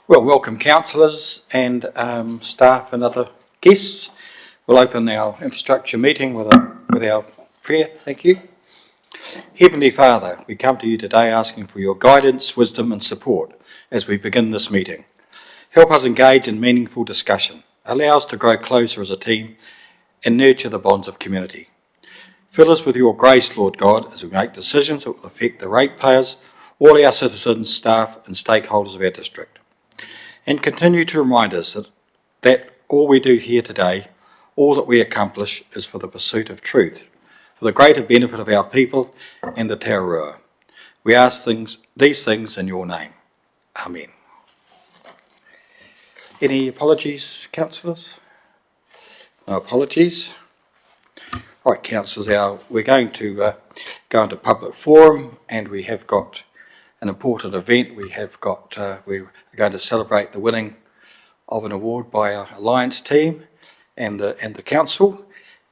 Well, welcome councillors and staff and other guests. We'll open our infrastructure meeting with our prayer. Thank you. Heavenly Father, we come to you today asking for your guidance, wisdom and support as we begin this meeting. Help us engage in meaningful discussion. Allow us to grow closer as a team and nurture the bonds of community. Fill us with your grace, Lord God, as we make decisions that will affect the ratepayers, all our citizens, staff and stakeholders of our district. And continue to remind us that all we do here today, all that we accomplish is for the pursuit of truth, for the greater benefit of our people and the Te Rua. We ask these things in your name. Amen. Any apologies, councillors? No apologies. All right, councillors, we're going to go into public forum, and we have got an important event. We're going to celebrate the winning of an award by our Alliance team and the council,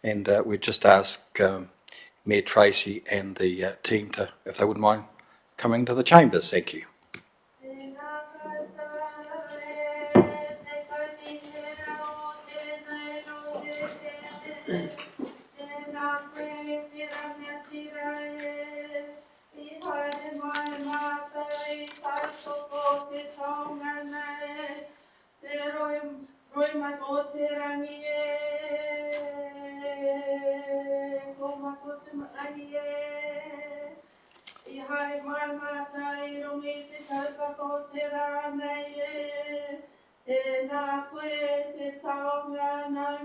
and we just ask Mayor Tracy and the team if they wouldn't mind coming to the chambers. Thank you. Tēnā koe te taonga nau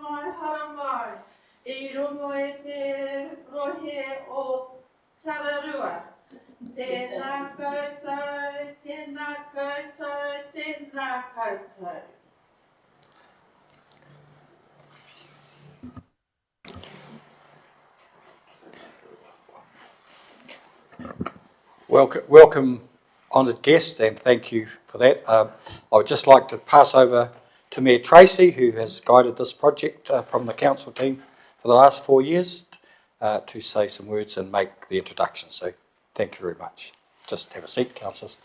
mai hara mai. I rungo e te rohe o Tararua. Tēnā koutou, tēnā koutou, tēnā koutou. Welcome, honoured guests, and thank you for that. I would just like to pass over to Mayor Tracy, who has guided this project from the council team for the last 4 years, to say some words and make the introduction. So thank you very much. Just have a seat, councillors.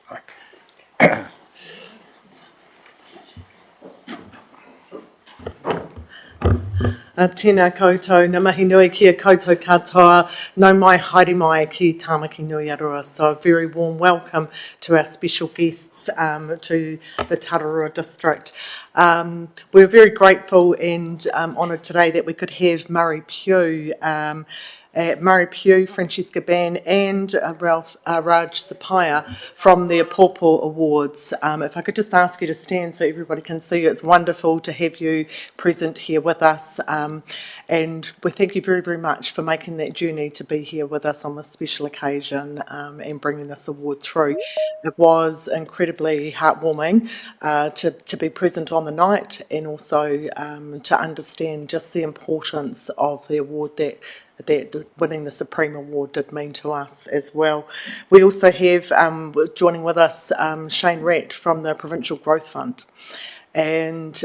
Tēnā koutou, ngā mahi nui kia koutou katoa, nau mai haere mai ki Tāmaki Nui Aroa. So a very warm welcome to our special guests to the Tararua district. We're very grateful and honoured today that we could have Murray Pugh, Francesca Ban and Raj Sapaya from the Apopo Awards. If I could just ask you to stand so everybody can see you. It's wonderful to have you present here with us, and we thank you very, very much for making that journey to be here with us on this special occasion and bringing this award through. It was incredibly heartwarming to be present on the night, and also to understand just the importance of the award that winning the Supreme Award did mean to us as well. We also have joining with us Shane Ratt from the Provincial Growth Fund. And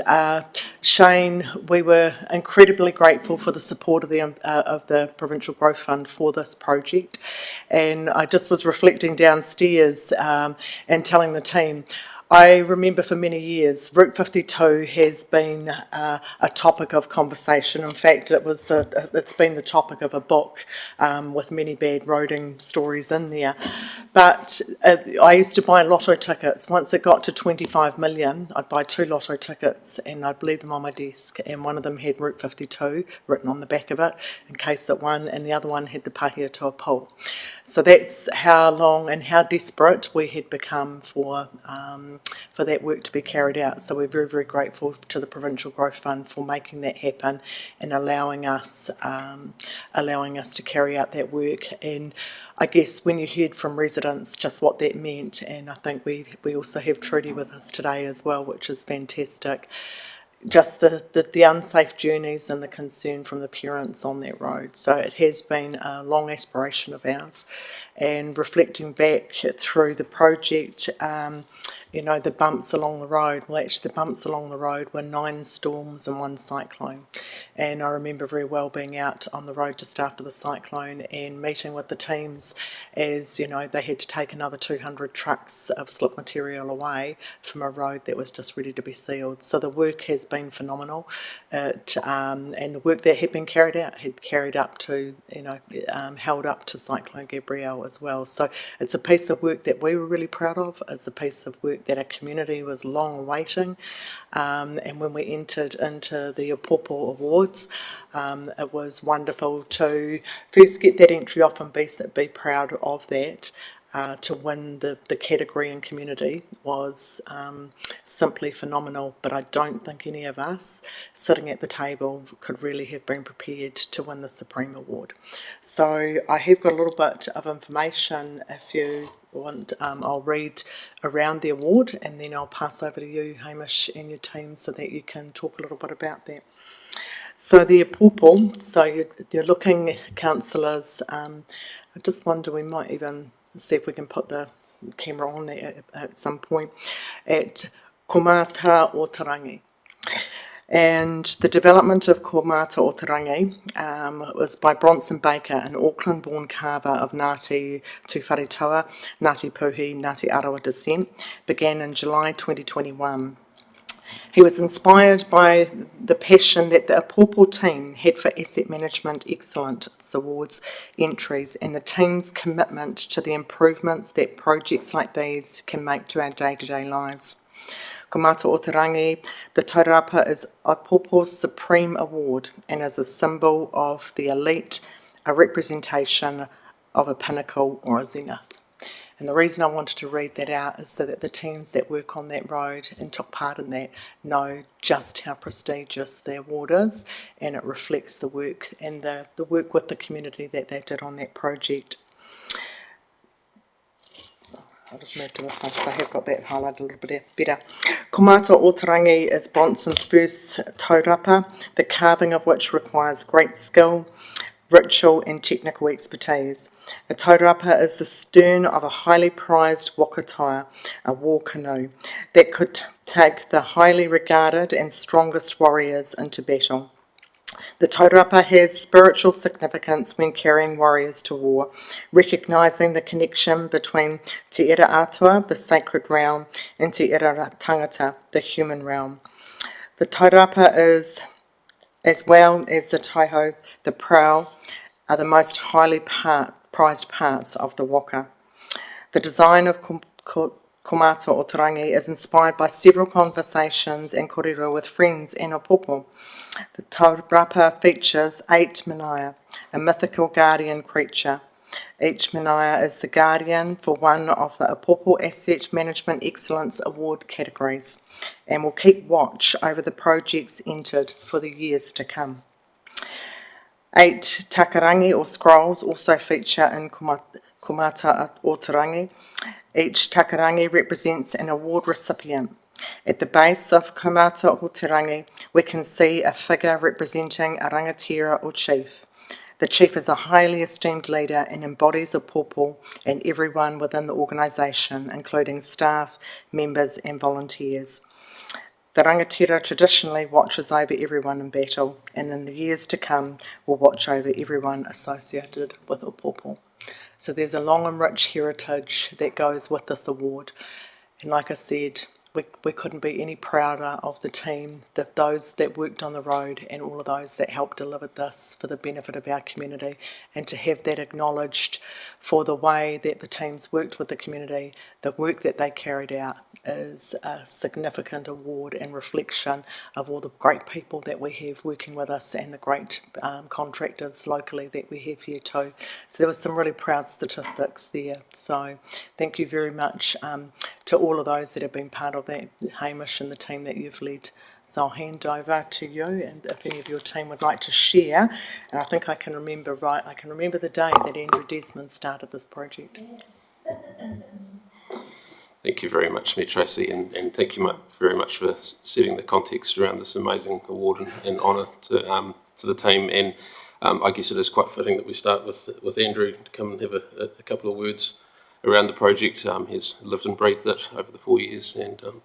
Shane, we were incredibly grateful for the support of the Provincial Growth Fund for this project. And I just was reflecting downstairs and telling the team, I remember for many years, Route 52 has been a topic of conversation. In fact, it's been the topic of a book with many bad roading stories in there. But I used to buy lotto tickets. Once it got to 25 million, I'd buy 2 lotto tickets and I'd leave them on my desk. And one of them had Route 52 written on the back of it in case it won, and the other one had the Pahia to a Pool. So that's how long and how desperate we had become for that work to be carried out. So we're very, very grateful to the Provincial Growth Fund for making that happen and allowing us to carry out that work. And I guess when you heard from residents just what that meant, and I think we also have Trudy with us today as well, which is fantastic. Just the unsafe journeys and the concern from the parents on that road. So it has been a long aspiration of ours. And reflecting back through the project, you know, the bumps along the road. Well, actually, the bumps along the road were 9 storms and 1 cyclone. And I remember very well being out on the road just after the cyclone and meeting with the teams as, you know, they had to take another 200 trucks of slip material away from a road that was just ready to be sealed. So the work has been phenomenal. And the work that had been carried out had carried up to, you know, held up to Cyclone Gabrielle as well. So it's a piece of work that we were really proud of. It's a piece of work that our community was long awaiting. And when we entered into the Opopo Awards, it was wonderful to first get that entry off and be proud of that. To win the category in community was simply phenomenal, but I don't think any of us sitting at the table could really have been prepared to win the Supreme Award. So I have got a little bit of information if you want. I'll read around the award and then I'll pass over to you, Hamish, and your team so that you can talk a little bit about that. So the Opopo, so you're looking, councillors, I just wonder, we might even see if we can put the camera on there at some point, at Komata o Tarangi. And the development of Komata o Tarangi was by Bronson Baker, an Auckland-born carver of Ngāti Tūwharetoa, Ngāti Puhi, Ngāti Arawa descent, began in July 2021. He was inspired by the passion that the Opopo team had for Asset Management Excellence Awards entries and the team's commitment to the improvements that projects like these can make to our day-to-day lives. Komata o Tarangi, the taurapa is Opopo's Supreme Award and is a symbol of the elite, a representation of a pinnacle or a zenith. And the reason I wanted to read that out is so that the teams that work on that road and took part in that know just how prestigious the award is, and it reflects the work and the work with the community that they did on that project. I'll just move to this one because I have got that highlighted a little bit better. Komata o Tarangi is Bronson's first taurapa, the carving of which requires great skill, ritual and technical expertise. A taurapa is the stern of a highly prized waka, a war canoe, that could take the highly regarded and strongest warriors into battle. The taurapa has spiritual significance when carrying warriors to war, recognising the connection between Te Ira Atua, the sacred realm, and Te Ira Tangata, the human realm. The taurapa is, as well as the taiho, the prow, are the most highly prized parts of the waka. The design of Komata o Tarangi is inspired by several conversations and kōrero with friends and Opopo. The taurapa features 8 manaia, a mythical guardian creature. Each manaia is the guardian for one of the Opopo Asset Management Excellence Award categories and will keep watch over the projects entered for the years to come. 8 takarangi or scrolls also feature in Komata o Tarangi. Each takarangi represents an award recipient. At the base of Komata o Tarangi, we can see a figure representing a rangatira or chief. The chief is a highly esteemed leader and embodies Opopo and everyone within the organisation, including staff, members and volunteers. The rangatira traditionally watches over everyone in battle, and in the years to come will watch over everyone associated with Opopo. So there's a long and rich heritage that goes with this award. And like I said, we couldn't be any prouder of the team, those that worked on the road and all of those that helped deliver this for the benefit of our community, and to have that acknowledged for the way that the teams worked with the community, the work that they carried out is a significant award and reflection of all the great people that we have working with us and the great contractors locally that we have here too. So there were some really proud statistics there. So thank you very much to all of those that have been part of that, Hamish and the team that you've led. So I'll hand over to you, and if any of your team would like to share, and I think I can remember the day that Andrew Desmond started this project. Thank you very much, Me Tracy, and thank you very much for setting the context around this amazing award and honour to the team. And I guess it is quite fitting that we start with Andrew to come and have a couple of words around the project. He's lived and breathed it over the 4 years, and I'll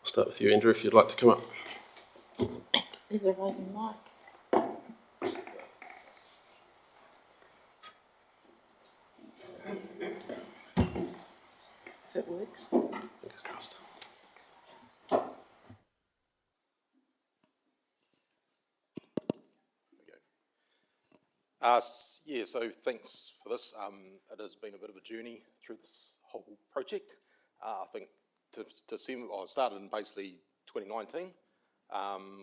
start with you, Andrew, if you'd like to come up. Is there a roving mic? If it works. Fingers crossed. Yeah, so thanks for this. It has been a bit of a journey through this whole project. I think I started in basically 2019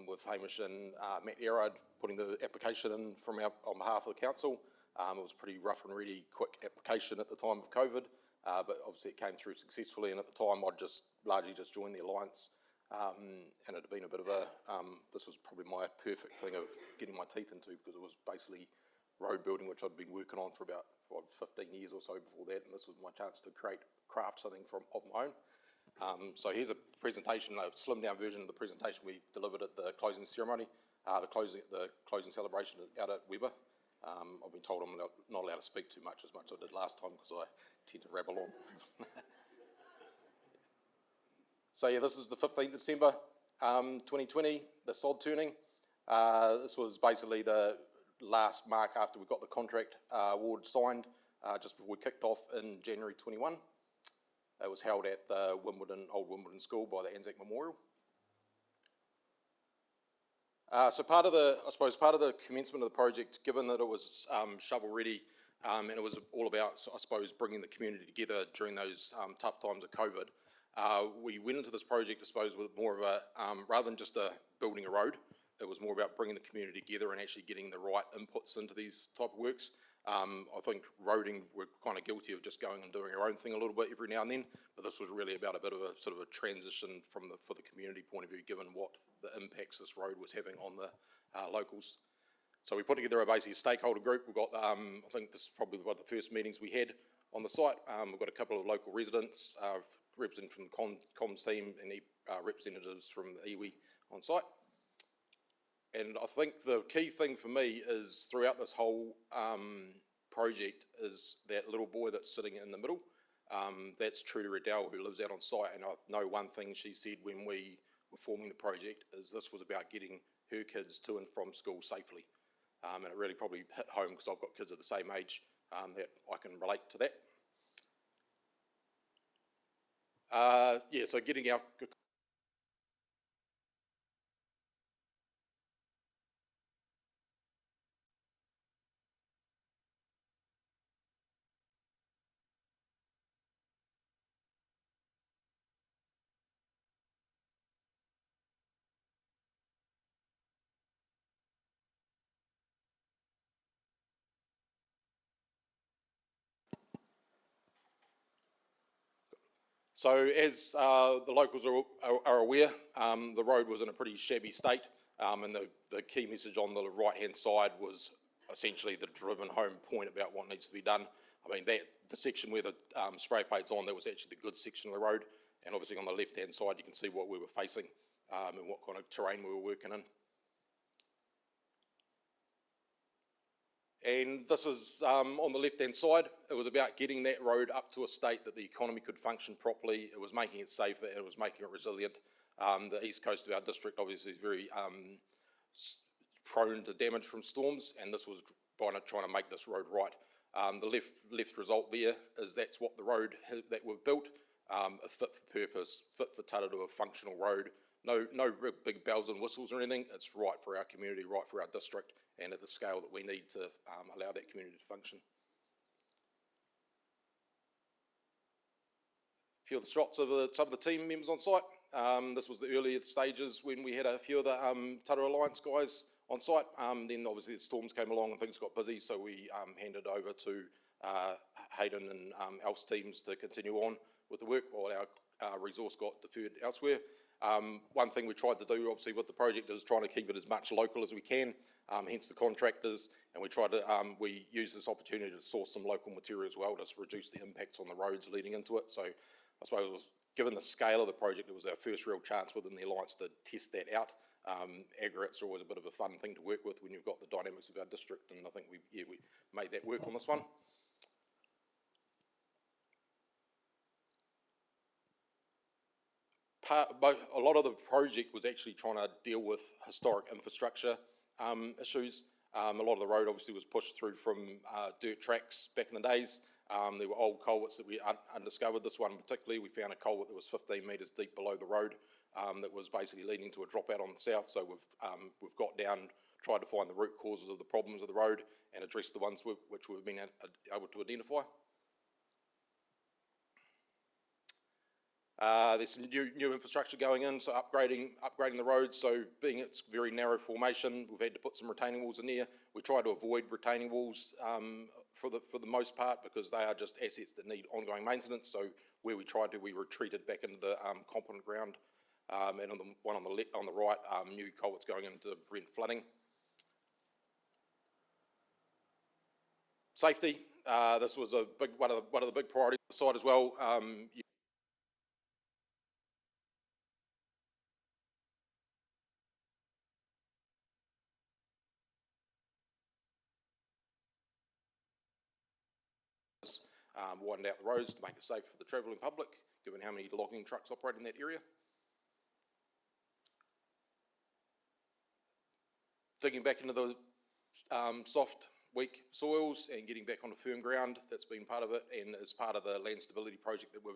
with Hamish and Matt Erard putting the application in on behalf of the council. It was a pretty rough and ready quick application at the time of COVID, but obviously it came through successfully, and at the time I'd largely just joined the Alliance, and it had been a bit of this was probably my perfect thing of getting my teeth into, because it was basically road building, which I'd been working on for about 15 years or so before that, and this was my chance to craft something of my own. So here's a presentation, a slimmed down version of the presentation we delivered at the closing ceremony, the closing celebration out at Weber. I've been told I'm not allowed to speak too much as I did last time, because I tend to rabble on. So yeah, this is the 15th December 2020, the sod turning. This was basically the last mark after we got the contract award signed, just before we kicked off in January 21. It was held at the Old Wimbledon School by the Anzac Memorial. So part of the commencement of the project, given that it was shovel ready, and it was all about, I suppose, bringing the community together during those tough times of COVID, we went into this project, I suppose, with more of a, rather than just building a road, it was more about bringing the community together and actually getting the right inputs into these type of works. I think roading, we're kind of guilty of just going and doing our own thing a little bit every now and then, but this was really about a bit of a sort of a transition for the community point of view, given what the impacts this road was having on the locals. So we put together basically a stakeholder group. We've got, I think this is probably one of the first meetings we had on the site. We've got a couple of local residents, represented from the comms team, and representatives from the iwi on site. And I think the key thing for me is, throughout this whole project, is that little boy that's sitting in the middle. That's Trudy Riddell, who lives out on site, and I know one thing she said when we were forming the project is this was about getting her kids to and from school safely. And it really probably hit home, because I've got kids of the same age, that I can relate to that. Yeah, so getting our... So as the locals are aware, the road was in a pretty shabby state, and the key message on the right-hand side was essentially the driven home point about what needs to be done. I mean, the section where the spray paint's on, that was actually the good section of the road, and obviously on the left-hand side you can see what we were facing and what kind of terrain we were working in. And this is on the left-hand side. It was about getting that road up to a state that the economy could function properly. It was making it safer, and it was making it resilient. The east coast of our district obviously is very prone to damage from storms, and this was trying to make this road right. The left result there is that's what the road that we've built, a fit for purpose, fit for Tararua, a functional road. No big bells and whistles or anything. It's right for our community, right for our district, and at the scale that we need to allow that community to function. A few of the shots of some of the team members on site. This was the earlier stages when we had a few of the Tararua Alliance guys on site. Then obviously the storms came along and things got busy, so we handed over to Hayden and Alf's teams to continue on with the work while our resource got deferred elsewhere. One thing we tried to do, obviously, with the project is trying to keep it as much local as we can, hence the contractors, and we use this opportunity to source some local material as well to reduce the impacts on the roads leading into it. So I suppose, given the scale of the project, it was our first real chance within the Alliance to test that out. Aggregates are always a bit of a fun thing to work with when you've got the dynamics of our district, and I think we made that work on this one. a lot of the project was actually trying to deal with historic infrastructure issues. A lot of the road obviously was pushed through from dirt tracks back in the days. There were old culverts that we undiscovered. This one particularly, we found a culvert that was 15 metres deep below the road that was basically leading to a dropout on the south. So we've got down, tried to find the root causes of the problems of the road and address the ones which we've been able to identify. There's some new infrastructure going in, so upgrading the roads. So being it's very narrow formation, we've had to put some retaining walls in there. We try to avoid retaining walls for the most part because they are just assets that need ongoing maintenance. So where we tried to, we retreated back into the competent ground. And on the one on the right, new culverts going into to prevent flooding. Safety. This was one of the big priorities on the site as well. Widened out the roads to make it safe for the travelling public, given how many logging trucks operate in that area. Digging back into the soft, weak soils and getting back onto firm ground, that's been part of it, and as part of the land stability project that we're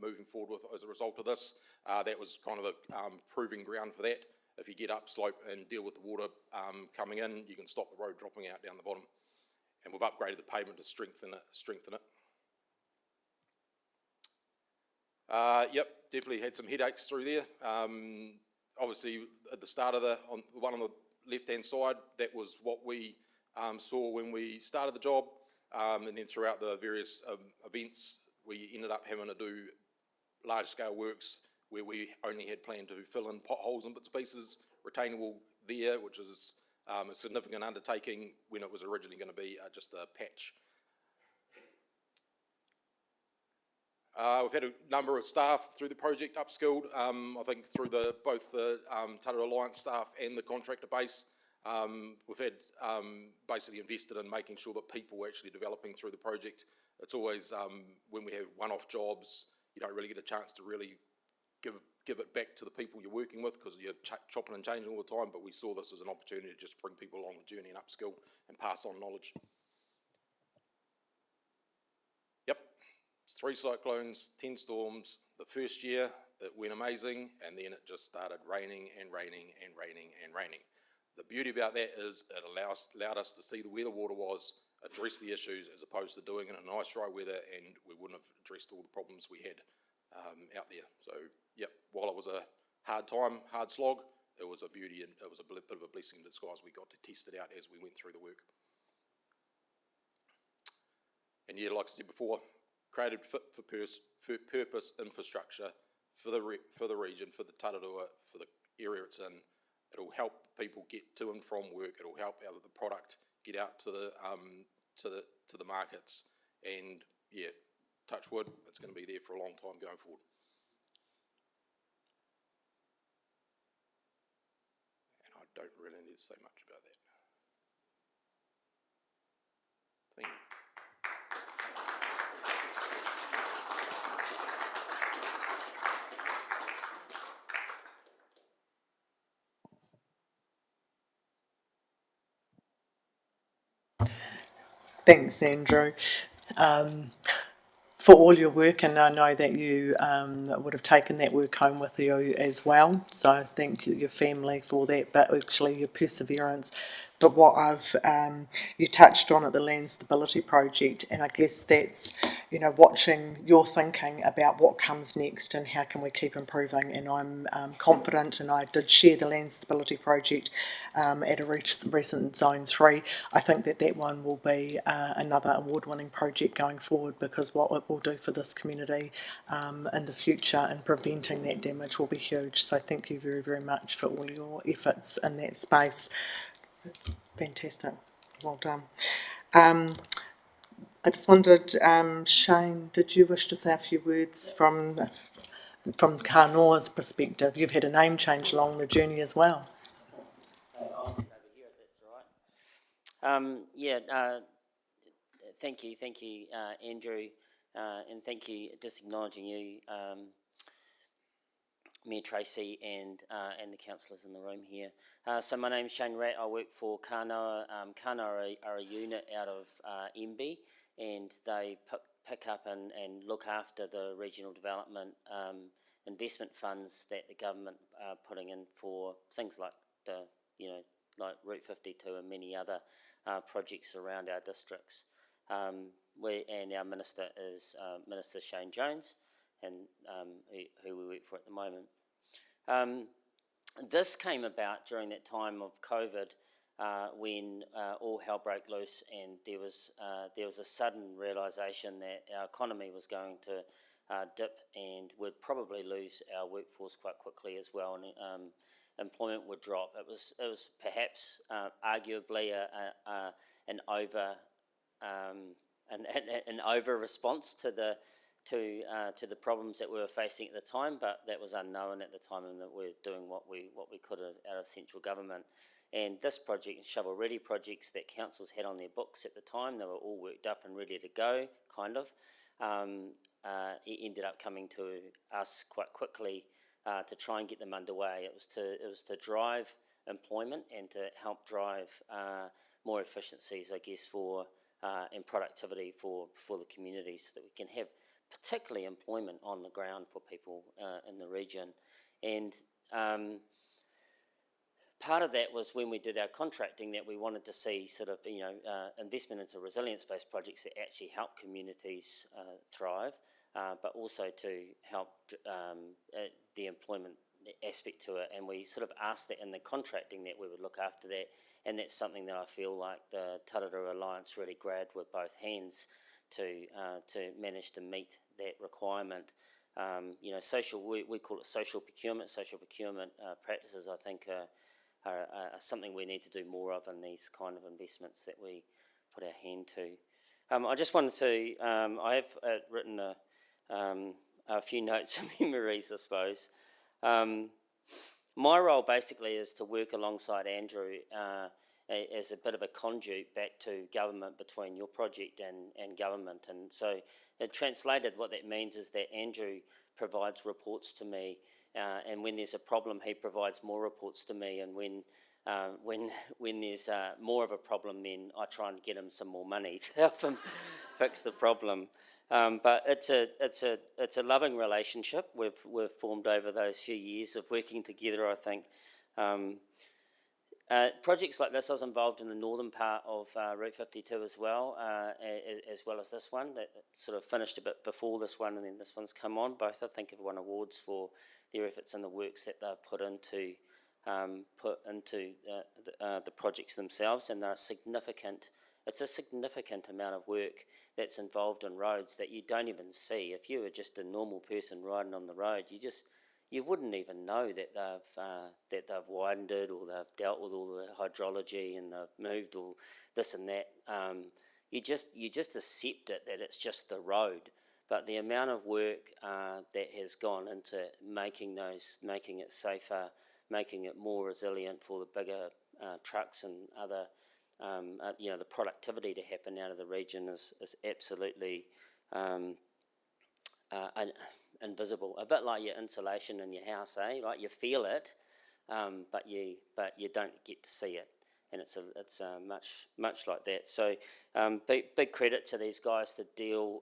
moving forward with as a result of this, that was kind of a proving ground for that. If you get upslope and deal with the water coming in, you can stop the road dropping out down the bottom. And we've upgraded the pavement to strengthen it. Yep, definitely had some headaches through there. Obviously, at the start of the one on the left-hand side, that was what we saw when we started the job, and then throughout the various events, we ended up having to do large-scale works where we only had planned to fill in potholes and bits and pieces, retaining wall there, which is a significant undertaking when it was originally going to be just a patch. We've had a number of staff through the project upskilled, I think through both the Tararu Alliance staff and the contractor base. We've had basically invested in making sure that people were actually developing through the project. It's always, when we have one-off jobs, you don't really get a chance to really give it back to the people you're working with because you're chopping and changing all the time, but we saw this as an opportunity to just bring people along the journey and upskill and pass on knowledge. 3 cyclones, 10 storms. The first year it went amazing, and then it just started raining and raining and raining and raining. The beauty about that is it allowed us to see where the water was, address the issues, as opposed to doing it in nice dry weather, and we wouldn't have addressed all the problems we had out there. So, yep, while it was a hard time, hard slog, it was a beauty, and it was a bit of a blessing in disguise. We got to test it out as we went through the work. And yeah, like I said before, created fit for purpose infrastructure for the region, for the Tararua, for the area it's in. It'll help people get to and from work. It'll help out of the product get out to the markets. And yeah, touch wood, it's going to be there for a long time going forward. And I don't really need to say much about that. Thank you. Thanks, Andrew, for all your work, and I know that you would have taken that work home with you as well. So thank you, your family, for that, but actually your perseverance. But what you touched on at the Land Stability Project, and I guess that's, watching your thinking about what comes next and how can we keep improving. And I'm confident, and I did share the Land Stability Project at a recent Zone 3. I think that one will be another award-winning project going forward, because what it will do for this community in the future and preventing that damage will be huge. So thank you very, very much for all your efforts in that space. Fantastic. Well done. I just wondered, Shane, did you wish to say a few words from Kanoa's perspective? You've had a name change along the journey as well. I'll sit over here if that's all right. Thank you, Andrew, and thank you, just acknowledging you. Mayor Tracy and the councillors in the room here. So my name's Shane Ratt. I work for Kanoa. Kanoa are a unit out of MB, and they pick up and look after the regional development investment funds that the government are putting in for things like like Route 52 and many other projects around our districts. And our minister is Minister Shane Jones, and who we work for at the moment. This came about during that time of COVID, when all hell broke loose, and there was a sudden realisation that our economy was going to dip, and we'd probably lose our workforce quite quickly as well, and employment would drop. It was perhaps arguably an over response to the problems that we were facing at the time, but that was unknown at the time, and that we were doing what we could out of central government. And this project, shovel-ready projects that councils had on their books at the time, they were all worked up and ready to go, kind of. It ended up coming to us quite quickly to try and get them underway. It was to drive employment and to help drive more efficiencies, I guess, and productivity for the community, so that we can have particularly employment on the ground for people in the region. And part of that was when we did our contracting, that we wanted to see sort of investment into resilience-based projects that actually help communities thrive, but also to help the employment aspect to it. And we sort of asked that in the contracting, that we would look after that, and that's something that I feel like the Tararua Alliance really grabbed with both hands to manage to meet that requirement. We call it social procurement. Social procurement practices, I think, are something we need to do more of in these kind of investments that we put our hand to. I just wanted to, I have written a few notes and memories, I suppose. My role basically is to work alongside Andrew as a bit of a conduit back to government, between your project and government. And so translated, what that means is that Andrew provides reports to me, and when there's a problem, he provides more reports to me, and when there's more of a problem, then I try and get him some more money to help him fix the problem. But it's a loving relationship we've formed over those few years of working together, I think. Projects like this, I was involved in the northern part of Route 52 as well as this one, that sort of finished a bit before this one, and then this one's come on. Both, I think, have won awards for their efforts and the works that they've put into the projects themselves, and they're significant. It's a significant amount of work that's involved in roads that you don't even see. If you were just a normal person riding on the road, you wouldn't even know that they've widened it, or they've dealt with all the hydrology, and they've moved all this and that. You just accept it, that it's just the road. But the amount of work that has gone into making it safer, making it more resilient for the bigger trucks and other, the productivity to happen out of the region is absolutely invisible. A bit like your insulation in your house, Like you feel it, but you don't get to see it, and it's much like that. So big credit to these guys to deal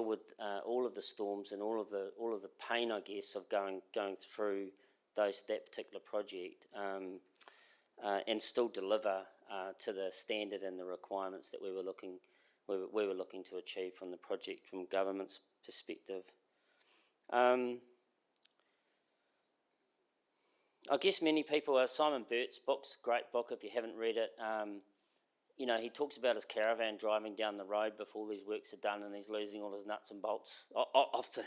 with all of the storms and all of the pain, I guess, of going through that particular project, and still deliver to the standard and the requirements that we were looking to achieve from the project, from government's perspective. I guess many people, Simon Burt's book's a great book if you haven't read it. He talks about his caravan driving down the road before these works are done, and he's losing all his nuts and bolts off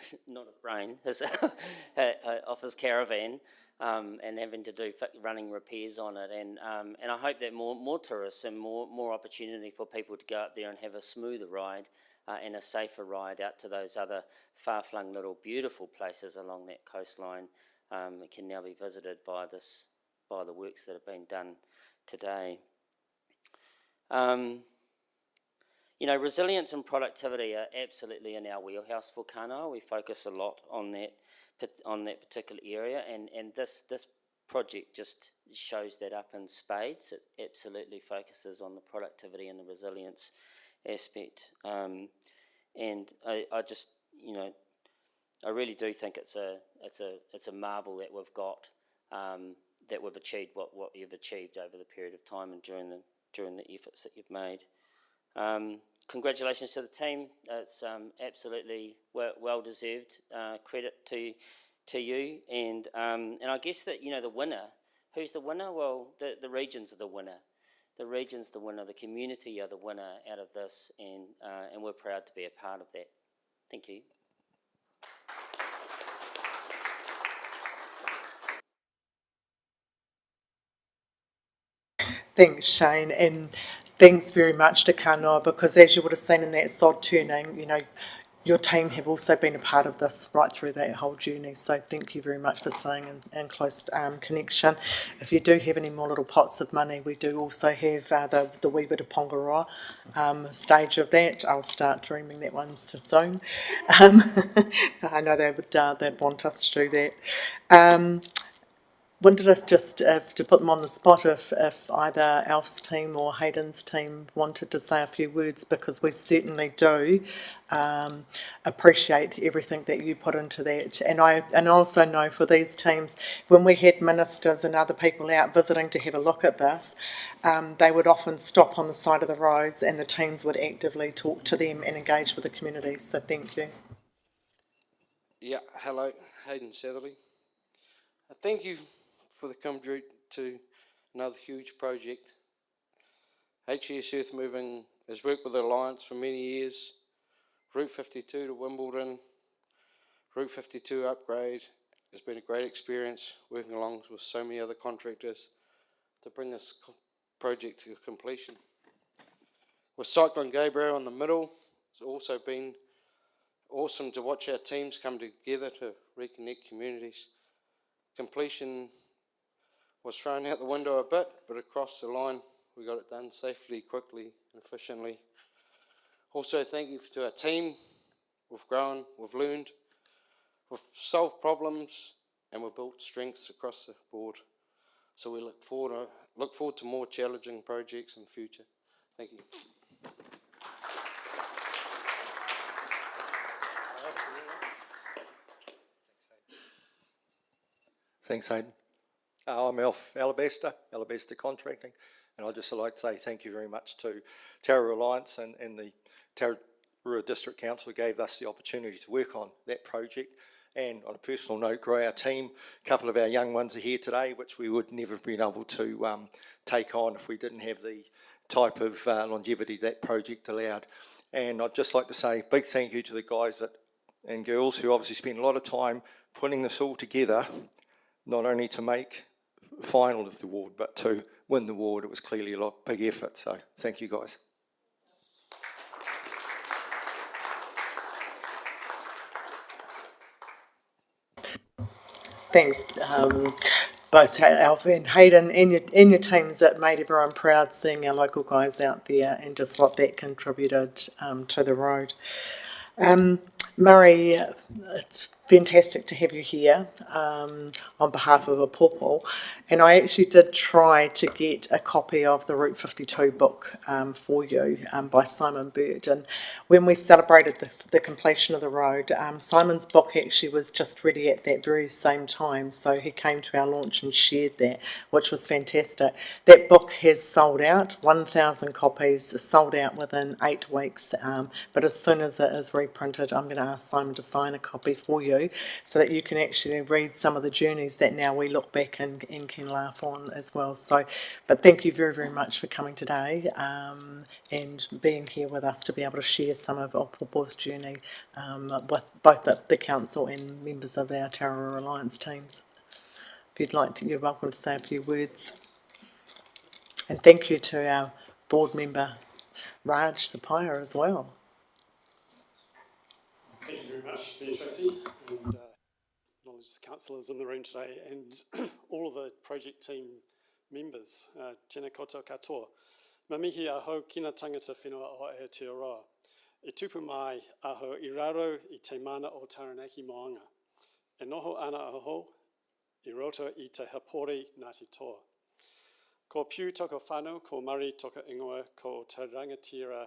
off his caravan, and having to do running repairs on it. And I hope that more tourists and more opportunity for people to go up there and have a smoother ride and a safer ride out to those other far-flung little beautiful places along that coastline. It can now be visited via the works that have been done today. resilience and productivity are absolutely in our wheelhouse for Kanoa. We focus a lot on that particular area, and this project just shows that up in spades. It absolutely focuses on the productivity and the resilience aspect, and I just I really do think it's a marvel that we've got, that we've achieved what you've achieved over the period of time and during the efforts that you've made. Congratulations to the team. It's absolutely well deserved credit to you, and I guess that the winner. Who's the winner? Well, the regions are the winner. The region's the winner. The community are the winner out of this, and we're proud to be a part of that. Thank you. Thanks, Shane, and thanks very much to Kanoa, because as you would have seen in that sod turning, your team have also been a part of this right through that whole journey. So thank you very much for staying in close connection. If you do have any more little pots of money, we do also have the wee bit of Pongaroa stage of that. I'll start dreaming that one soon. I know they'd want us to do that. Wondered if to put them on the spot, if either Alf's team or Hayden's team wanted to say a few words, because we certainly do appreciate everything that you put into that. And I also know for these teams, when we had ministers and other people out visiting to have a look at this, they would often stop on the side of the roads, and the teams would actively talk to them and engage with the community. So thank you. Yeah, hello, Hayden Satherley. Thank you for the contribute to another huge project. HES Earth Moving has worked with the Alliance for many years. Route 52 to Wimbledon, Route 52 upgrade. It's been a great experience working along with so many other contractors to bring this project to completion. With Cyclone Gabriel in the middle, it's also been awesome to watch our teams come together to reconnect communities. Completion was thrown out the window a bit, but across the line we got it done safely, quickly and efficiently. Also thank you to our team. We've grown, we've learned, we've solved problems, and we've built strengths across the board. So we look forward to more challenging projects in the future. Thank you. Thanks, Hayden. I'm Alf Alabaster Contracting, and I'd just like to say thank you very much to Tararua Alliance and the Tararua District Council who gave us the opportunity to work on that project. And on a personal note, grow our team. A couple of our young ones are here today, which we would never have been able to take on if we didn't have the type of longevity that project allowed. And I'd just like to say a big thank you to the guys and girls who obviously spent a lot of time putting this all together, not only to make final of the award, but to win the award. It was clearly a big effort, so thank you guys. Thanks, both Alf and Hayden and your teams that made everyone proud, seeing our local guys out there and just what that contributed to the road. Murray, it's fantastic to have you here on behalf of Apōpō, and I actually did try to get a copy of the Route 52 book for you by Simon Bird, and when we celebrated the completion of the road, Simon's book actually was just ready at that very same time, so he came to our launch and shared that, which was fantastic. That book has sold out, 1,000 copies, sold out within 8 weeks, but as soon as it is reprinted, I'm going to ask Simon to sign a copy for you so that you can actually read some of the journeys that now we look back and can laugh on as well. So, but thank you very, very much for coming today and being here with us to be able to share some of Apōpō's journey with both the council and members of our Tararua Alliance teams. If you'd like to, you're welcome to say a few words. And thank you to our board member, Raj Sapaya, as well. Thank you very much, Ben Tracy, and acknowledge the councillors in the room today and all of the project team members. Tēnā koutou katoa. Mamihi aho kina tangata whenua o Aotearoa. E tupu mai aho I raro I te mana o Taranaki Moanga. E noho ana aho I roto I te hapori Ngāti Toa. Ko piu toka whānau, ko mari toka ingoa, ko te rangatira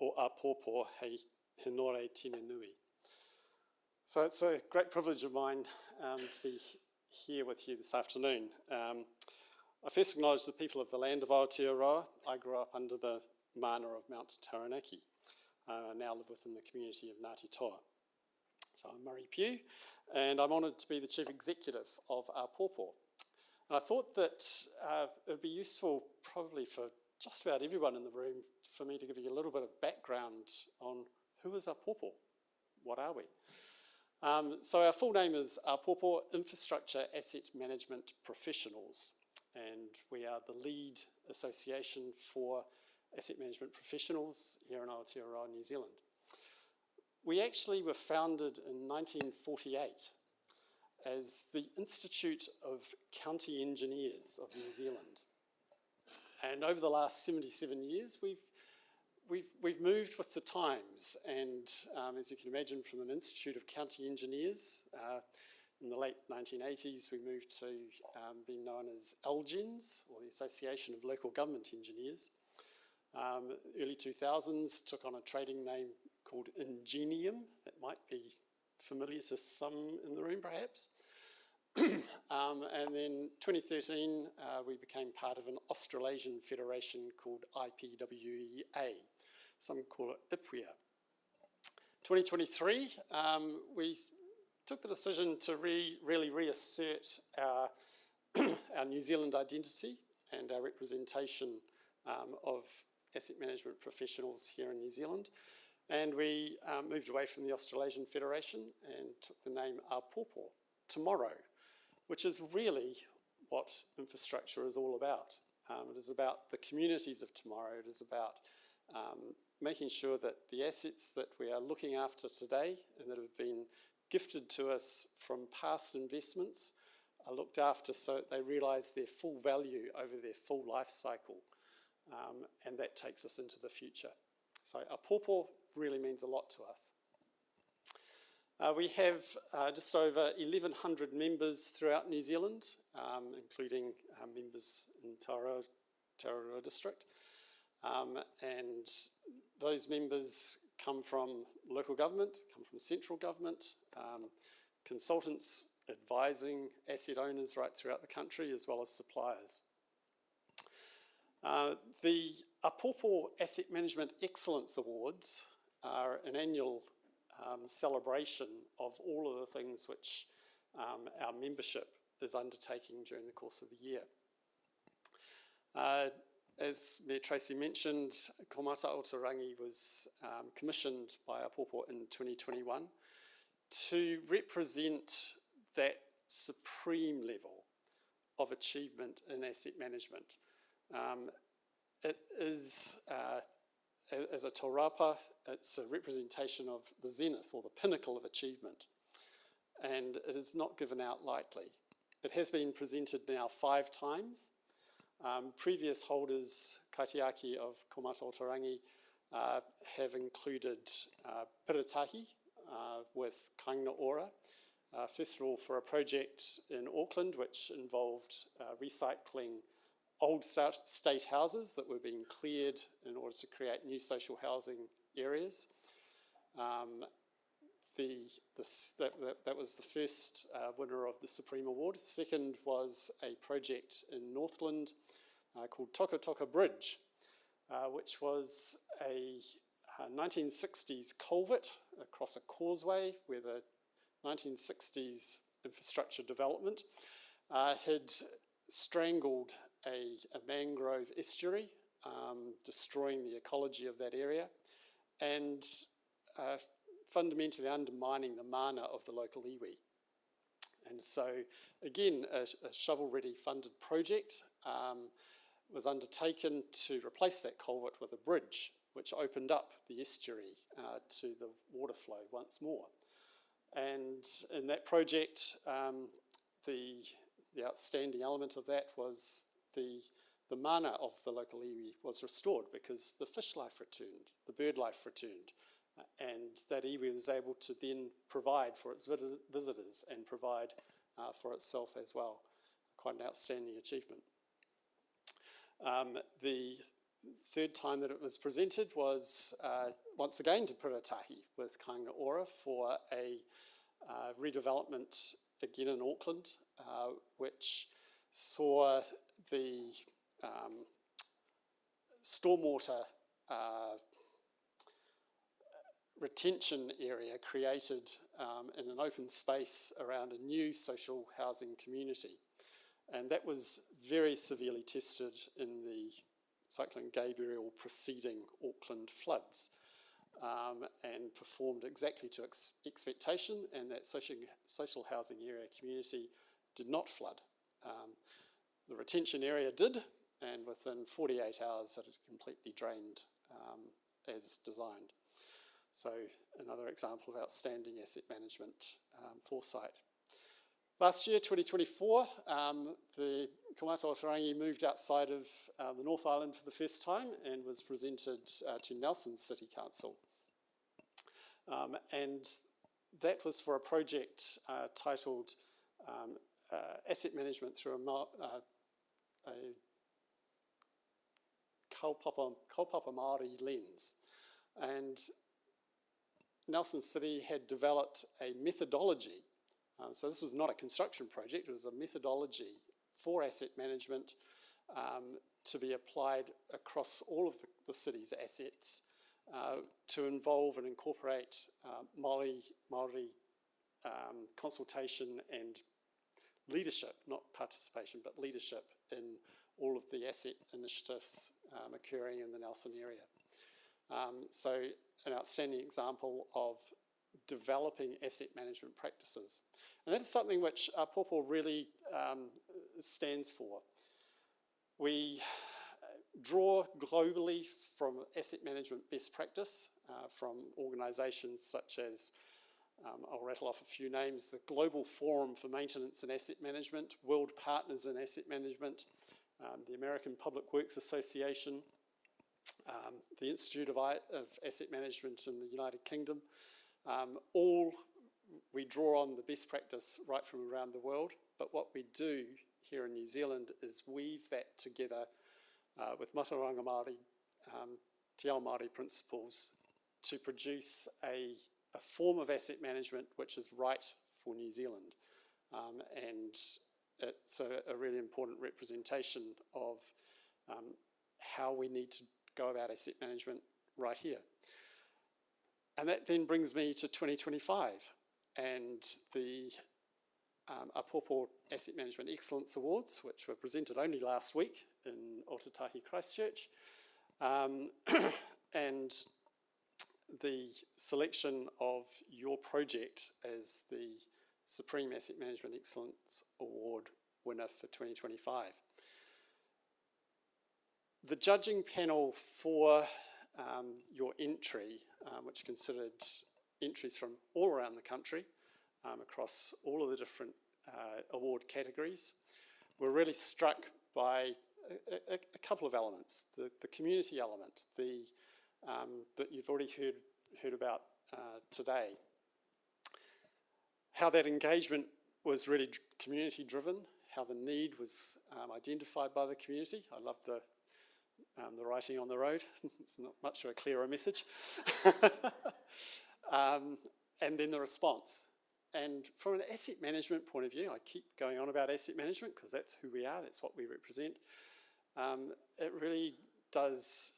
o Apōpō hei Hinore Tine Nui. So it's a great privilege of mine to be here with you this afternoon. I first acknowledge the people of the land of Aotearoa. I grew up under the mana of Mount Taranaki. I now live within the community of Ngāti Toa. So I'm Murray Pugh, and I'm honoured to be the Chief Executive of Apōpō. And I thought that it would be useful probably for just about everyone in the room for me to give you a little bit of background on who is Apōpō, what are we? So our full name is Apōpō Infrastructure Asset Management Professionals, and we are the lead association for asset management professionals here in Aotearoa, New Zealand. We actually were founded in 1948 as the Institute of County Engineers of New Zealand. And over the last 77 years, we've moved with the times, and as you can imagine, from an Institute of County Engineers, in the late 1980s we moved to being known as ALGENS, or the Association of Local Government Engineers. Early 2000s took on a trading name called Ingenium, that might be familiar to some in the room perhaps. And then 2013 we became part of an Australasian federation called IPWEA. Some call it IPWEA. 2023 we took the decision to really reassert our, our New Zealand identity and our representation of asset management professionals here in New Zealand. And we moved away from the Australasian Federation and took the name Apōpō, tomorrow, which is really what infrastructure is all about. It is about the communities of tomorrow. It is about making sure that the assets that we are looking after today and that have been gifted to us from past investments are looked after so that they realise their full value over their full life cycle. And that takes us into the future. So Apōpō really means a lot to us. We have just over 1,100 members throughout New Zealand, including members in Tararua District. And those members come from local government, come from central government, consultants advising asset owners right throughout the country, as well as suppliers. The Apōpō Asset Management Excellence Awards are an annual celebration of all of the things which our membership is undertaking during the course of the year. As Mayor Tracy mentioned, Komata Otarangi was commissioned by Apōpō in 2021 to represent that supreme level of achievement in asset management. It is, as a taurapa, it's a representation of the zenith or the pinnacle of achievement, and it is not given out lightly. It has been presented now 5 times. Previous holders, kaitiaki of Komata Otarangi, have included Piritahi with Kainga Ora. First of all, for a project in Auckland which involved recycling old state houses that were being cleared in order to create new social housing areas. That was the first winner of the Supreme Award. Second was a project in Northland called Toka Toka Bridge, which was a 1960s culvert across a causeway where the 1960s infrastructure development had strangled a mangrove estuary, destroying the ecology of that area, and fundamentally undermining the mana of the local iwi. And so, again, a shovel-ready funded project was undertaken to replace that culvert with a bridge, which opened up the estuary to the water flow once more. And in that project, the outstanding element of that was the the mana of the local iwi was restored because the fish life returned, the bird life returned, and that iwi was able to then provide for its visitors and provide for itself as well. Quite an outstanding achievement. The third time that it was presented was once again to Purataki with Kāinga Ora for a redevelopment again in Auckland, which saw the stormwater retention area created in an open space around a new social housing community. And that was very severely tested in the Cyclone Gabriel preceding Auckland floods, and performed exactly to expectation, and that social housing area community did not flood. The retention area did, and within 48 hours it had completely drained as designed. So another example of outstanding asset management foresight. Last year, 2024, the Kaumata Whakarangi moved outside of the North Island for the first time and was presented to Nelson City Council. And that was for a project titled Asset Management Through a kaupapa Māori Lens. And Nelson City had developed a methodology. So this was not a construction project, it was a methodology for asset management to be applied across all of the city's assets to involve and incorporate Māori consultation and leadership, not participation, but leadership in all of the asset initiatives occurring in the Nelson area. So an outstanding example of developing asset management practices. And that is something which Pōpō really stands for. We draw globally from asset management best practice from organisations such as, I'll rattle off a few names, the Global Forum for Maintenance and Asset Management, World Partners in Asset Management, the American Public Works Association, the Institute of Asset Management in the United Kingdom. All we draw on the best practice right from around the world, but what we do here in New Zealand is weave that together with Mataranga Māori, Te Ao Māori principles to produce a form of asset management which is right for New Zealand. And it's a really important representation of how we need to go about asset management right here. And that then brings me to 2025 and the Pōpō Asset Management Excellence Awards, which were presented only last week in Otatahi, Christchurch. And the selection of your project as the Supreme Asset Management Excellence Award winner for 2025. The judging panel for your entry, which considered entries from all around the country, across all of the different award categories, were really struck by a couple of elements. The community element, that you've already heard about today. How that engagement was really community driven, how the need was identified by the community. I love the writing on the road. It's not much of a clearer message. And then the response. And from an asset management point of view, I keep going on about asset management because that's who we are, that's what we represent. It really does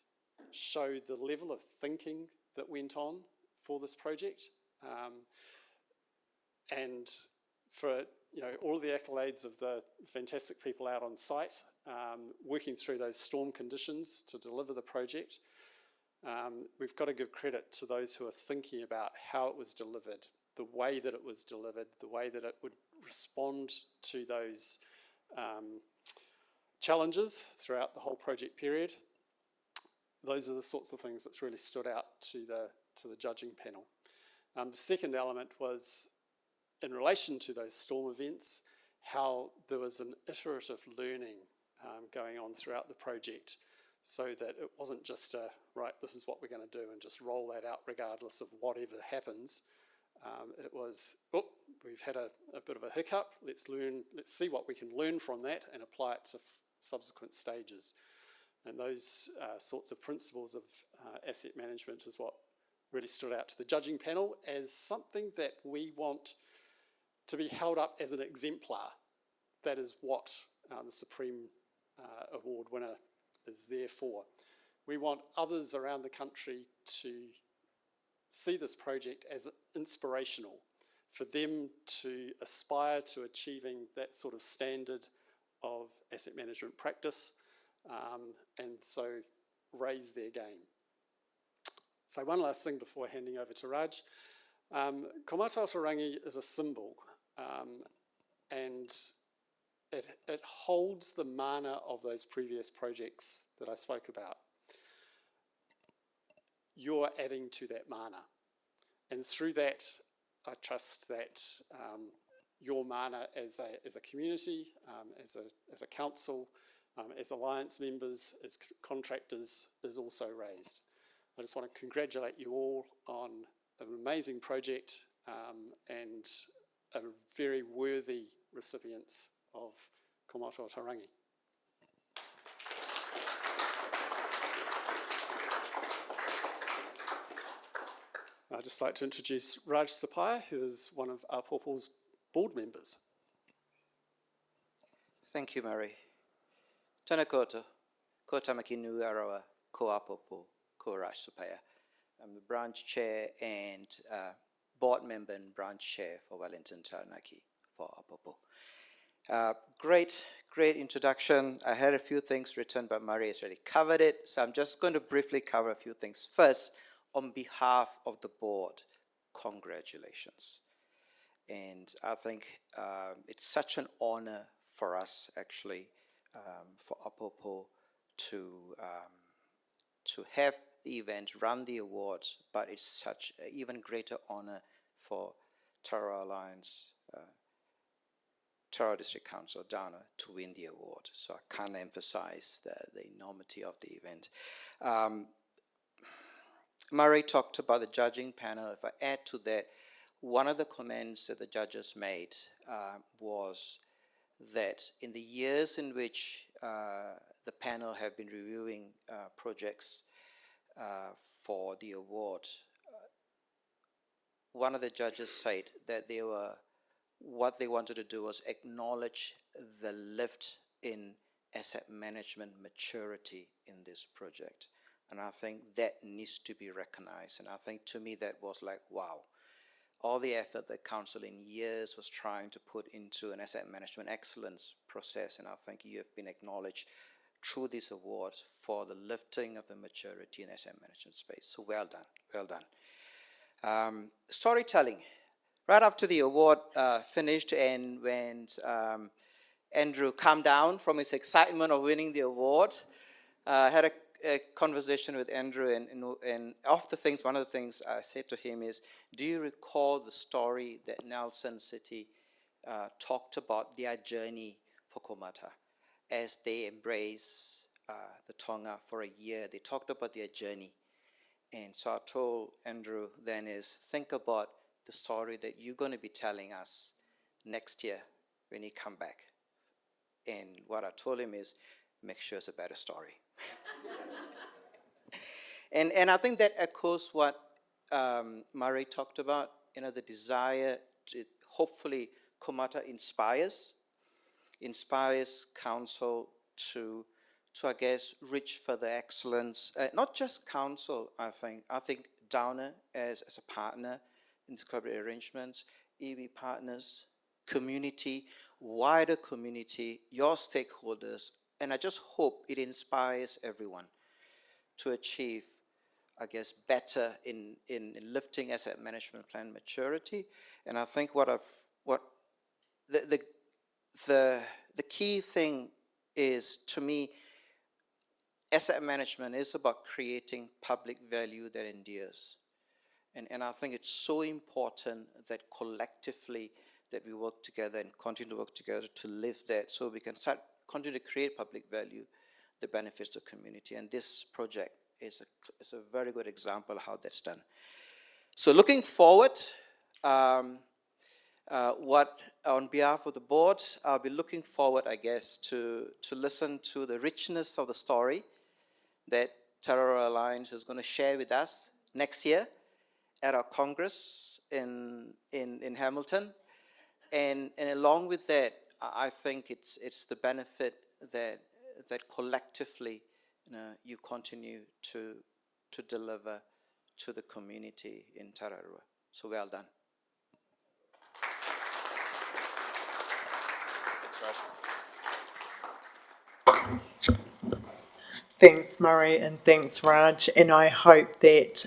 show the level of thinking that went on for this project. And for all of the accolades of the fantastic people out on site, working through those storm conditions to deliver the project, we've got to give credit to those who are thinking about how it was delivered, the way that it was delivered, the way that it would respond to those challenges throughout the whole project period. Those are the sorts of things that's really stood out to the judging panel. The second element was, in relation to those storm events, how there was an iterative learning going on throughout the project, so that it wasn't just a, right, this is what we're going to do and just roll that out regardless of whatever happens. It was, oh, we've had a bit of a hiccup, let's see what we can learn from that and apply it to subsequent stages. And those sorts of principles of asset management is what really stood out to the judging panel as something that we want to be held up as an exemplar. That is what the Supreme Award winner is there for. We want others around the country to see this project as inspirational, for them to aspire to achieving that sort of standard of asset management practice, and so raise their game. So one last thing before handing over to Raj. Kaumātautarangi is a symbol, and it holds the mana of those previous projects that I spoke about. You're adding to that mana. And through that, I trust that your mana as a community, as a council, as alliance members, as contractors, is also raised. I just want to congratulate you all on an amazing project and a very worthy recipients of Kaumātautarangi. I'd just like to introduce Raj Sapaya, who is one of Apopol's board members. Thank you, Murray. Tēnā koutou, ko tamaki nui arawa, ko Apopo, ko Raj Sapaya. I'm the branch chair and board member and branch chair for Wellington Taranaki for Apopo. Great introduction. I had a few things written, but Murray has already covered it, so I'm just going to briefly cover a few things. First, on behalf of the board, congratulations. And I think it's such an honor for us, actually, for Apopo to have the event, run the awards, but it's such an even greater honor for Tara Alliance, Tara District Council, Dana, to win the award. So I can't emphasize the enormity of the event. Murray talked about the judging panel. If I add to that, one of the comments that the judges made was that in the years in which the panel have been reviewing projects for the award, one of the judges said that what they wanted to do was acknowledge the lift in asset management maturity in this project. And I think that needs to be recognized. And I think to me that was like, wow. All the effort that council in years was trying to put into an asset management excellence process, and I think you have been acknowledged through this award for the lifting of the maturity in asset management space. So well done, well done. Storytelling. Right after the award finished and when Andrew calmed down from his excitement of winning the award, I had a conversation with Andrew, and one of the things I said to him is, do you recall the story that Nelson City talked about their journey for Komata as they embrace the Tonga for a year? They talked about their journey. And so I told Andrew then is, think about the story that you're going to be telling us next year when you come back. And what I told him is, make sure it's a better story. And I think that echoes what Murray talked about, the desire to hopefully Komata inspires council to I guess reach further excellence. Not just council, I think Downer as a partner in these collaborative arrangements, EB partners, community, wider community, your stakeholders, and I just hope it inspires everyone to achieve, I guess, better in lifting asset management plan maturity. And I think the key thing is, to me, asset management is about creating public value that endures. And I think it's so important that collectively that we work together and continue to work together to live that, so we can start continue to create public value that benefits the community. And this project is a very good example of how that's done. So looking forward, what on behalf of the board, I'll be looking forward, I guess, to listen to the richness of the story that Tararua Alliance is going to share with us next year at our Congress in Hamilton. And along with that, I think it's the benefit that collectively you continue to deliver to the community in Tararua. So well done. Thanks, Murray, and thanks, Raj. And I hope that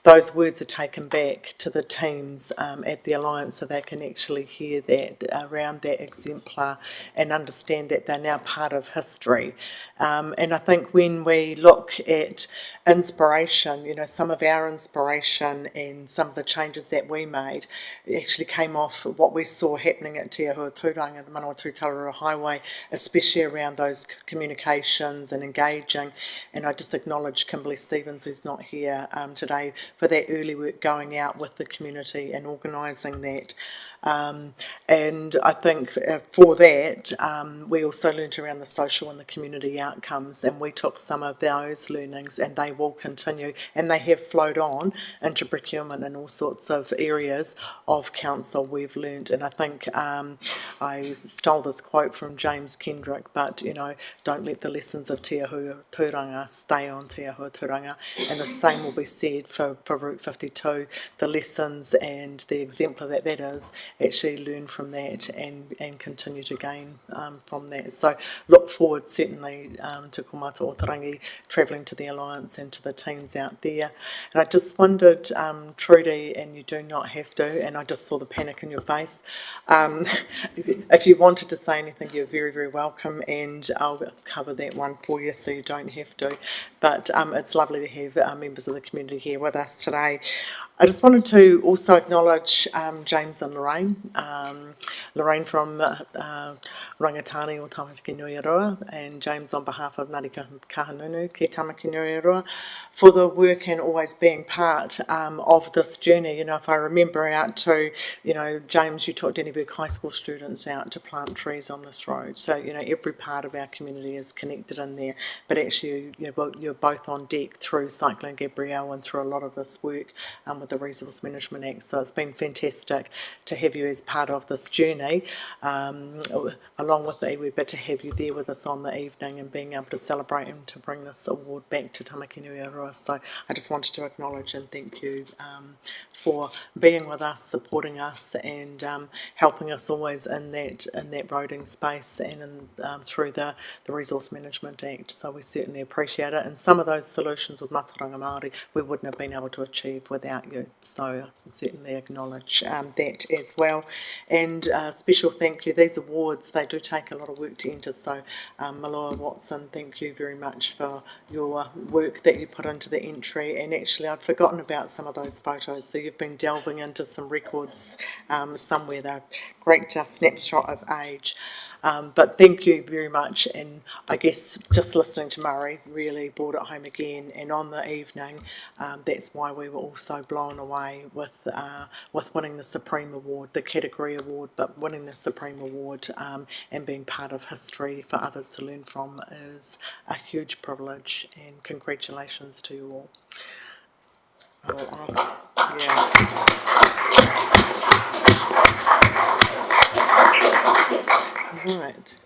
those words are taken back to the teams at the Alliance so they can actually hear that around that exemplar and understand that they're now part of history. And I think when we look at inspiration, some of our inspiration and some of the changes that we made actually came off what we saw happening at Te Ahuatūranga, the Manawatu Tararua Highway, especially around those communications and engaging. And I just acknowledge Kimberly Stevens, who's not here today, for that early work going out with the community and organising that. And I think for that, we also learnt around the social and the community outcomes, and we took some of those learnings and they will continue, and they have flowed on into procurement and all sorts of areas of council we've learnt. And I think I stole this quote from James Kendrick, but don't let the lessons of Te Ahuatūranga stay on Te Ahuatūranga, and the same will be said for Route 52. The lessons and the exemplar that is, actually learn from that and continue to gain from that. So look forward certainly to Komata Otarangi travelling to the Alliance and to the teams out there. And I just wondered, Trudy, and you do not have to, and I just saw the panic in your face, if you wanted to say anything, you're very, very welcome, and I'll cover that one for you so you don't have to. But it's lovely to have members of the community here with us today. I just wanted to also acknowledge James and Lorraine. Lorraine from Rangatani o Tamaki Nui Aroa, and James on behalf of Ngāti Kahanunu ki Tamaki Nui Aroa, for the work and always being part of this journey. If I remember out to, James, you took Dennyberg High School students out to plant trees on this road. So, every part of our community is connected in there. But actually, you're both on deck through Cyclone Gabrielle and through a lot of this work with the Resource Management Act. So it's been fantastic to have you as part of this journey, along with the iwi, but to have you there with us on the evening and being able to celebrate and to bring this award back to Tamaki Nui Aroa. So I just wanted to acknowledge and thank you for being with us, supporting us, and helping us always in that roading space and through the Resource Management Act. So we certainly appreciate it. And some of those solutions with Mataranga Māori we wouldn't have been able to achieve without you. So I certainly acknowledge that as well. And special thank you. These awards, they do take a lot of work to enter. So Maloa Watson, thank you very much for your work that you put into the entry. And actually I'd forgotten about some of those photos. So you've been delving into some records somewhere. They're great snapshot of age. But thank you very much, and I guess just listening to Murray really brought it home again. And on the evening, that's why we were all so blown away with winning the Supreme Award, the category award, but winning the Supreme Award and being part of history for others to learn from is a huge privilege. And congratulations to you all. I will ask, Right.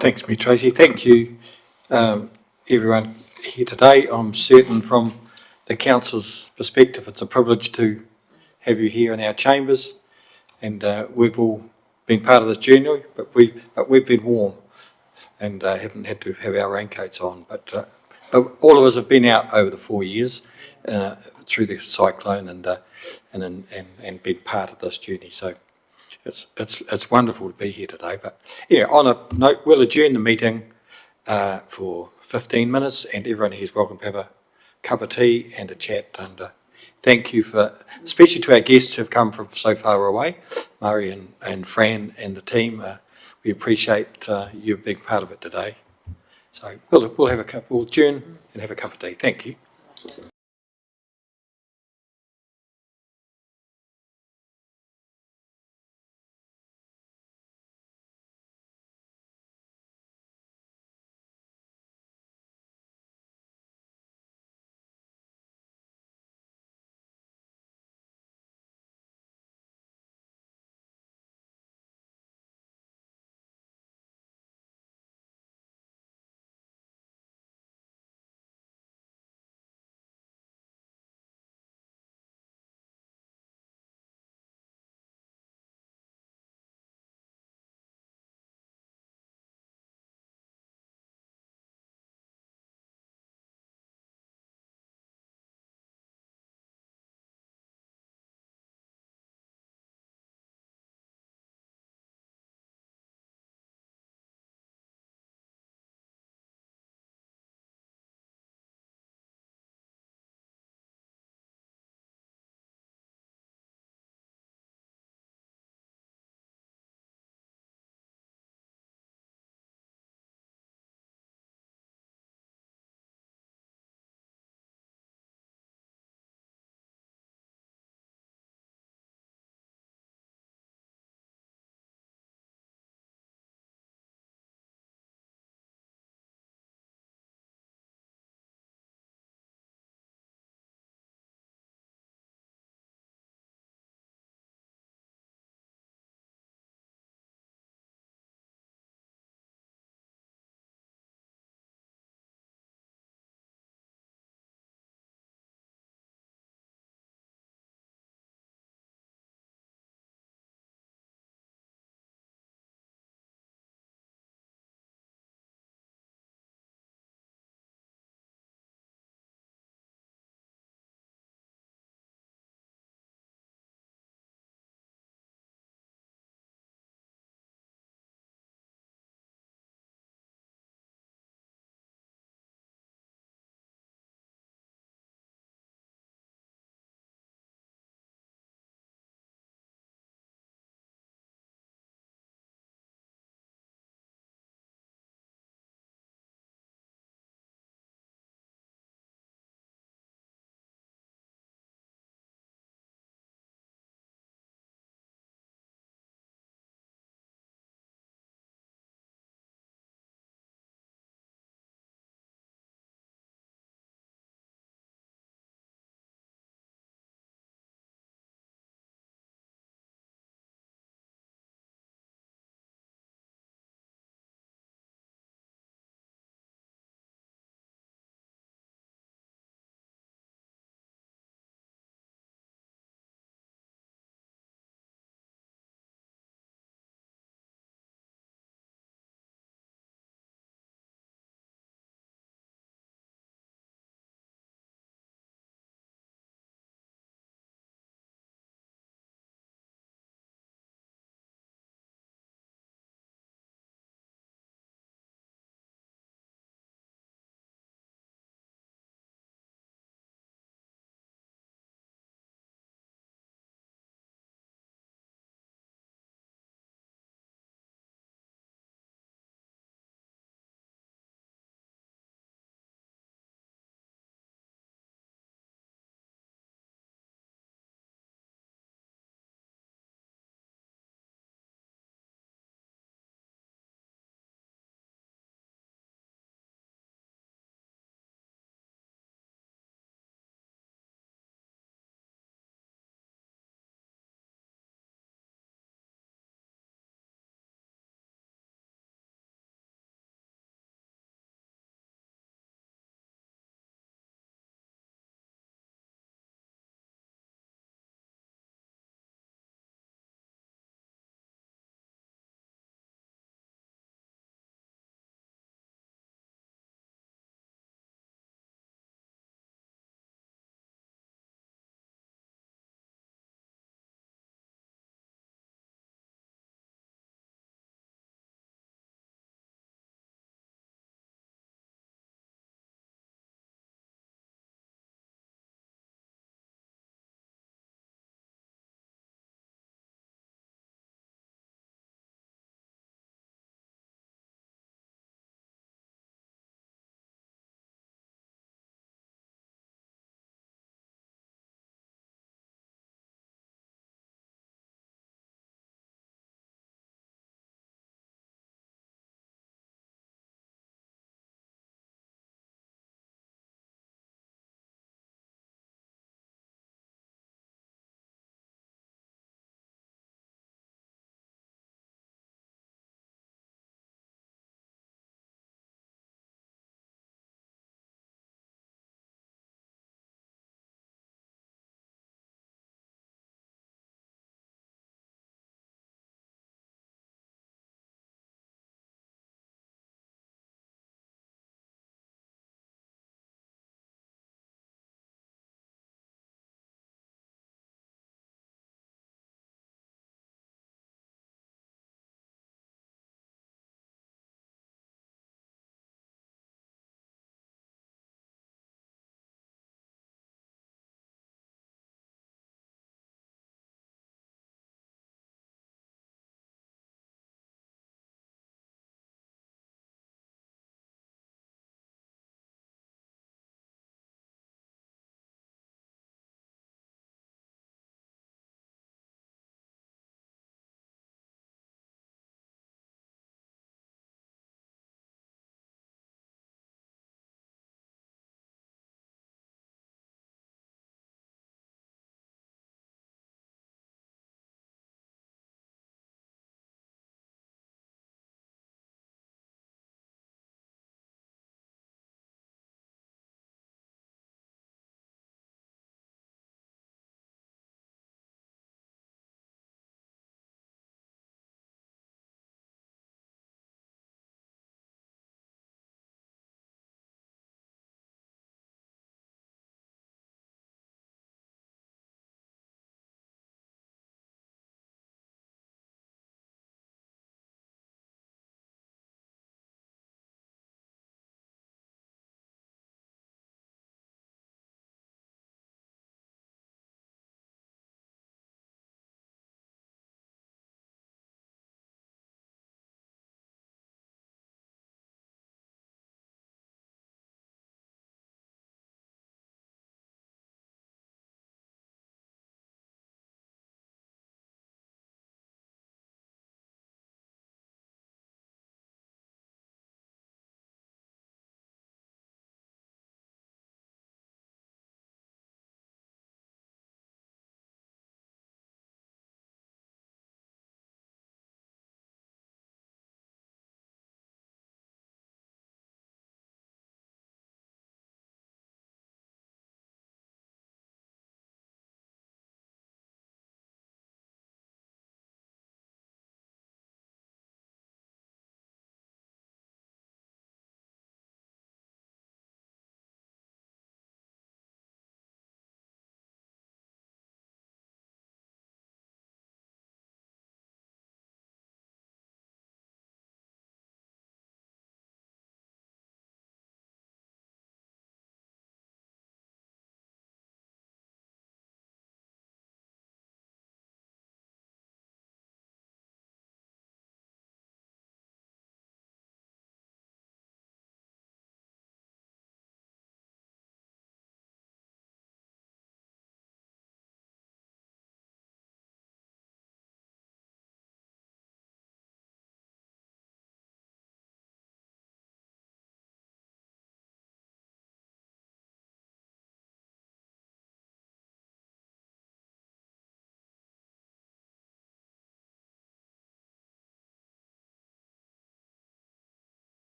Thanks, me, Tracy. Thank you, everyone here today. I'm certain from the council's perspective, it's a privilege to have you here in our chambers, and we've all been part of this journey, but we've been warm and haven't had to have our raincoats on. But all of us have been out over the 4 years through the cyclone and been part of this journey. So it's wonderful to be here today. But yeah, on a note, we'll adjourn the meeting for 15 minutes, and everyone here is welcome to have a cup of tea and a chat thank you for, especially to our guests who've come from so far away, Murray and Fran and the team. We appreciate you being part of it today. So we'll have a cup, we'll adjourn and have a cup of tea. Thank you.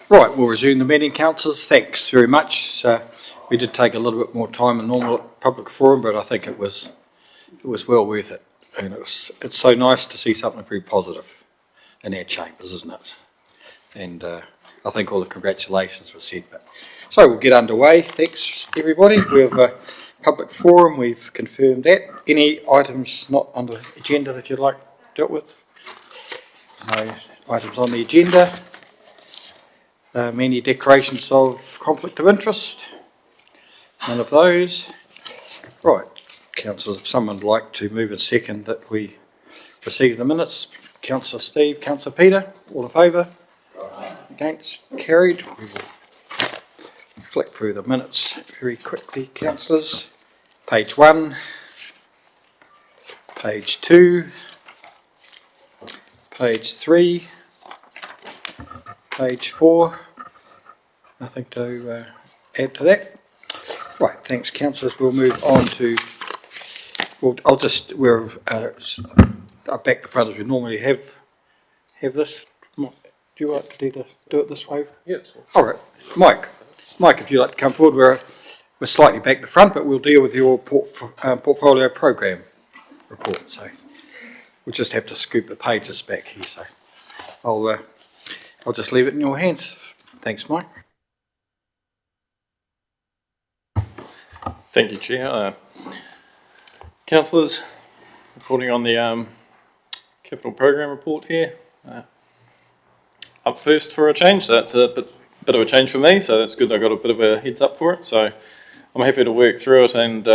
Right, we'll resume the meeting, councillors. Thanks very much. We did take a little bit more time than normal at public forum, but I think it was well worth it. And it's so nice to see something very positive in our chambers, isn't it? And I think all the congratulations were said. So we'll get underway. Thanks, everybody. We have a public forum. We've confirmed that. Any items not on the agenda that you'd like dealt with? No items on the agenda. Any declarations of conflict of interest? None of those. Right, councillors, if someone would like to move and second that we receive the minutes. Councillor Steve, Councillor Peter, all in favour? Against? Carried. We will flick through the minutes very quickly, councillors. Page 1, page 2, page 3, page 4. Nothing to add to that. Right, thanks, councillors. We'll move on to. We're back the front as we normally have this. Do you like to do it this way? Yes. All right, Mike, if you'd like to come forward, we're slightly back the front, but we'll deal with your portfolio program report. So we'll just have to scoop the pages back here. So I'll just leave it in your hands. Thanks, Mike. Thank you, Chair. Councillors, reporting on the capital program report here. Up first for a change, so that's a bit of a change for me, so that's good. I got a bit of a heads up for it, so I'm happy to work through it and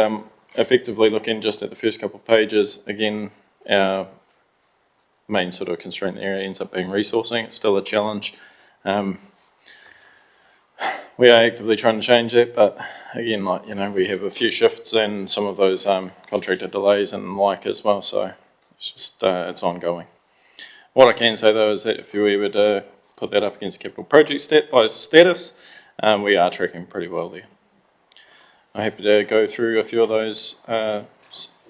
effectively looking just at the first couple of pages. Again, our main sort of constraint area ends up being resourcing. It's still a challenge. We are actively trying to change it, but again, we have a few shifts and some of those contractor delays and like as well, so it's just it's ongoing. What I can say though is that if we were to put that up against capital project status, we are tracking pretty well there. I'm happy to go through a few of those at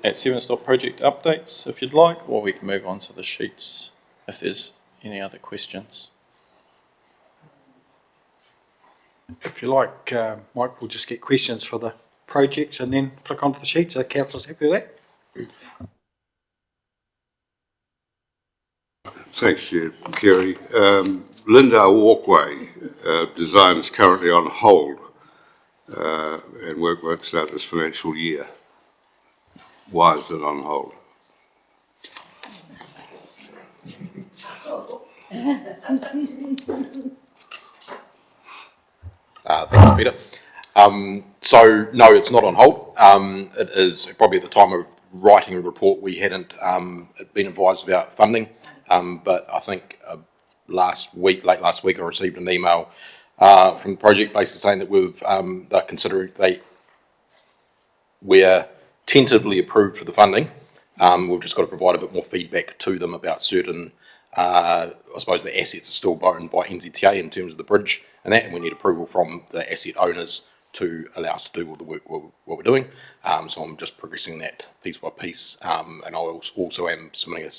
7-stop project updates if you'd like, or we can move on to the sheets if there's any other questions. If you like, Mike, we'll just get questions for the projects and then flick onto the sheets. Are councillors happy with that? Thanks, Chair. Kerry. Lindau Walkway design is currently on hold and work won't start this financial year. Why is it on hold? Thanks, Peter. So no, it's not on hold. It is probably at the time of writing the report we hadn't been advised about funding, but I think late last week, I received an email from the project basically saying that we're tentatively approved for the funding. We've just got to provide a bit more feedback to them about certain, I suppose the assets are still owned by NZTA in terms of the bridge and that, and we need approval from the asset owners to allow us to do all the work what we're doing. So I'm just progressing that piece by piece, and I also am submitting an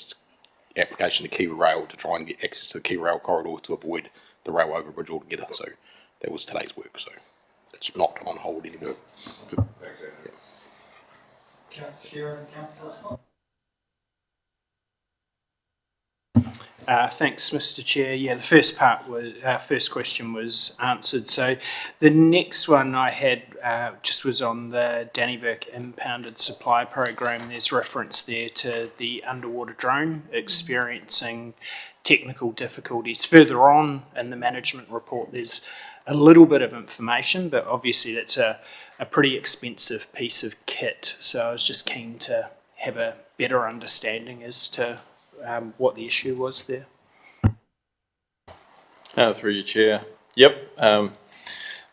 application to Kiwi Rail to try and get access to the Kiwi Rail corridor to avoid the rail overbridge altogether. So that was today's work, so it's not on hold anymore. Thanks, Councillor Shearer and Councillor Scott. Thanks, Mr. Chair. Yeah, the first part was first question was answered. So the next one I had just was on the Dannevirke impounded supply program. There's reference there to the underwater drone experiencing technical difficulties. Further on in the management report, there's a little bit of information, but obviously that's a pretty expensive piece of kit. So I was just keen to have a better understanding as to what the issue was there. Through your chair. Yep.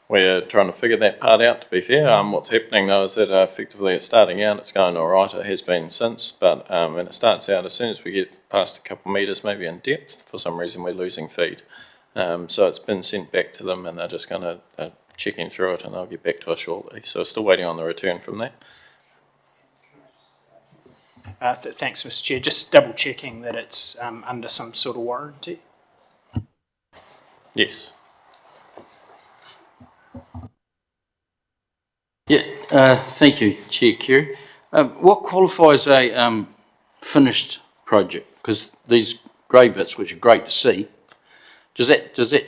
We're trying to figure that part out, to be fair. What's happening though is that effectively it's starting out, it's going all right, it has been since, but when it starts out, as soon as we get past a couple of metres, maybe in depth, for some reason we're losing feed. So it's been sent back to them and they're just going to checking through it and they'll get back to us shortly. So still waiting on the return from that. Thanks, Mr. Chair. Just double checking that it's under some sort of warranty. Yes. Thank you, Chair Kerry. What qualifies a finished project? Because these grey bits, which are great to see,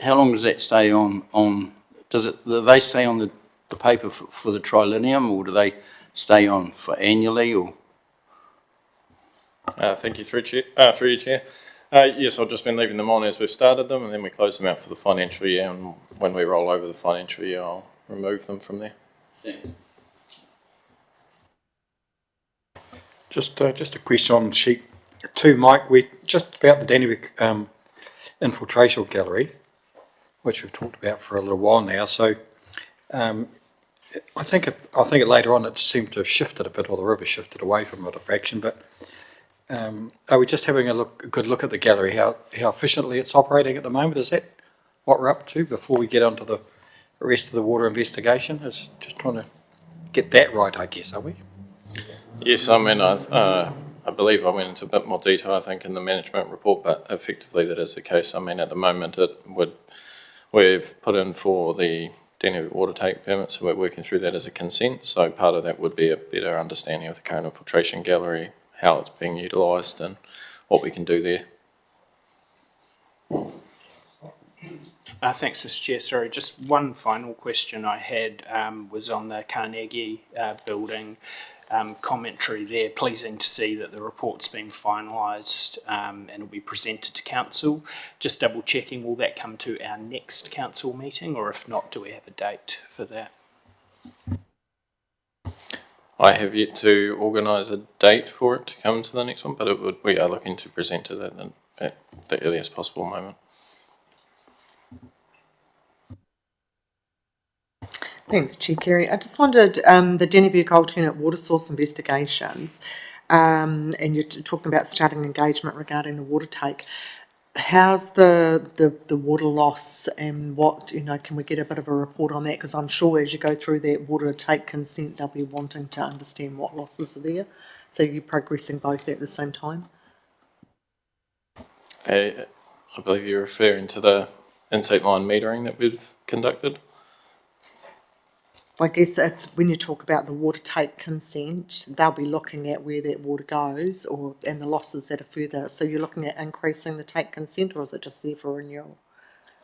how long does that stay on, do they stay on the paper for the trilinium, or do they stay on for annually, or? Thank you, through you, Chair. Yes, I've just been leaving them on as we've started them, and then we close them out for the financial year, and when we roll over the financial year, I'll remove them from there. Thanks. Just a question on sheet 2, Mike. We're just about the Dannevirke infiltration gallery, which we've talked about for a little while now. So I think it later on it seemed to have shifted a bit, or the river shifted away from it a fraction. But are we just having a good look at the gallery? How efficiently it's operating at the moment? Is that what we're up to before we get onto the rest of the water investigation? Is just trying to get that right, I guess, are we? Yes, I mean, I believe I went into a bit more detail, I think, in the management report, but effectively that is the case. I mean, at the moment, we've put in for the Dannevirke water take permit, so we're working through that as a consent. So part of that would be a better understanding of the current infiltration gallery, how it's being utilised, and what we can do there. Thanks, Mr. Chair. Sorry, just one final question I had was on the Carnegie building. Commentary there. Pleasing to see that the report's been finalised and will be presented to council. Just double checking, will that come to our next council meeting, or if not, do we have a date for that? I have yet to organise a date for it to come to the next one, but we are looking to present to that at the earliest possible moment. Thanks, Chair Kerry. I just wondered, the Dannevirke alternate water source investigations, and you're talking about starting engagement regarding the water take. How's the water loss, and what, can we get a bit of a report on that? Because I'm sure as you go through that water take consent, they'll be wanting to understand what losses are there. So you're progressing both at the same time? I believe you're referring to the intake line metering that we've conducted. I guess it's when you talk about the water take consent, they'll be looking at where that water goes and the losses that are further. So you're looking at increasing the take consent, or is it just there for renewal?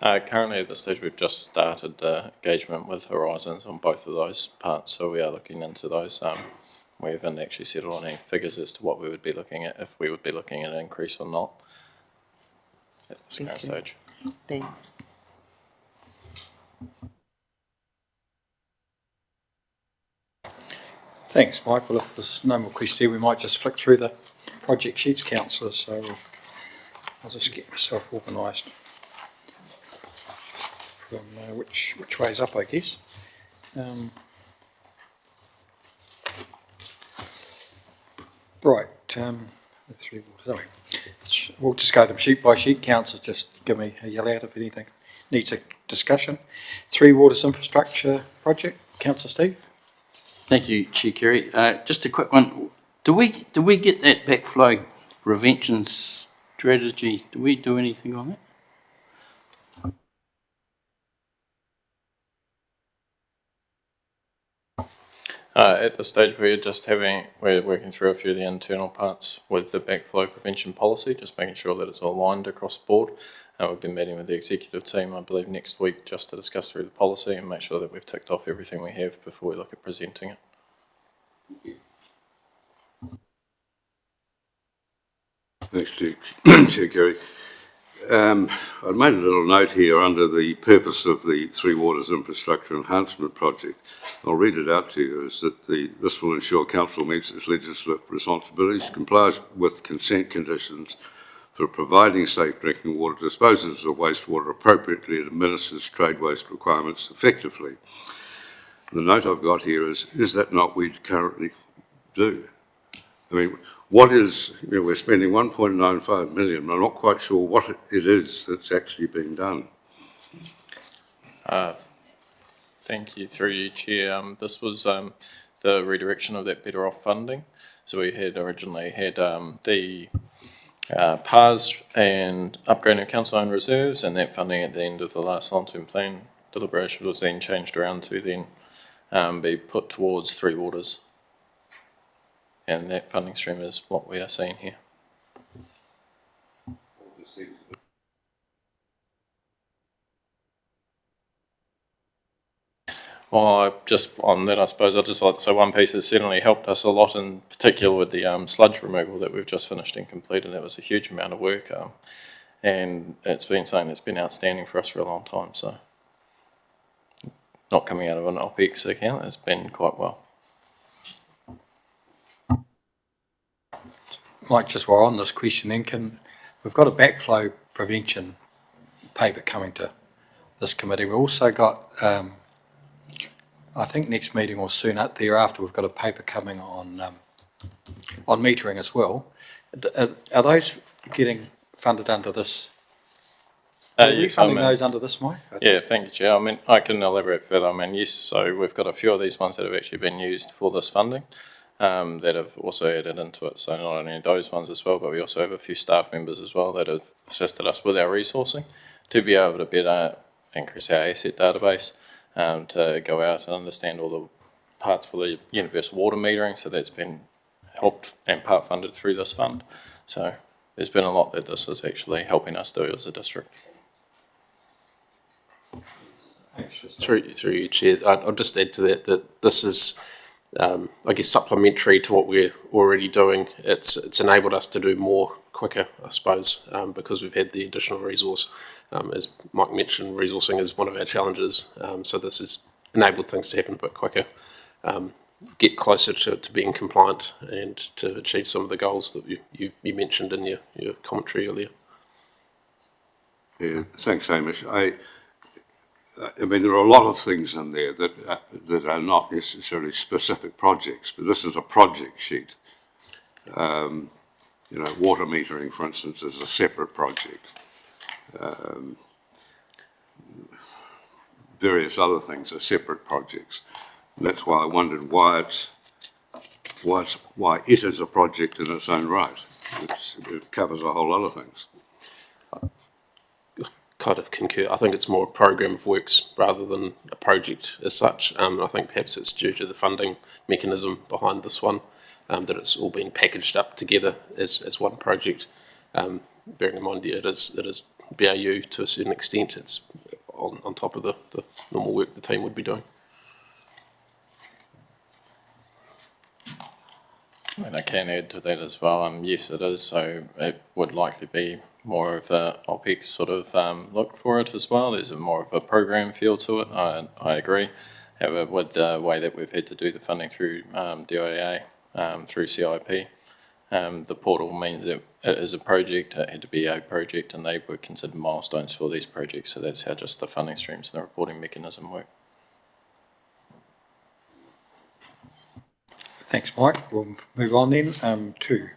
Currently at this stage we've just started engagement with Horizons on both of those parts, so we are looking into those. We haven't actually settled on any figures as to what we would be looking at, if we would be looking at an increase or not at this current stage. Thanks. Thanks, Mike. Well, if there's no more questions here, we might just flick through the project sheets, councillors. So I'll just get myself organised from which way's up, I guess. Right. We'll just go them sheet by sheet. Councillors, just give me a yell out if anything needs a discussion. Three Waters Infrastructure Project. Councillor Steve. Thank you, Chair Kerry. Just a quick one. Do we get that backflow prevention strategy? Do we do anything on that? At this stage we're working through a few of the internal parts with the backflow prevention policy, just making sure that it's aligned across the board. We've been meeting with the executive team, I believe, next week just to discuss through the policy and make sure that we've ticked off everything we have before we look at presenting it. Thank you. Thanks, Chair Kerry. I've made a little note here under the purpose of the Three Waters Infrastructure Enhancement Project. I'll read it out to you. Is that this will ensure Council meets its legislative responsibilities, complies with consent conditions for providing safe drinking water, disposes of wastewater appropriately, and administers trade waste requirements effectively. The note I've got here is that not what we currently do? I mean, what is, we're spending 1.95 million. I'm not quite sure what it is that's actually being done. Thank you, through you, Chair. This was the redirection of that Better Off funding. So we had originally had the PARS and upgrading of council-owned reserves, and that funding at the end of the last long-term plan deliberation was then changed around to then be put towards Three Waters. And that funding stream is what we are seeing here. Well, just on that, I suppose I'd just like to say one piece has certainly helped us a lot, in particular with the sludge removal that we've just finished and completed. That was a huge amount of work, and it's been something that's been outstanding for us for a long time. So, not coming out of an OPEX account, it's been quite well. Mike, just while on this question then, we've got a backflow prevention paper coming to this committee. We've also got, I think next meeting or soon thereafter, we've got a paper coming on metering as well. Are those getting funded under this? Are we funding those under this, Mike? Yeah, thank you, Chair. I mean, I can elaborate further. I mean, yes, so we've got a few of these ones that have actually been used for this funding. That have also added into it. So not only those ones as well, but we also have a few staff members as well that have assisted us with our resourcing to be able to better increase our asset database, to go out and understand all the parts for the universal water metering. So that's been helped and part funded through this fund. So there's been a lot that this is actually helping us do as a district. Through you, Chair, I'll just add to that this is, I guess, supplementary to what we're already doing. It's enabled us to do more quicker, I suppose, because we've had the additional resource. As Mike mentioned, resourcing is one of our challenges, so this has enabled things to happen a bit quicker, get closer to being compliant and to achieve some of the goals that you mentioned in your commentary earlier. Yeah, thanks, Hamish. I mean, there are a lot of things in there that are not necessarily specific projects, but this is a project sheet. You know, water metering, for instance, is a separate project. Various other things are separate projects. And that's why I wondered why it is a project in its own right. It covers a whole lot of things. Kind of concur. I think it's more a program of works rather than a project as such. I think perhaps it's due to the funding mechanism behind this one, that it's all been packaged up together as one project. Bearing in mind, it is BAU to a certain extent. It's on top of the normal work the team would be doing. And I can add to that as well. Yes, it is. So it would likely be more of a OPEX sort of look for it as well. There's more of a program feel to it. I agree. However, with the way that we've had to do the funding through DIA, through CIP, the portal means that it is a project. It had to be a project, and they were considered milestones for these projects. So that's how just the funding streams and the reporting mechanism work. Thanks, Mike. We'll move on then to,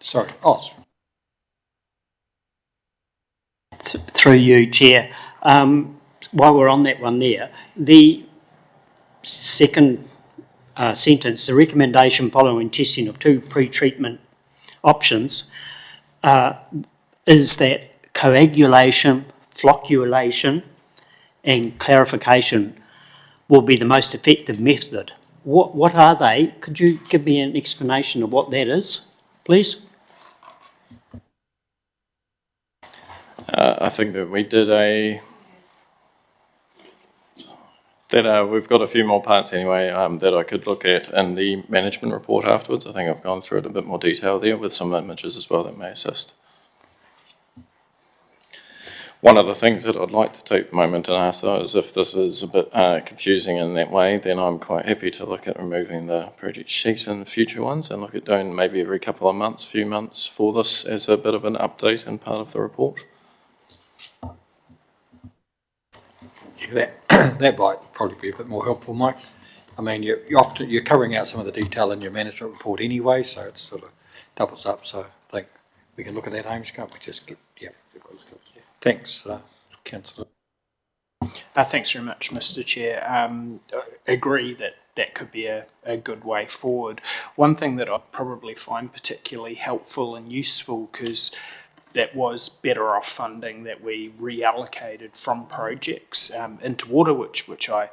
sorry, Oz. Through you, Chair. While we're on that one there, the second sentence, the recommendation following testing of 2 pre-treatment options is that coagulation, flocculation and clarification will be the most effective method. What are they? Could you give me an explanation of what that is, please? I think that we did we've got a few more parts anyway that I could look at in the management report afterwards. I think I've gone through it in a bit more detail there with some images as well that may assist. One of the things that I'd like to take a moment and ask though is if this is a bit confusing in that way, then I'm quite happy to look at removing the project sheet in future ones and look at doing maybe every couple of months, few months for this as a bit of an update and part of the report. Yeah, that might probably be a bit more helpful, Mike. I mean, you're covering out some of the detail in your management report anyway, so it sort of doubles up. So I think we can look at that, Hamish, can't we? Just yeah. Thanks, Councillor. Thanks very much, Mr. Chair. Agree that that could be a good way forward. One thing that I probably find particularly helpful and useful, because that was better off funding that we reallocated from projects into water, which I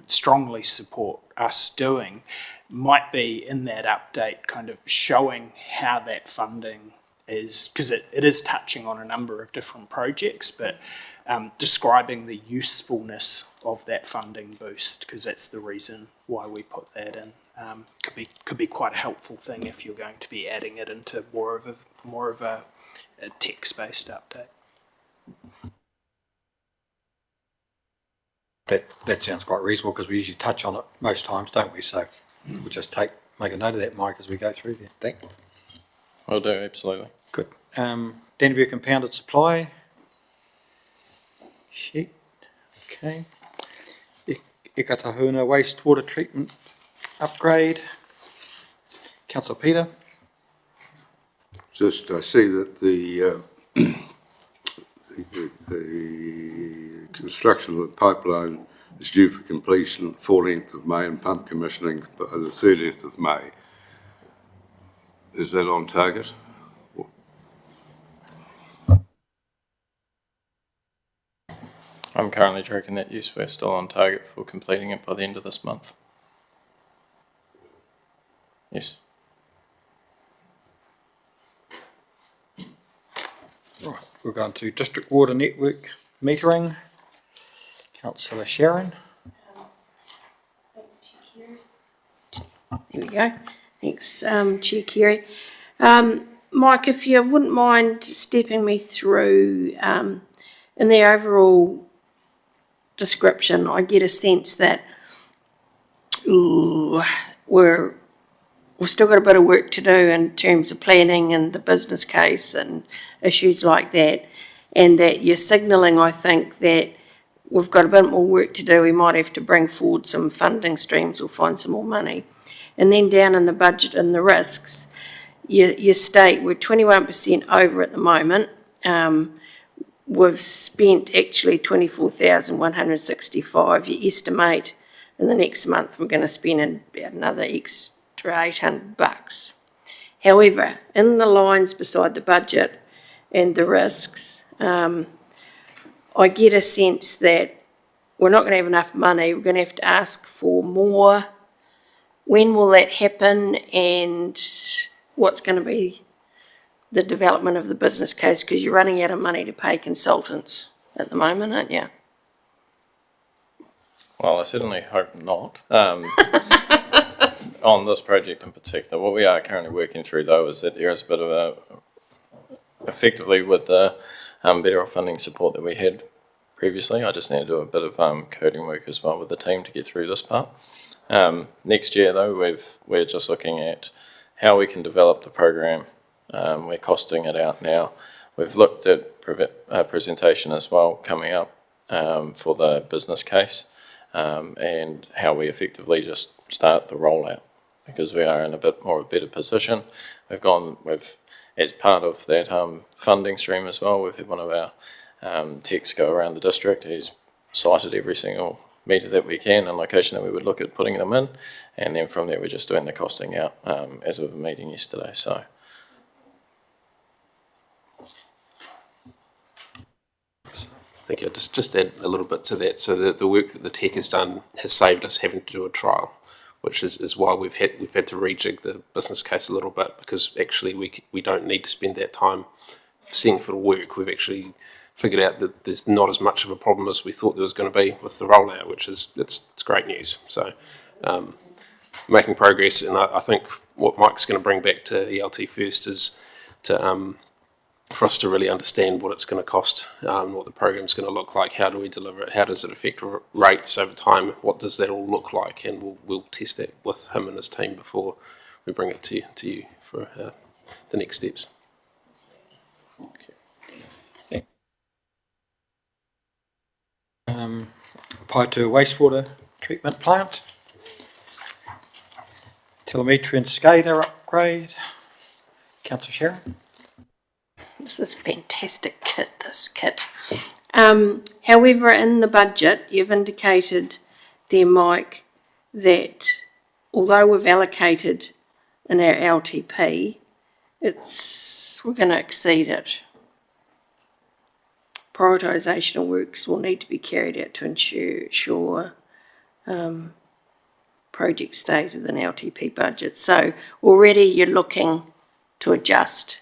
strongly support us doing might be in that update kind of showing how that funding is, because it is touching on a number of different projects, but describing the usefulness of that funding boost, because that's the reason why we put that in. Could be quite a helpful thing if you're going to be adding it into more of a text-based update. That sounds quite reasonable, because we usually touch on it most times, don't we? So we'll just make a note of that, Mike, as we go through there. Thank you. Will do, absolutely. Good. Denver Compounded Supply sheet. Okay. Ikatahuna wastewater treatment upgrade. Councillor Peter. Just, I see that the construction of the pipeline is due for completion 14th of May and pump commissioning by the 30th of May. Is that on target? I'm currently tracking that, yes, we're still on target for completing it by the end of this month. Yes. Right, we're going to District Water Network metering. Councillor Sharon. Thanks, Chair Kerry. There we go. Thanks, Chair Kerry. Mike, if you wouldn't mind stepping me through, in the overall description, I get a sense that we've still got a bit of work to do in terms of planning and the business case and issues like that, and that you're signalling, I think, that we've got a bit more work to do. We might have to bring forward some funding streams or find some more money. And then down in the budget and the risks, you state we're 21% over at the moment. We've spent actually 24,165. You estimate in the next month we're going to spend about another extra $800. However, in the lines beside the budget and the risks, I get a sense that we're not going to have enough money. We're going to have to ask for more. When will that happen, and what's going to be the development of the business case? Because you're running out of money to pay consultants at the moment, aren't you? Well, I certainly hope not. On this project in particular, what we are currently working through, though, is that there is a bit of a, effectively with the better funding support that we had previously, I just need to do a bit of coding work as well with the team to get through this part. Next year, though, we're just looking at how we can develop the program. We're costing it out now. We've looked at presentation as well coming up for the business case, and how we effectively just start the rollout, because we are in a bit more of a better position. We've as part of that funding stream as well, we've had one of our techs go around the district. He's cited every single metre that we can and location that we would look at putting them in, and then from there we're just doing the costing out as of a meeting yesterday. So Thank you. Just add a little bit to that. So the work that the tech has done has saved us having to do a trial, which is why we've had to rejig the business case a little bit, because actually we don't need to spend that time seeing if it'll work. We've actually figured out that there's not as much of a problem as we thought there was going to be with the rollout, which is it's great news. So making progress, and I think what Mike's going to bring back to ELT first is to for us to really understand what it's going to cost, what the program's going to look like, how do we deliver it, how does it affect rates over time, what does that all look like, and we'll test that with him and his team before we bring it to you for the next steps. Okay. Paitua wastewater treatment plant. Telemetry and SCADA upgrade. Councillor Sharon. This is a fantastic kit, this kit. However, in the budget, you've indicated there, Mike, that although we've allocated in our LTP, we're going to exceed it. Prioritisation works will need to be carried out to ensure project stays within LTP budget. So already you're looking to adjust.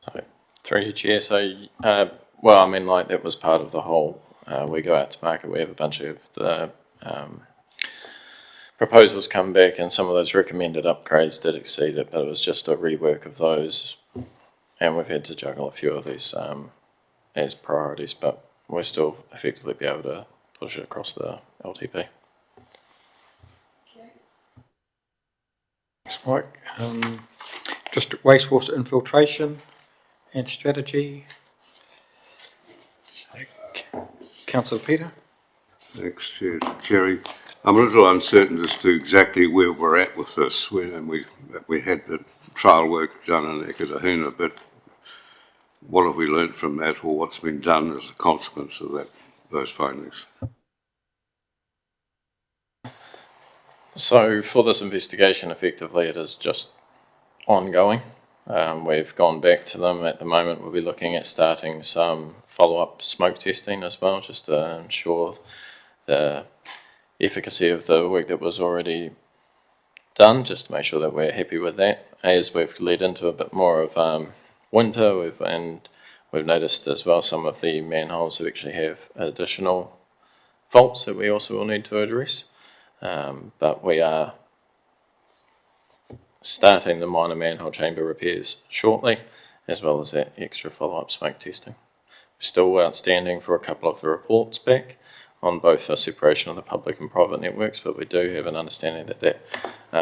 So, through your chair, so, well, I mean, like, that was part of the whole, we go out to market, we have a bunch of the proposals come back, and some of those recommended upgrades did exceed it, but it was just a rework of those, and we've had to juggle a few of these as priorities, but we'll still effectively be able to push it across the LTP. Thanks, Mike. District wastewater infiltration and strategy. Councillor Peter. Thanks, Chair. Kerry. I'm a little uncertain as to exactly where we're at with this. We had the trial work done in Ekatahuna, but what have we learnt from that, or what's been done as a consequence of that, those findings? So for this investigation, effectively, it is just ongoing. We've gone back to them at the moment. We'll be looking at starting some follow-up smoke testing as well, just to ensure the efficacy of the work that was already done, just to make sure that we're happy with that. As we've led into a bit more of winter, we've noticed as well some of the manholes that actually have additional faults that we also will need to address. But we are starting the minor manhole chamber repairs shortly, as well as that extra follow-up smoke testing. We're still outstanding for a couple of the reports back on both the separation of the public and private networks, but we do have an understanding that that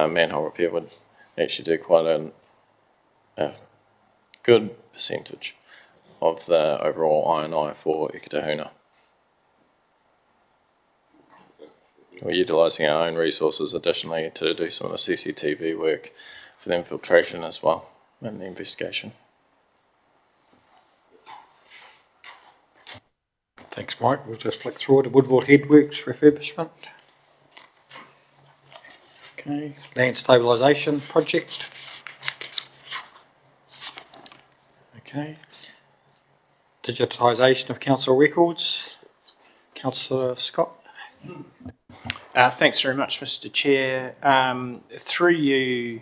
manhole repair would actually do quite a good percentage of the overall I&I for Ekatahuna. We're utilising our own resources additionally to do some of the CCTV work for the infiltration as well and the investigation. Thanks, Mike. We'll just flick through it. Woodville Headworks refurbishment. Okay. Land stabilisation project. Okay. Digitisation of council records. Councillor Scott. Thanks very much, Mr. Chair. Through you,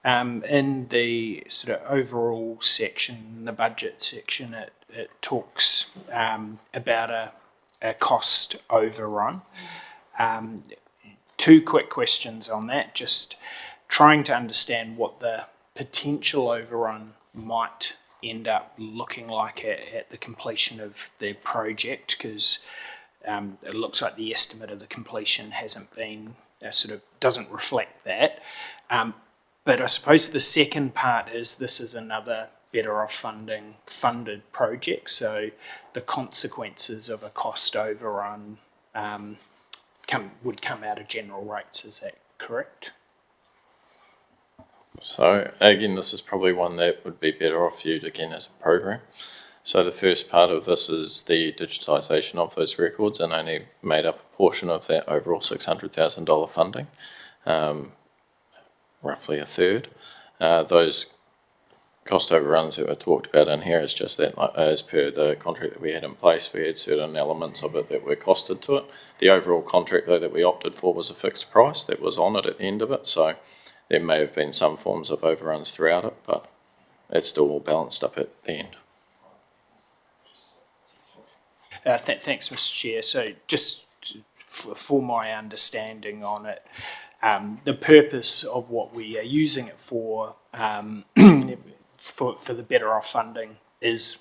in the sort of overall section, the budget section, it talks about a cost overrun. Two quick questions on that, just trying to understand what the potential overrun might end up looking like at the completion of the project, because it looks like the estimate of the completion hasn't been, sort of doesn't reflect that. But I suppose the second part is this is another Better Off funded project, so the consequences of a cost overrun would come out of general rates. Is that correct? So again, this is probably one that would be better off viewed again as a program. So the first part of this is the digitisation of those records, and only made up a portion of that overall $600,000 funding, roughly a third. Those cost overruns that were talked about in here is just that, as per the contract that we had in place, we had certain elements of it that were costed to it. The overall contract, though, that we opted for was a fixed price that was on it at the end of it, so there may have been some forms of overruns throughout it, but it's still all balanced up at the end. Thanks, Mr. Chair. So just for my understanding on it, the purpose of what we are using it for, for the Better Off funding is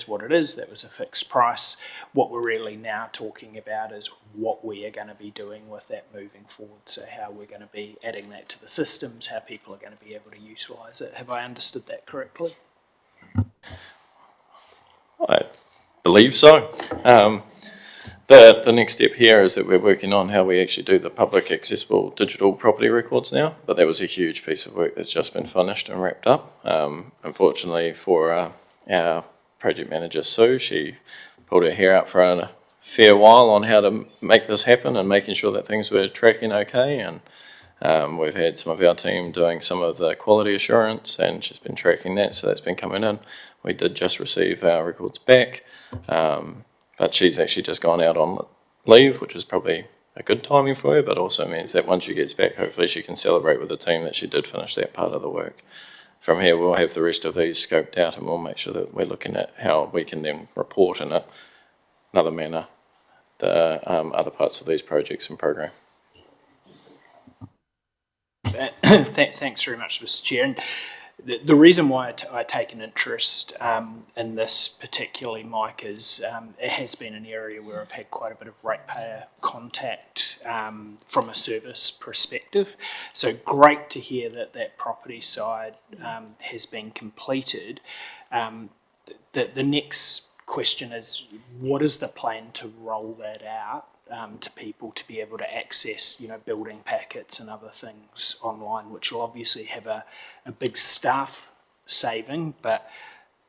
what it is. That was a fixed price. What we're really now talking about is what we are going to be doing with that moving forward. So how we're going to be adding that to the systems, how people are going to be able to utilise it. Have I understood that correctly? I believe so. The next step here is that we're working on how we actually do the public accessible digital property records now, but that was a huge piece of work that's just been finished and wrapped up. Unfortunately for our project manager Sue, she pulled her hair out for a fair while on how to make this happen and making sure that things were tracking okay, and we've had some of our team doing some of the quality assurance, and she's been tracking that, so that's been coming in. We did just receive our records back, but she's actually just gone out on leave, which is probably a good timing for her, but also means that once she gets back, hopefully she can celebrate with the team that she did finish that part of the work. From here, we'll have the rest of these scoped out, and we'll make sure that we're looking at how we can then report in another manner the other parts of these projects and program. Thanks very much, Mr. Chair. And the reason why I take an interest in this particularly, Mike, is it has been an area where I've had quite a bit of ratepayer contact from a service perspective. So great to hear that that property side has been completed. The next question is, what is the plan to roll that out to people to be able to access, building packets and other things online, which will obviously have a big staff saving, but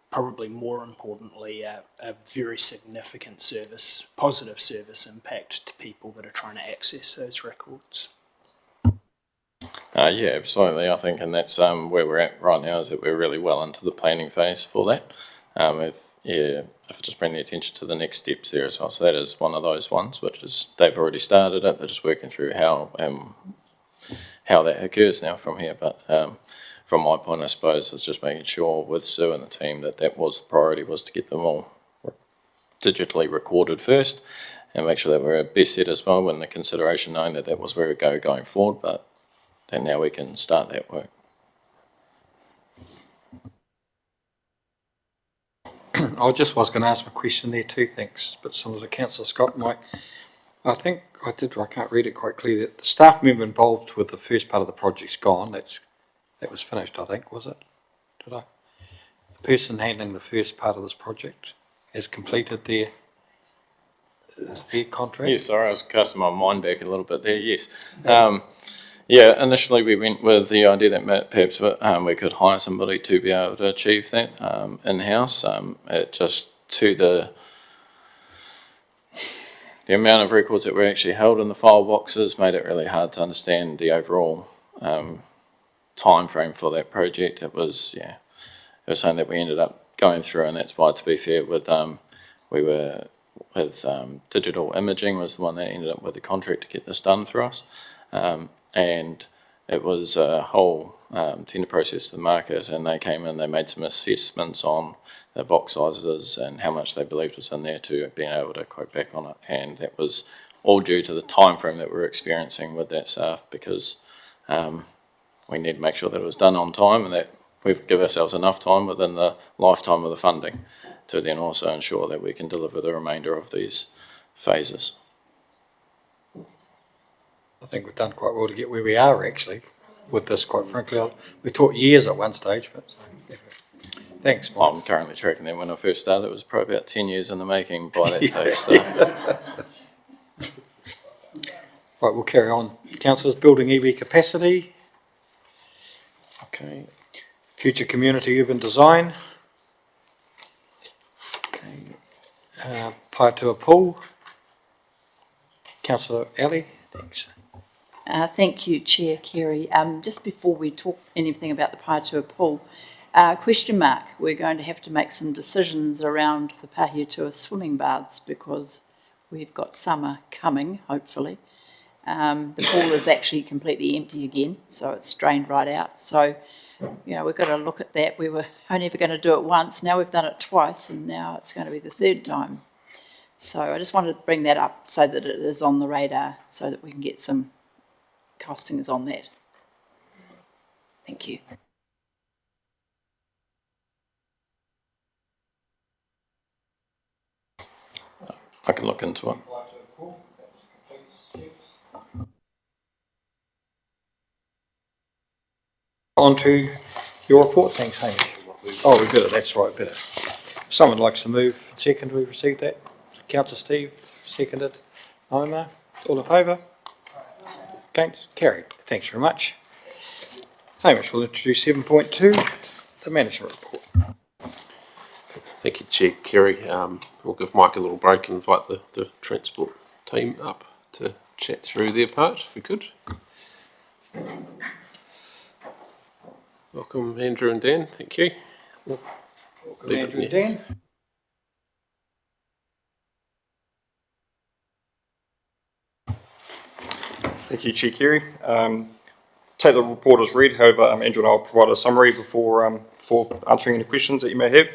probably more importantly, a very significant positive service impact to people that are trying to access those records. Yeah, absolutely. I think, and that's where we're at right now, is that we're really well into the planning phase for that. If I just bring the attention to the next steps there as well. So that is one of those ones, which is they've already started it. They're just working through how that occurs now from here. But from my point, I suppose, is just making sure with Sue and the team that was the priority, was to get them all digitally recorded first, and make sure that we're best set as well in the consideration, knowing that was where we go going forward. But then now we can start that work. I just was going to ask a question there too, thanks. But some of the Councillor Scott, Mike, I think I can't read it quite clearly. The staff member involved with the first part of the project's gone. That was finished, I think, was it? Did I? The person handling the first part of this project has completed their contract? Yes, sorry, I was casting my mind back a little bit there, yes. Yeah, initially we went with the idea that perhaps we could hire somebody to be able to achieve that in-house. It just to the amount of records that were actually held in the file boxes made it really hard to understand the overall time frame for that project. It was something that we ended up going through, and that's why, to be fair, with digital imaging was the one that ended up with the contract to get this done for us. And it was a whole tender process to the market, and they came in, they made some assessments on the box sizes and how much they believed was in there to being able to quote back on it, and that was all due to the time frame that we're experiencing with that staff, because we need to make sure that it was done on time and that we've given ourselves enough time within the lifetime of the funding to then also ensure that we can deliver the remainder of these phases. I think we've done quite well to get where we are actually with this, quite frankly. We taught years at one stage, but thanks, Mike. I'm currently tracking that. When I first started, it was probably about 10 years in the making by that stage. So. Right, we'll carry on. Councillors, building EV capacity. Okay. Future community urban design. Okay. Paitua pool. Councillor Alley, thanks. Thank you, Chair Kerry. Just before we talk anything about the Paitua pool, question mark, we're going to have to make some decisions around the Pahiatua swimming baths because we've got summer coming, hopefully. The pool is actually completely empty again, so it's drained right out. So, we've got to look at that. We were only ever going to do it once, now we've done it twice, and now it's going to be the third time. So I just wanted to bring that up so that it is on the radar, so that we can get some costings on that. Thank you. I can look into it. On to your report, thanks, Hamish. Oh, we did it, that's right, better. If someone likes to move, second, we received that. Councillor Steve, seconded. Omar, all in favour? Against? Carried. Thanks very much. Hamish will introduce 7.2, the management report. Thank you, Chair Kerry. We'll give Mike a little break and invite the transport team up to chat through their part, if we could. Welcome, Andrew and Dan. Thank you. Welcome, Andrew and Dan. Thank you, Chair Kerry. Take the report as read, however, Andrew and I will provide a summary before answering any questions that you may have.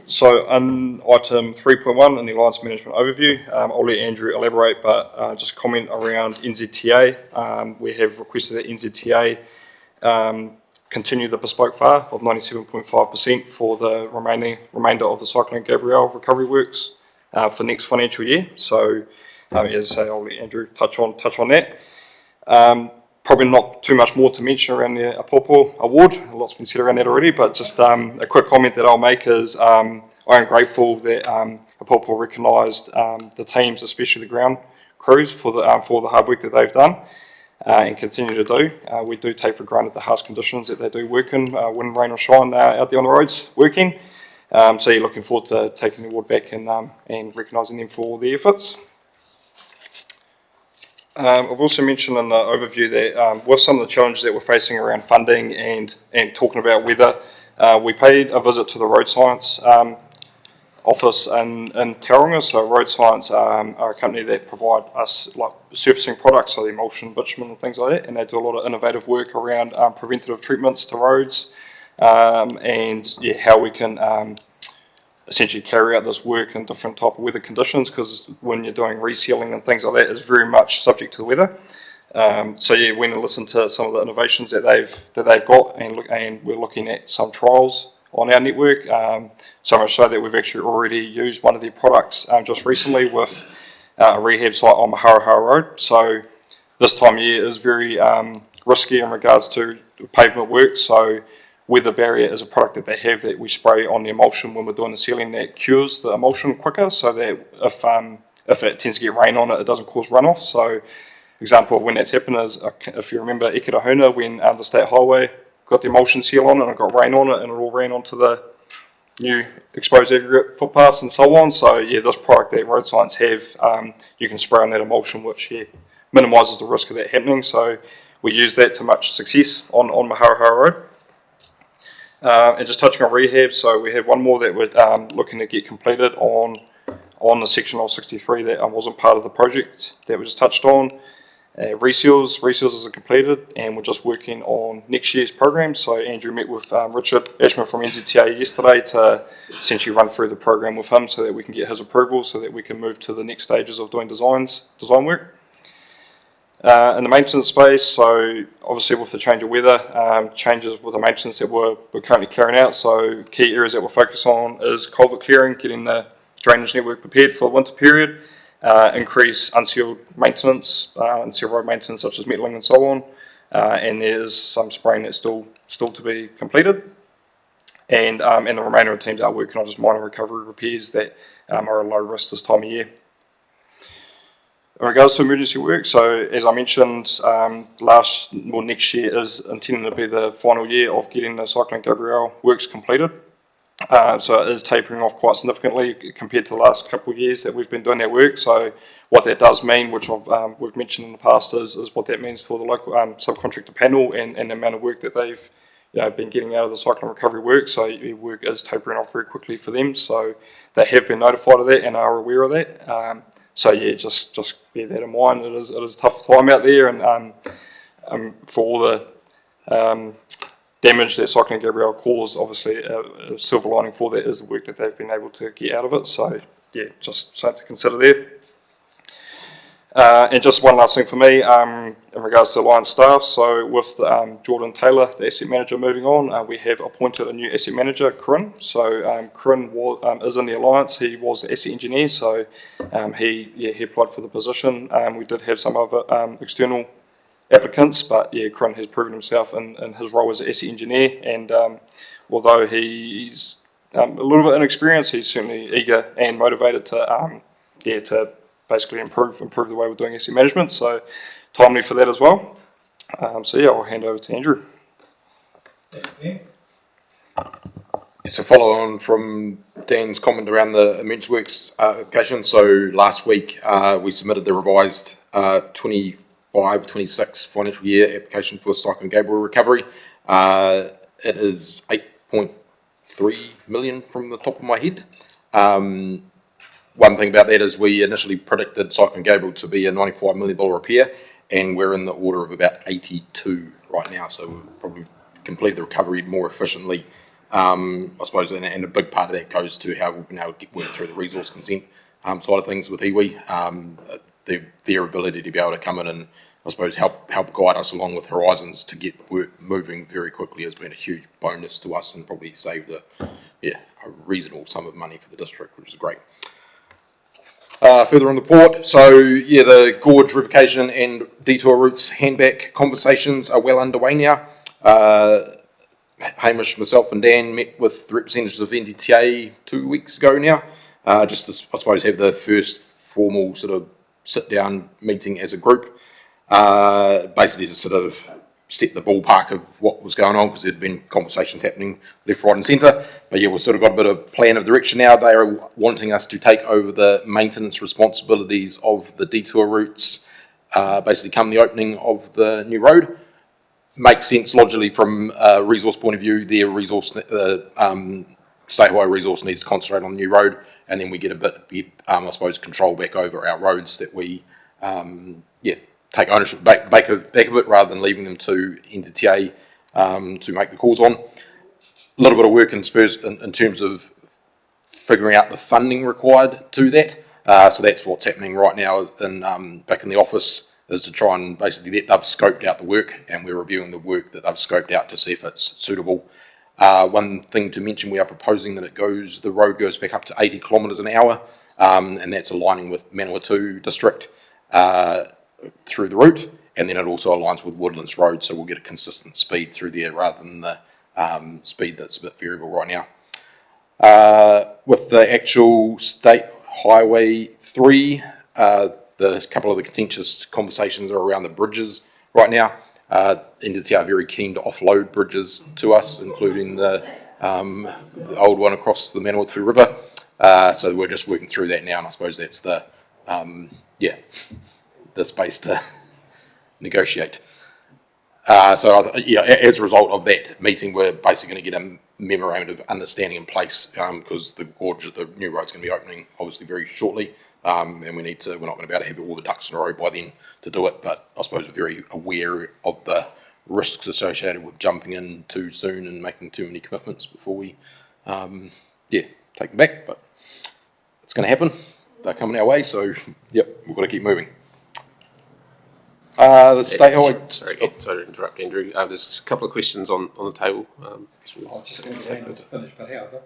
So on item 3.1 in the Alliance Management Overview, I'll let Andrew elaborate, but just comment around NZTA. We have requested that NZTA continue the bespoke FAR of 97.5% for the remainder of the Cyclone Gabrielle recovery works for next financial year. So as I say, I'll let Andrew touch on that. Probably not too much more to mention around the Apopo Award. A lot's been said around that already, but just a quick comment that I'll make is I am grateful that Apopo recognised the teams, especially the ground crews, for the hard work that they've done and continue to do. We do take for granted the harsh conditions that they do work in, wind, rain or shine, they're out there on the roads working. So you're looking forward to taking the award back and recognising them for all their efforts. I've also mentioned in the overview that with some of the challenges that we're facing around funding and talking about weather, we paid a visit to the Road Science office in Tauranga. So Road Science are a company that provide us like surfacing products, so the emulsion, bitumen and things like that, and they do a lot of innovative work around preventative treatments to roads and how we can essentially carry out this work in different type of weather conditions, because when you're doing resealing and things like that, it's very much subject to the weather. So yeah, we need to listen to some of the innovations that they've got, and we're looking at some trials on our network. So much so that we've actually already used one of their products just recently with a rehab site on Maharaha Road. So this time of year is very risky in regards to pavement work. So weather barrier is a product that they have that we spray on the emulsion when we're doing the sealing that cures the emulsion quicker, so that if it tends to get rain on it, it doesn't cause runoff. So example of when that's happened is, if you remember Ikirahuna, when the state highway got the emulsion seal on it and it got rain on it and it all ran onto the new exposed aggregate footpaths and so on. So yeah, this product that Road Science have, you can spray on that emulsion, which minimises the risk of that happening. So we use that to much success on Maharaha Road. And just touching on rehab, so we have one more that we're looking to get completed on the section of 63 that wasn't part of the project that we just touched on. Reseals is completed, and we're just working on next year's program. So Andrew met with Richard Ashman from NZTA yesterday to essentially run through the program with him so that we can get his approval so that we can move to the next stages of doing design work. In the maintenance space, so obviously with the change of weather, changes with the maintenance that we're currently carrying out. So key areas that we're focused on is culvert clearing, getting the drainage network prepared for the winter period, increase unsealed maintenance, unsealed road maintenance such as metalling and so on, and there's some spraying that's still to be completed. And the remainder of the teams are working on just minor recovery repairs that are a low risk this time of year. In regards to emergency work, so as I mentioned, next year is intended to be the final year of getting the Cyclone Gabrielle works completed. So it is tapering off quite significantly compared to the last couple of years that we've been doing that work. So what that does mean, which we've mentioned in the past, is what that means for the local subcontractor panel and the amount of work that they've been getting out of the cyclone recovery work. So work is tapering off very quickly for them. So they have been notified of that and are aware of that. So yeah, just bear that in mind. It is a tough time out there, and for all the damage that Cyclone Gabrielle caused, obviously a silver lining for that is the work that they've been able to get out of it. So yeah, just something to consider there. And just one last thing for me in regards to Alliance staff. So with Jordan Taylor, the asset manager, moving on, we have appointed a new asset manager, Corinne. So Corinne is in the Alliance. He was the asset engineer, so he applied for the position. We did have some other external applicants, but yeah, Corinne has proven himself in his role as an asset engineer. And although he's a little bit inexperienced, he's certainly eager and motivated to basically improve the way we're doing asset management. So timely for that as well. So yeah, I'll hand over to Andrew. So follow on from Dan's comment around the emergency works application. So last week we submitted the revised 25-26 financial year application for Cyclone Gabrielle recovery. It is 8.3 million from the top of my head. one thing about that is we initially predicted Cyclone Gabriel to be a $95 million repair, and we're in the order of about 82 right now. So we've probably completed the recovery more efficiently, I suppose, and a big part of that goes to how we've been able to work through the resource consent side of things with iwi. Their ability to be able to come in and, I suppose, help guide us along with Horizons to get work moving very quickly has been a huge bonus to us, and probably saved a reasonable sum of money for the district, which is great. Further on the port, so yeah, the gorge revocation and detour routes handback conversations are well underway now. Hamish, myself and Dan met with the representatives of NDTA 2 weeks ago now, just to, I suppose, have the first formal sort of sit-down meeting as a group, basically to sort of set the ballpark of what was going on, because there'd been conversations happening left, right and centre. But yeah, we've sort of got a bit of plan of direction now. They are wanting us to take over the maintenance responsibilities of the detour routes, basically come the opening of the new road. Makes sense logically from a resource point of view. Their resource, State Highway resource, needs to concentrate on the new road, and then we get a bit, I suppose, control back over our roads that we, take ownership back of it, rather than leaving them to NDTA to make the calls on. A little bit of work in terms of figuring out the funding required to that. So that's what's happening right now back in the office, is to try and basically they've scoped out the work, and we're reviewing the work that they've scoped out to see if it's suitable. One thing to mention, we are proposing that the road goes back up to 80 kilometres an hour, and that's aligning with Manawatu district through the route, and then it also aligns with Woodlands Road, so we'll get a consistent speed through there rather than the speed that's a bit variable right now. With the actual State Highway 3, the couple of the contentious conversations are around the bridges right now. NDTA are very keen to offload bridges to us, including the old one across the Manawatu River. So we're just working through that now, and I suppose that's the space to negotiate. As a result of that meeting, we're basically going to get a memorandum of understanding in place, because the new road's going to be opening obviously very shortly, and we're not going to be able to have all the ducks in a row by then to do it. But I suppose we're very aware of the risks associated with jumping in too soon and making too many commitments before we, take them back. But it's going to happen. They're coming our way, so yep, we've got to keep moving. The State Highway. Sorry to interrupt, Andrew. There's a couple of questions on the table. I was just going to finish, but however,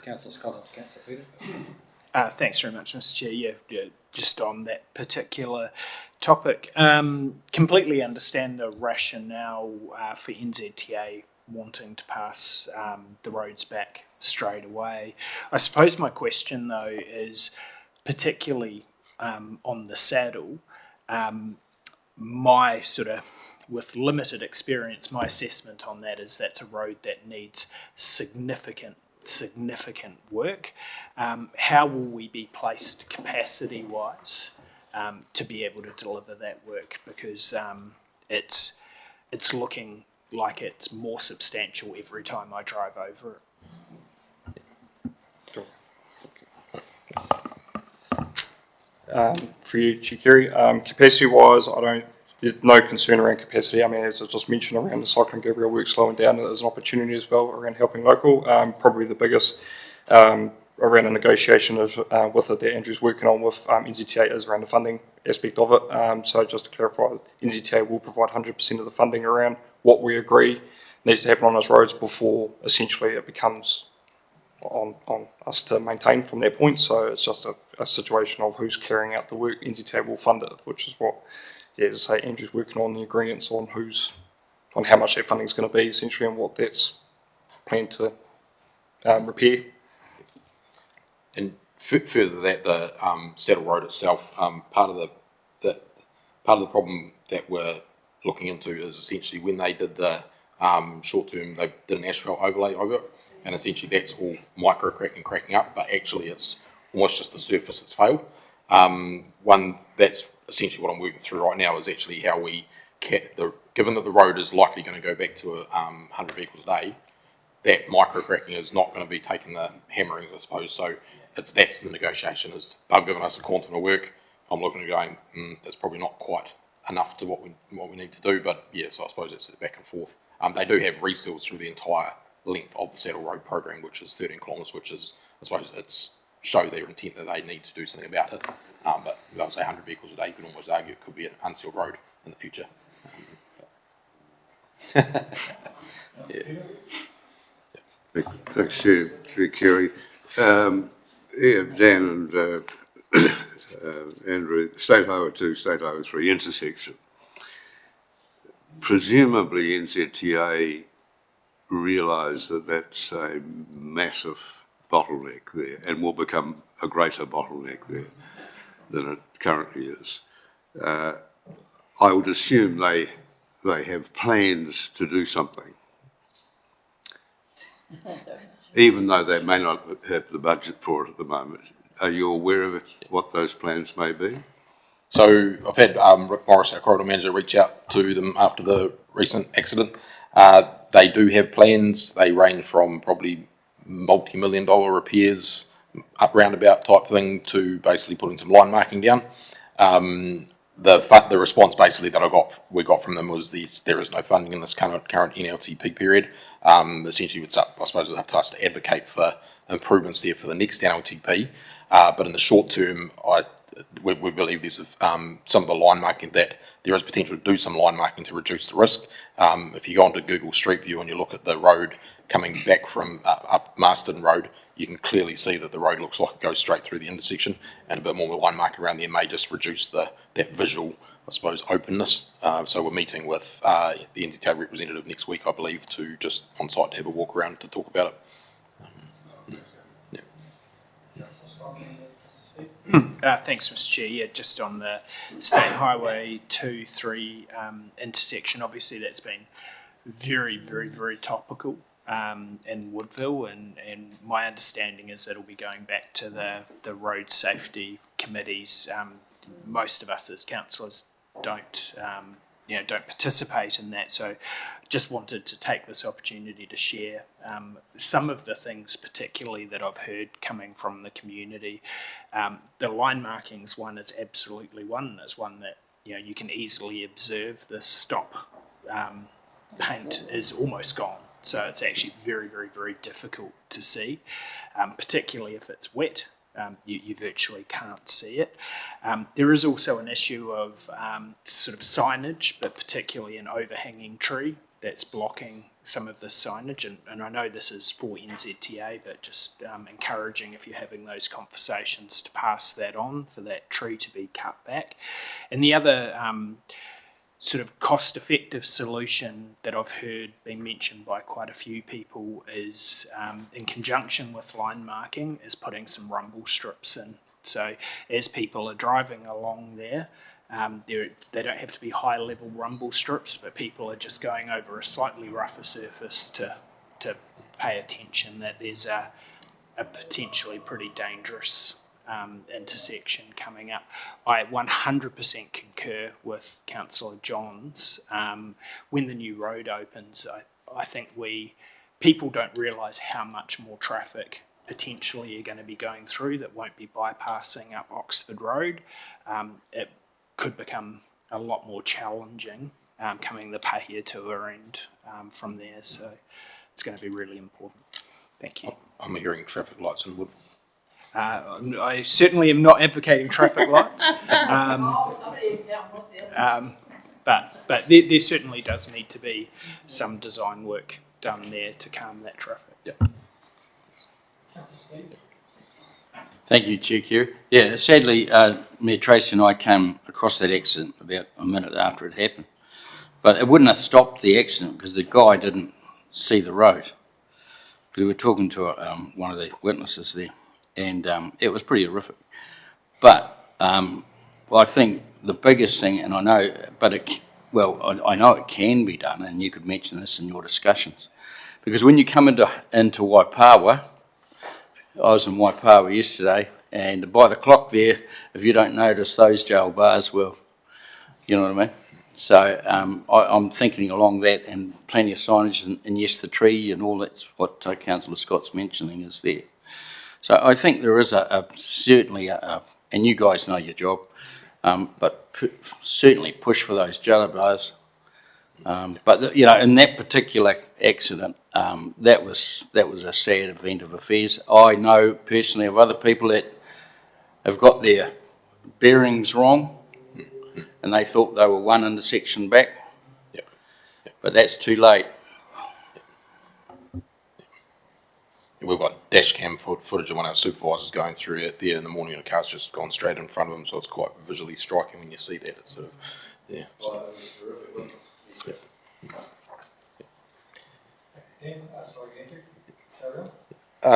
Councillor Scott and Councillor Peter. Thanks very much, Mr. Chair. Yeah, just on that particular topic, completely understand the rationale for NZTA wanting to pass the roads back straight away. I suppose my question, though, is particularly on the saddle. My sort of, with limited experience, my assessment on that is that's a road that needs significant work. How will we be placed capacity-wise to be able to deliver that work? Because it's looking like it's more substantial every time I drive over it. For you, Chikiri, capacity-wise, there's no concern around capacity. I mean, as I just mentioned, around the Cyclone Gabriel work slowing down, there's an opportunity as well around helping local. Probably the biggest around a negotiation with it that Andrew's working on with NZTA is around the funding aspect of it. So just to clarify, NZTA will provide 100% of the funding around what we agree needs to happen on those roads before essentially it becomes on us to maintain from that point. So it's just a situation of who's carrying out the work. NZTA will fund it, which is what, as I say, Andrew's working on the agreements on on how much that funding is going to be essentially, and what that's planned to repair. And further to that, the Saddle Road itself, part of the problem that we're looking into is essentially when they did the short term, they did an asphalt overlay over it, and essentially that's all micro cracking up, but actually it's almost just the surface that's failed. That's essentially what I'm working through right now, is actually how we given that the road is likely going to go back to 100 vehicles a day, that micro cracking is not going to be taking the hammerings, I suppose. So that's the negotiation. Is they've given us a quantum of work. I'm looking and going, that's probably not quite enough to what we need to do. But yeah, so I suppose it's back and forth. They do have reseals through the entire length of the Saddle Road program, which is 13 kilometres, which is, I suppose, it's show their intent that they need to do something about it. But they'll say 100 vehicles a day. You can almost argue it could be an unsealed road in the future. Yeah. Thanks, Chair Kerry. Yeah, Dan and Andrew, State Highway 2, State Highway 3 intersection. Presumably NZTA realise that that's a massive bottleneck there and will become a greater bottleneck there than it currently is. I would assume they have plans to do something, even though they may not have the budget for it at the moment. Are you aware of what those plans may be? So I've had Rick Morris, our corridor manager, reach out to them after the recent accident. They do have plans. They range from probably multi-million dollar repairs, up roundabout type thing, to basically putting some line marking down. The response basically that we got from them was there is no funding in this current NLTP period. Essentially, it's up, I suppose, it's up to us to advocate for improvements there for the next NLTP. But in the short term, we believe there's some of the line marking that there is potential to do some line marking to reduce the risk. If you go onto Google Street View and you look at the road coming back from up Marston Road, you can clearly see that the road looks like it goes straight through the intersection, and a bit more line marking around there may just reduce that visual, I suppose, openness. So we're meeting with the NZTA representative next week, I believe, to just on site to have a walk around to talk about it. Thanks, Mr. Chair. Yeah, just on the State Highway 2-3 intersection, obviously that's been very, very, very topical in Woodville, and my understanding is that it'll be going back to the road safety committees. Most of us as councillors don't participate in that, so just wanted to take this opportunity to share some of the things particularly that I've heard coming from the community. The line markings one is absolutely one. It's one that you can easily observe. The stop paint is almost gone, so it's actually very, very, very difficult to see, particularly if it's wet. You virtually can't see it. There is also an issue of sort of signage, but particularly an overhanging tree that's blocking some of the signage. And I know this is for NZTA, but just encouraging, if you're having those conversations, to pass that on for that tree to be cut back. And the other sort of cost-effective solution that I've heard being mentioned by quite a few people is, in conjunction with line marking, is putting some rumble strips in. So as people are driving along there, they don't have to be high-level rumble strips, but people are just going over a slightly rougher surface to pay attention that there's a potentially pretty dangerous intersection coming up. I 100% concur with Councillor Johns. When the new road opens, I think people don't realise how much more traffic potentially are going to be going through that won't be bypassing up Oxford Road. It could become a lot more challenging coming the Pahia Tour end from there, so it's going to be really important. Thank you. I'm hearing traffic lights in Woodville. I certainly am not advocating traffic lights, but there certainly does need to be some design work done there to calm that traffic. Yeah. Thank you, Chair Kerry. Yeah, sadly, Mayor Tracy and I came across that accident about a minute after it happened, but it wouldn't have stopped the accident because the guy didn't see the road. We were talking to one of the witnesses there, and it was pretty horrific. But I think the biggest thing, and I know, I know it can be done, and you could mention this in your discussions, because when you come into Waipawa, I was in Waipawa yesterday, and by the clock there, if you don't notice those jail bars, well, you know what I mean? So I'm thinking along that, and plenty of signage, and yes, the tree and all that's what Councillor Scott's mentioning is there. So I think there is certainly and you guys know your job, but certainly push for those jello bars. But in that particular accident, that was a sad event of affairs. I know personally of other people that have got their bearings wrong, and they thought they were one intersection back. Yep. But that's too late. We've got dash cam footage of one of our supervisors going through it there in the morning, and a car's just gone straight in front of him, so it's quite visually striking when you see that. It's sort of, yeah. So.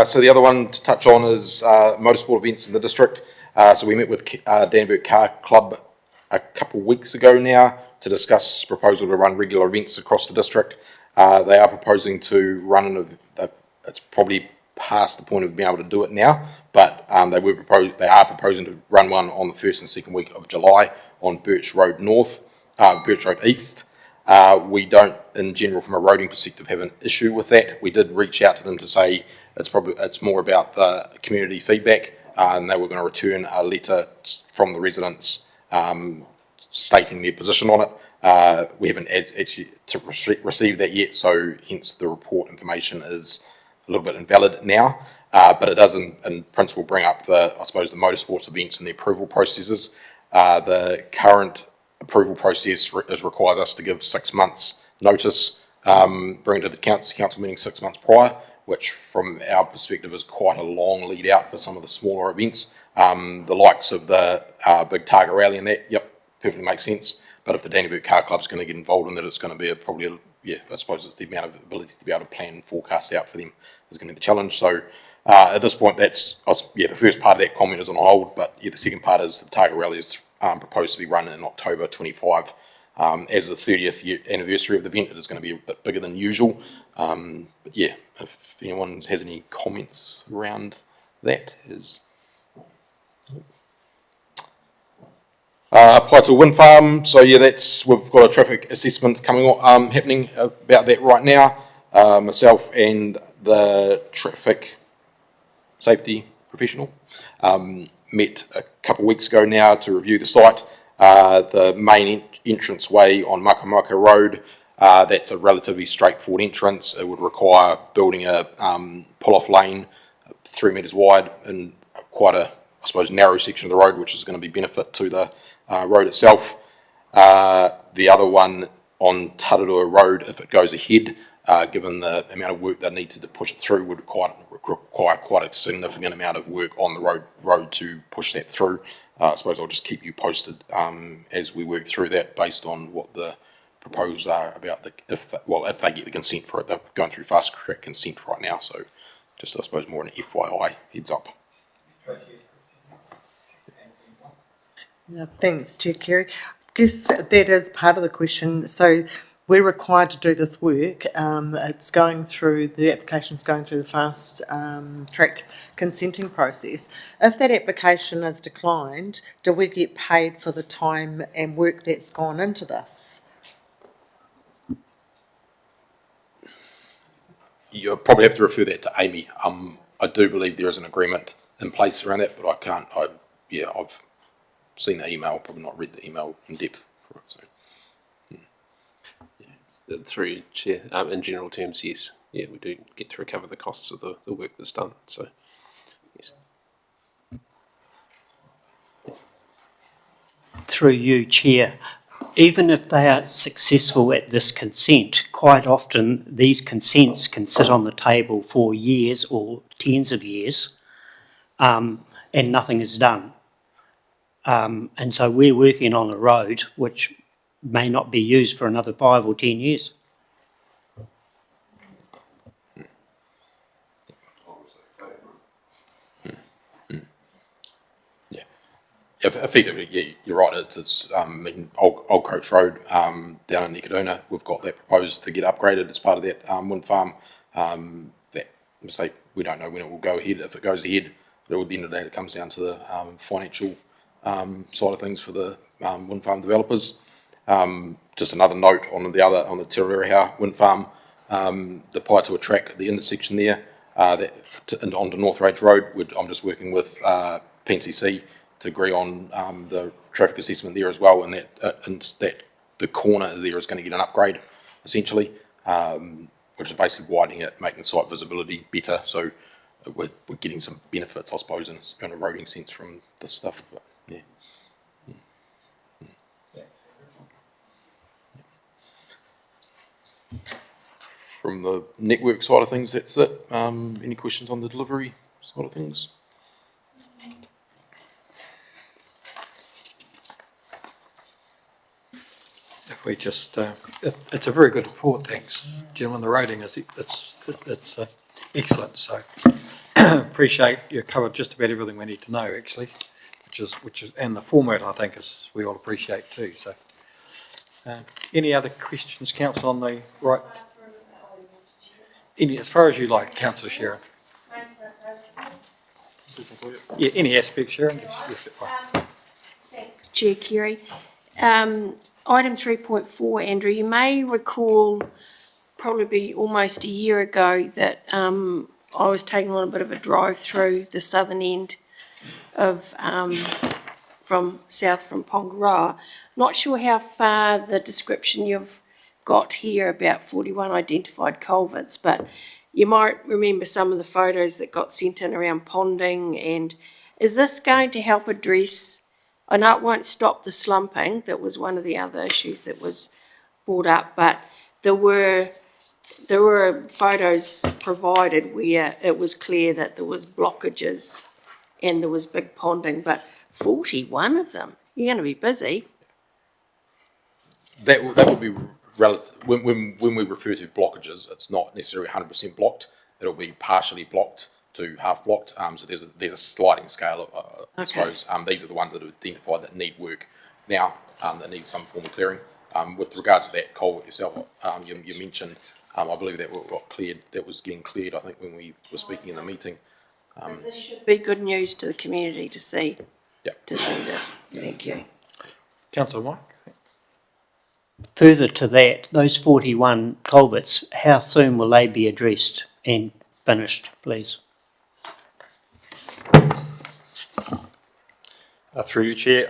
So the other one to touch on is motorsport events in the district. So we met with Danbury Car Club a couple of weeks ago now to discuss proposal to run regular events across the district. They are proposing to run it's probably past the point of being able to do it now, but they are proposing to run one on the first and second week of July on Birch Road East. We don't, in general, from a roading perspective, have an issue with that. We did reach out to them to say it's more about the community feedback, and they were going to return a letter from the residents stating their position on it. We haven't actually received that yet, so hence the report information is a little bit invalid now. But it does, in principle, bring up the motorsports events and the approval processes. The current approval process requires us to give 6 months notice, bring it to the council meeting 6 months prior, which from our perspective is quite a long lead out for some of the smaller events. The likes of the big Targa rally and that, yep, perfectly makes sense. But if the Danbury Car Club's going to get involved in that, it's going to be I suppose it's the amount of ability to be able to plan and forecast out for them is going to be the challenge. So at this point, the first part of that comment is on hold, but the second part is the Targa rally is proposed to be run in October 25. As the 30th anniversary of the event, it is going to be a bit bigger than usual. But if anyone has any comments around that, apply to a wind farm. So we've got a traffic assessment happening about that right now. Myself and the traffic safety professional met a couple of weeks ago now to review the site. The main entrance way on Makamaka Road, that's a relatively straightforward entrance. It would require building a pull-off lane 3 metres wide and quite a, narrow section of the road, which is going to be benefit to the road itself. The other one on Tararua Road, if it goes ahead, given the amount of work they need to push it through, would require quite a significant amount of work on the road to push that through. I suppose I'll just keep you posted as we work through that based on what the proposals are about if they get the consent for it. They're going through fast track consent right now, so just I suppose more an FYI heads up. Thanks, Chair Kerry. I guess that is part of the question. So we're required to do this work. The application's going through the fast track consenting process. If that application is declined, do we get paid for the time and work that's gone into this? You'll probably have to refer that to Amy. I do believe there is an agreement in place around that, but I've seen the email, probably not read the email in depth. Through Chair, in general terms, yes, we do get to recover the costs of the work that's done. So, yes. Through you, Chair, even if they are successful at this consent, quite often these consents can sit on the table for years or tens of years, and nothing is done. And so we're working on a road which may not be used for another 5 or 10 years. Effectively, you're right. It's Old Coach Road down in Nikaduna. We've got that proposed to get upgraded as part of that wind farm. We don't know when it will go ahead. If it goes ahead, at the end of the day, it comes down to the financial side of things for the wind farm developers. Just another note on the Te Rewihau wind farm, the Paitoa track at the intersection there, and onto North Range Road. I'm just working with PNCC to agree on the traffic assessment there as well, and that the corner there is going to get an upgrade, essentially, which is basically widening it, making the site visibility better. So we're getting some benefits, I suppose, in a roading sense from this stuff. But, yeah. From the network side of things, that's it. Any questions on the delivery side of things? If we just, it's a very good report, thanks, gentlemen. The rating is it's excellent. So appreciate you covered just about everything we need to know, actually, which is, and the format I think is we all appreciate too. So any other questions, Council, on the right? Any, as far as you like, Councillor Sharon. Yeah, any aspect, Sharon. Thanks, Chair Kerry. Item 3.4, Andrew, you may recall probably almost a year ago that I was taking a little bit of a drive through the southern end of from Pongaroa. Not sure how far the description you've got here about 41 identified culverts, but you might remember some of the photos that got sent in around ponding. And is this going to help address, I know it won't stop the slumping, that was one of the other issues that was brought up, but there were photos provided where it was clear that there was blockages and there was big ponding, but 41 of them, you're going to be busy. That would be relative. When we refer to blockages, it's not necessarily 100% blocked. It'll be partially blocked to half blocked. So there's a sliding scale of, I suppose. These are the ones that are identified that need work now, that need some form of clearing. With regards to that culvert yourself, you mentioned, I believe that got cleared. That was getting cleared, I think, when we were speaking in the meeting. This should be good news to the community to see. Yep. To see this. Thank you. Councillor Mike. Further to that, those 41 culverts, how soon will they be addressed and finished, please? Through you, Chair.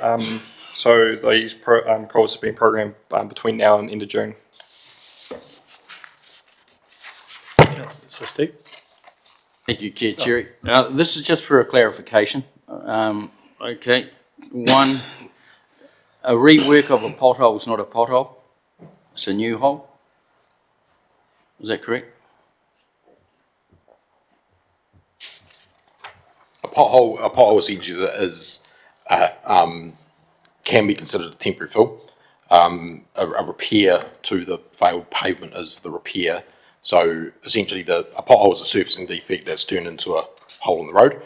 So these culverts have been programmed between now and end of June. So Steve. Thank you, Chair. This is just for a clarification. Okay. One, a rework of a pothole is not a pothole. It's a new hole. Is that correct? A pothole essentially is can be considered a temporary fill. A repair to the failed pavement is the repair. So essentially, a pothole is a surfacing defect that's turned into a hole in the road.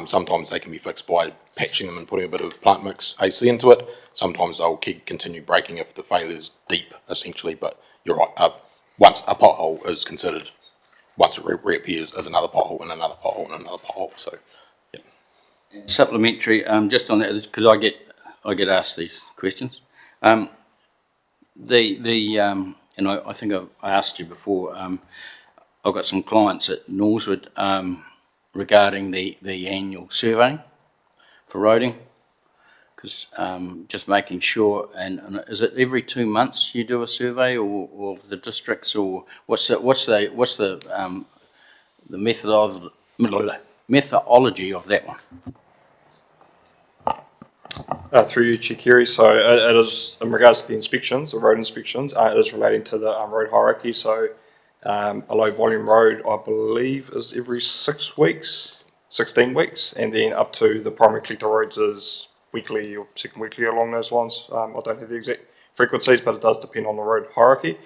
Sometimes they can be fixed by patching them and putting a bit of plant mix AC into it. Sometimes they'll continue breaking if the failure is deep, essentially. But you're right. Once a pothole is considered, once it reappears as another pothole and another pothole and another pothole. So, yeah. Supplementary, just on that, because I get asked these questions. And I think I asked you before. I've got some clients at Norsewood regarding the annual surveying for roading, because just making sure. And is it every 2 months you do a survey, or of the districts, or what's the methodology of that one? Through you, Chair Kerry. So it is, in regards to the inspections, the road inspections, it is relating to the road hierarchy. So a low volume road, I believe, is every 6 weeks, 16 weeks, and then up to the primary collector roads is weekly or second weekly along those lines. I don't have the exact frequencies, but it does depend on the road hierarchy.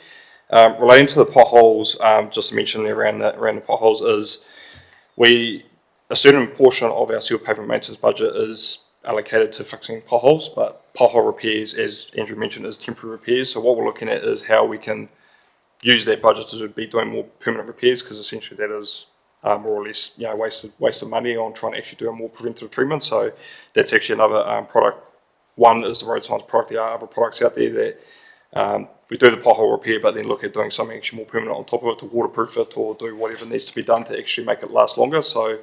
Relating to the potholes, just to mention around the potholes is a certain portion of our sewer pavement maintenance budget is allocated to fixing potholes, but pothole repairs, as Andrew mentioned, is temporary repairs. So what we're looking at is how we can use that budget to be doing more permanent repairs, because essentially that is more or less waste of money on trying to actually do a more preventative treatment. So that's actually another product. One is the road science product. There are other products out there that we do the pothole repair, but then look at doing something actually more permanent on top of it to waterproof it or do whatever needs to be done to actually make it last longer. So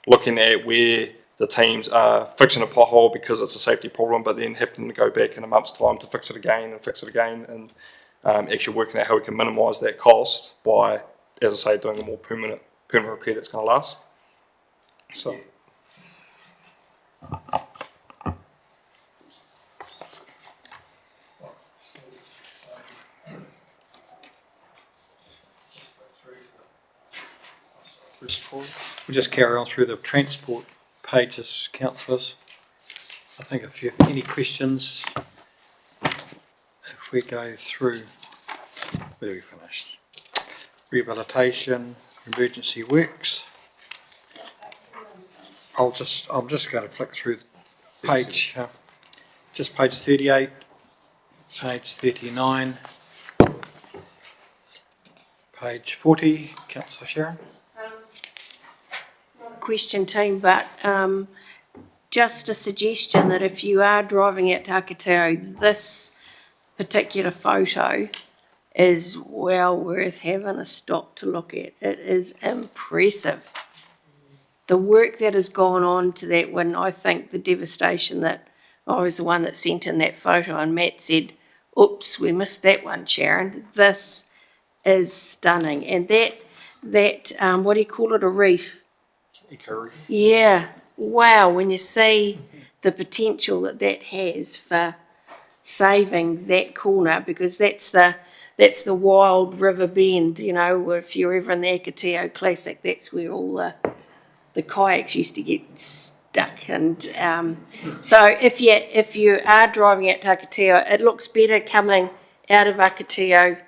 looking at where the teams are fixing a pothole because it's a safety problem, but then having to go back in a month's time to fix it again, and actually working out how we can minimise that cost by, as I say, doing a more permanent repair that's going to last. So. We'll just carry on through the transport pages, councillors. I think if you have any questions, if we go through, where do we finish? Rehabilitation, emergency works. I'm just going to flick through the page, just page 38, page 39, page 40, Councillor Sharon. Question team, but just a suggestion that if you are driving out to Akatao, this particular photo is well worth having a stop to look at. It is impressive. The work that has gone on to that one, I think the devastation that I was the one that sent in that photo and Matt said, oops, we missed that one, Sharon. This is stunning. And that what do you call it, a reef? Yeah, wow, when you see the potential that has for saving that corner, because that's the wild river bend, you know, if you're ever in the Akatao Classic, that's where all the kayaks used to get stuck. And so if you are driving out to Akatao, it looks better coming out of Akatao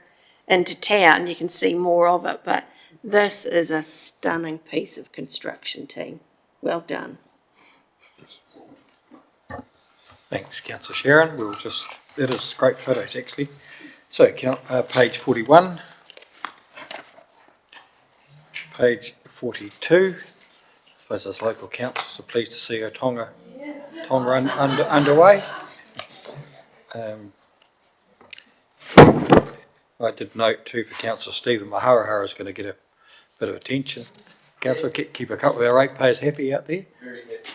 into town, you can see more of it, but this is a stunning piece of construction, team. Well done. Thanks, Councillor Sharon. That is great photos, actually. So, page 41, page 42. I suppose as local councils are pleased to see our Tonga underway. I did note too for Councillor Stephen Maharahara is going to get a bit of attention. Councillor, keep a couple of our ratepayers happy out there. Very happy.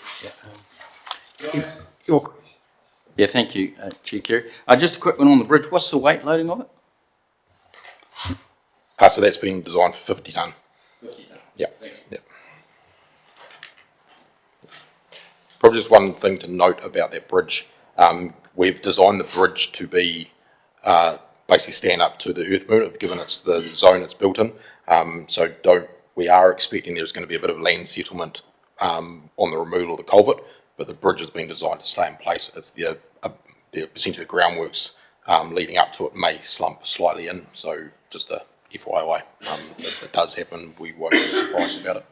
Yeah. Yeah, thank you, Chair Kerry. Just a quick one on the bridge. What's the weight loading of it? So that's been designed for 50 tonne. 50 tonne. Yeah. Yeah. Probably just one thing to note about that bridge. We've designed the bridge to be basically stand up to the earth movement, given it's the zone it's built in. We are expecting there's going to be a bit of land settlement on the removal of the culvert, but the bridge has been designed to stay in place. It's essentially the groundworks leading up to it may slump slightly in, so just a FYI. If it does happen, we won't be surprised about it.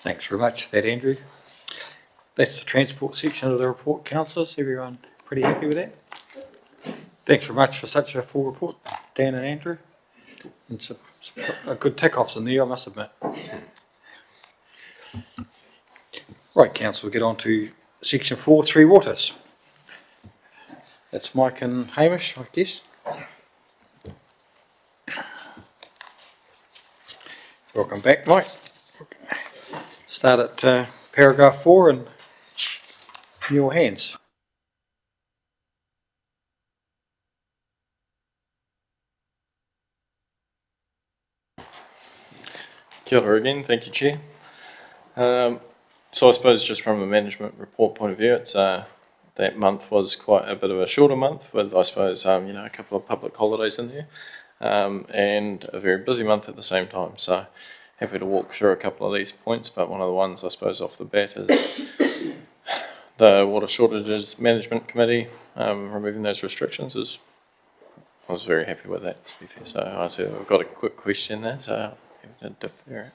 Thanks very much for that, Andrew. That's the transport section of the report, councillors. Everyone pretty happy with that? Thanks very much for such a full report, Dan and Andrew. And some good tick-offs in there, I must admit. Right, council, we'll get on to section 4, Three Waters. That's Mike and Hamish, I guess. Welcome back, Mike. Start at paragraph 4 and in your hands. Kia ora again, thank you, Chair. So I suppose just from a management report point of view, it's that month was quite a bit of a shorter month with, I suppose, a couple of public holidays in there, and a very busy month at the same time. So happy to walk through a couple of these points, but one of the ones I suppose off the bat is the Water Shortages Management Committee removing those restrictions. I was very happy with that, to be fair. So I said I've got a quick question there, so I'll defer.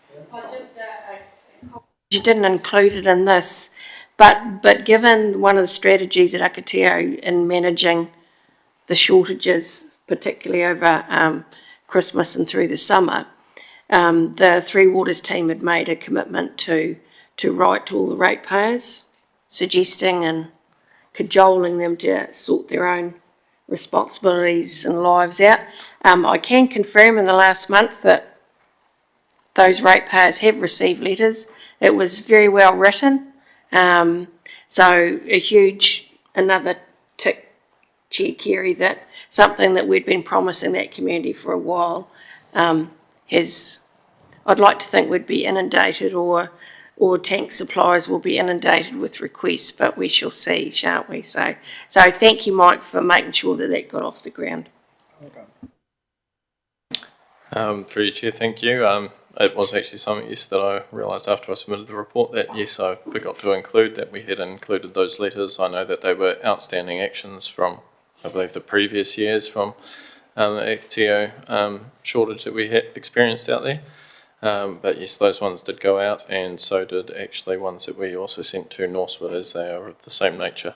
You didn't include it in this, but given one of the strategies at Akatao in managing the shortages, particularly over Christmas and through the summer, the Three Waters team had made a commitment to write to all the ratepayers, suggesting and cajoling them to sort their own responsibilities and lives out. I can confirm in the last month that those ratepayers have received letters. It was very well written. So another tick, Chair Carey, that something that we'd been promising that community for a while I'd like to think would be inundated, or tank suppliers will be inundated with requests, but we shall see, shan't we? So thank you, Mike, for making sure that got off the ground. Through you, Chair, thank you. It was actually something, yes, that I realised after I submitted the report that, yes, I forgot to include, that we had included those letters. I know that they were outstanding actions from, I believe, the previous years from the ACTO shortage that we had experienced out there. But yes, those ones did go out, and so did actually ones that we also sent to Northwood, as they are of the same nature.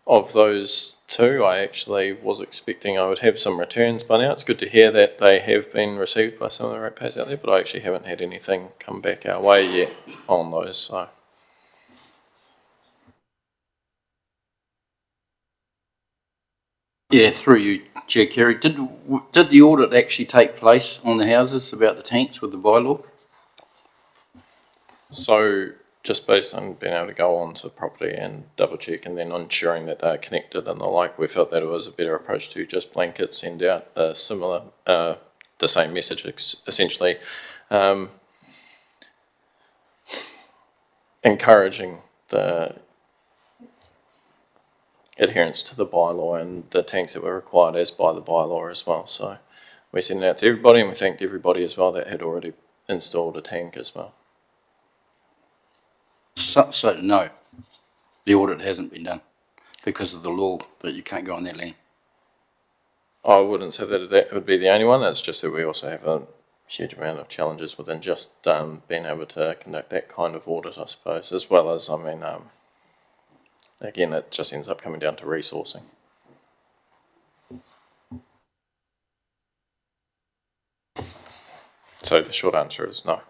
Of those two, I actually was expecting I would have some returns by now. It's good to hear that they have been received by some of the ratepayers out there, but I actually haven't had anything come back our way yet on those. So. Yeah, through you, Chair Carey. Did the audit actually take place on the houses about the tanks with the bylaw? So, just based on being able to go onto the property and double check, and then ensuring that they're connected and the like, we felt that it was a better approach to just blanket send out a similar, the same message, essentially, encouraging the adherence to the bylaw and the tanks that were required as by the bylaw as well. So we sent it out to everybody, and we thanked everybody as well that had already installed a tank as well. So no, the audit hasn't been done because of the law that you can't go on that land. I wouldn't say that would be the only one. It's just that we also have a huge amount of challenges within just being able to conduct that kind of audit, I suppose, as well as, I mean, again, it just ends up coming down to resourcing. So the short answer is no.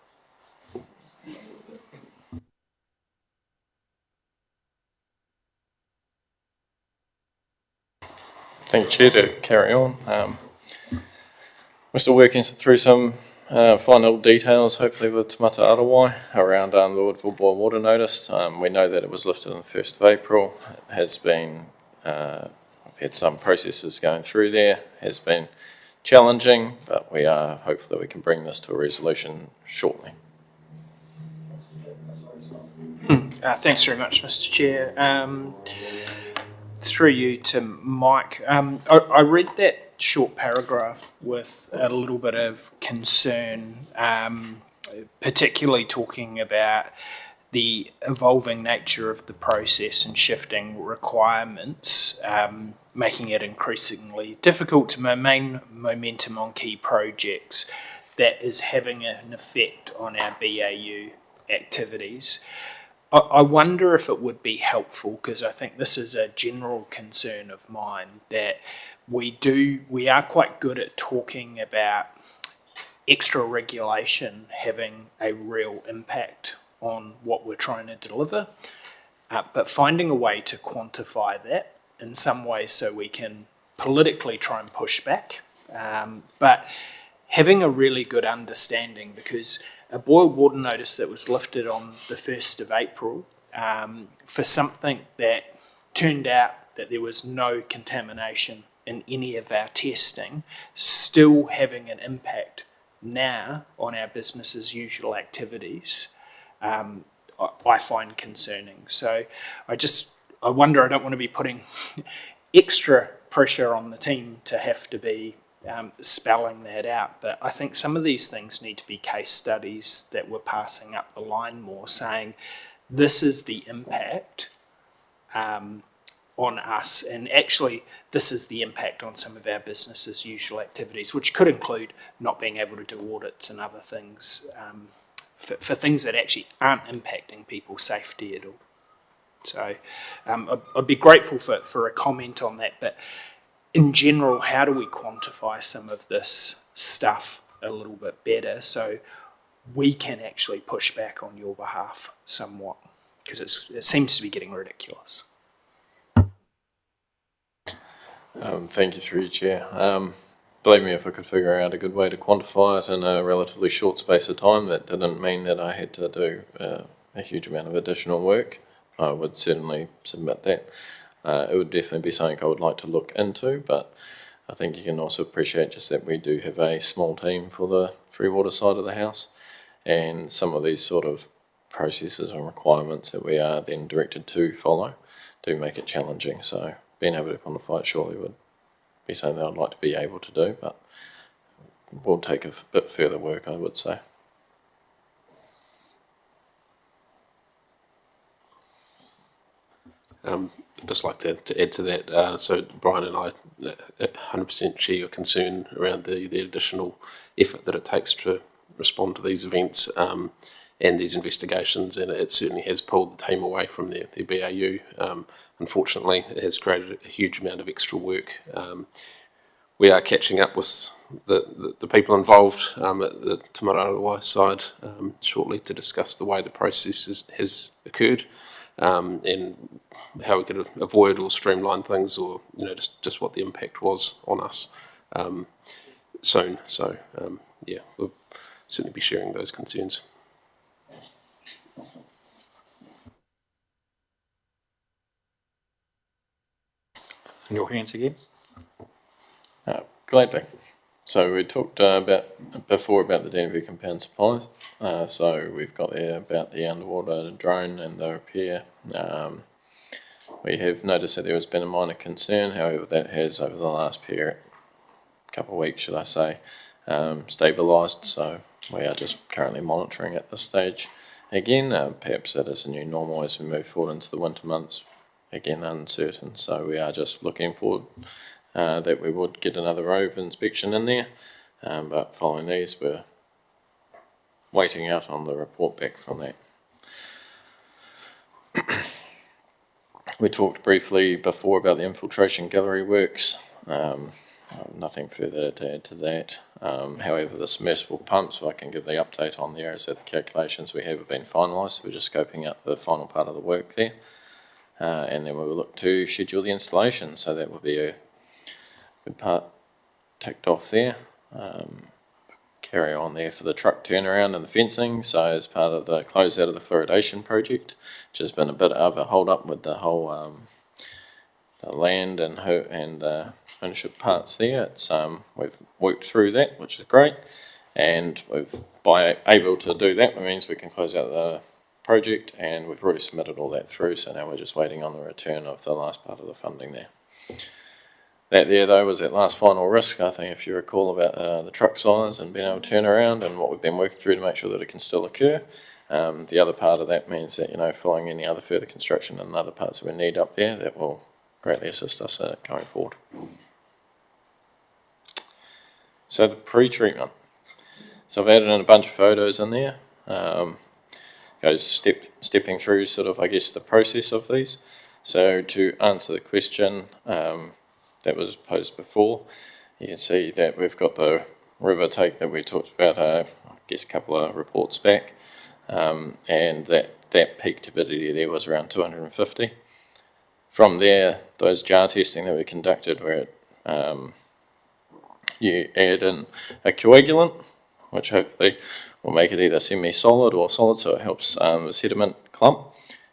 Thank you, Chair. To carry on, we're still working through some final details, hopefully with Te Mata Arawai, around the Woodville Boil Water Notice. We know that it was lifted on the 1st of April. It has been, we've had some processes going through there, has been challenging, but we are hopeful that we can bring this to a resolution shortly. Thanks very much, Mr. Chair. Through you to Mike, I read that short paragraph with a little bit of concern, particularly talking about the evolving nature of the process and shifting requirements, making it increasingly difficult to maintain momentum on key projects. That is having an effect on our BAU activities. I wonder if it would be helpful, because I think this is a general concern of mine, that we are quite good at talking about extra regulation having a real impact on what we're trying to deliver, but finding a way to quantify that in some way so we can politically try and push back, but having a really good understanding, because a boil water notice that was lifted on the 1st of April for something that turned out that there was no contamination in any of our testing, still having an impact now on our business as usual activities, I find concerning. So I wonder, I don't want to be putting extra pressure on the team to have to be spelling that out, but I think some of these things need to be case studies that we're passing up the line more, saying this is the impact on us, and actually this is the impact on some of our business as usual activities, which could include not being able to do audits and other things, for things that actually aren't impacting people's safety at all. So I'd be grateful for a comment on that, but in general, how do we quantify some of this stuff a little bit better so we can actually push back on your behalf somewhat? because it seems to be getting ridiculous. Thank you through you, Chair. Believe me, if I could figure out a good way to quantify it in a relatively short space of time that didn't mean that I had to do a huge amount of additional work, I would certainly submit that. It would definitely be something I would like to look into, but I think you can also appreciate just that we do have a small team for the free water side of the house, and some of these sort of processes and requirements that we are then directed to follow do make it challenging. So being able to quantify it surely would be something that I'd like to be able to do, but will take a bit further work, I would say. I'd just like to add to that. So Brian and I 100% share your concern around the additional effort that it takes to respond to these events and these investigations, and it certainly has pulled the team away from their BAU. Unfortunately, it has created a huge amount of extra work. We are catching up with the people involved at the Te Mararawai side shortly to discuss the way the process has occurred and how we could avoid or streamline things, or just what the impact was on us soon. So yeah, we'll certainly be sharing those concerns. Your hands again. Gladly. So we talked before about the Danny compound supplies. So we've got there about the underwater drone and the repair. We have noticed that there has been a minor concern, however that has over the last couple of weeks, should I say, stabilised. So we are just currently monitoring at this stage. Again, perhaps that is a new normal as we move forward into the winter months. Again, uncertain. So we are just looking forward that we would get another rove inspection in there. But following these, we're waiting out on the report back from that. We talked briefly before about the infiltration gallery works. Nothing further to add to that. However, the submersible pumps, if I can give the update on there, is that the calculations we have been finalised. So we're just scoping out the final part of the work there. And then we will look to schedule the installation. So that will be a good part ticked off there. Carry on there for the truck turnaround and the fencing. So as part of the closeout of the fluoridation project, which has been a bit of a hold up with the whole the land and ownership parts there. We've worked through that, which is great, and by able to do that, it means we can close out the project, and we've already submitted all that through. So now we're just waiting on the return of the last part of the funding there. That there though was that last final risk, I think, if you recall, about the truck size and being able to turn around and what we've been working through to make sure that it can still occur. The other part of that means that, following any other further construction and other parts that we need up there, that will greatly assist us going forward. So the pre-treatment. So I've added in a bunch of photos in there. Goes stepping through sort of, I guess, the process of these. So to answer the question that was posed before, you can see that we've got the river take that we talked about, I guess, a couple of reports back, and that peak turbidity there was around 250. From there, those jar testing that we conducted where you add in a coagulant, which hopefully will make it either semi-solid or solid, so it helps the sediment clump.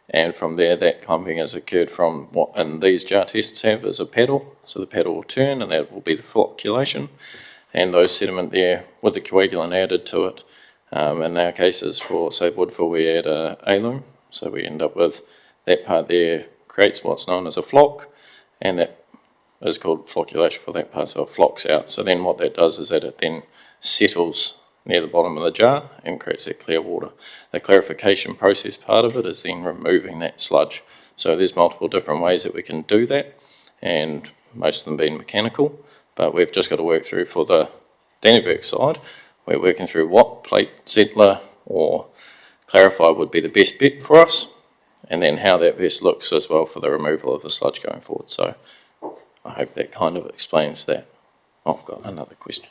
And from there, that clumping has occurred from what in these jar tests have as a paddle. So the paddle will turn, and that will be the flocculation. And those sediment there, with the coagulant added to it, in our cases for, say, Woodville, we add a alum. So we end up with that part there creates what's known as a flock, and that is called flocculation for that part, so it flocks out. So then what that does is that it then settles near the bottom of the jar and creates that clear water. The clarification process part of it is then removing that sludge. So there's multiple different ways that we can do that, and most of them being mechanical, but we've just got to work through for the Dannevirke side. We're working through what plate settler or clarify would be the best bet for us, and then how that best looks as well for the removal of the sludge going forward. So I hope that kind of explains that. Oh, I've got another question.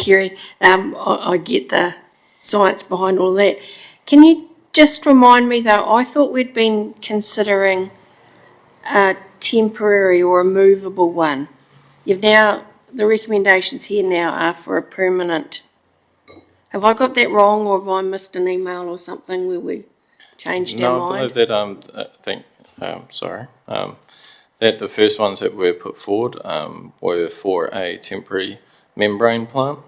Kerry. I get the science behind all that. Can you just remind me though, I thought we'd been considering a temporary or a movable one. The recommendations here now are for a permanent. Have I got that wrong, or have I missed an email or something where we changed our No, I mind? believe that, that the first ones that were put forward were for a temporary membrane plant.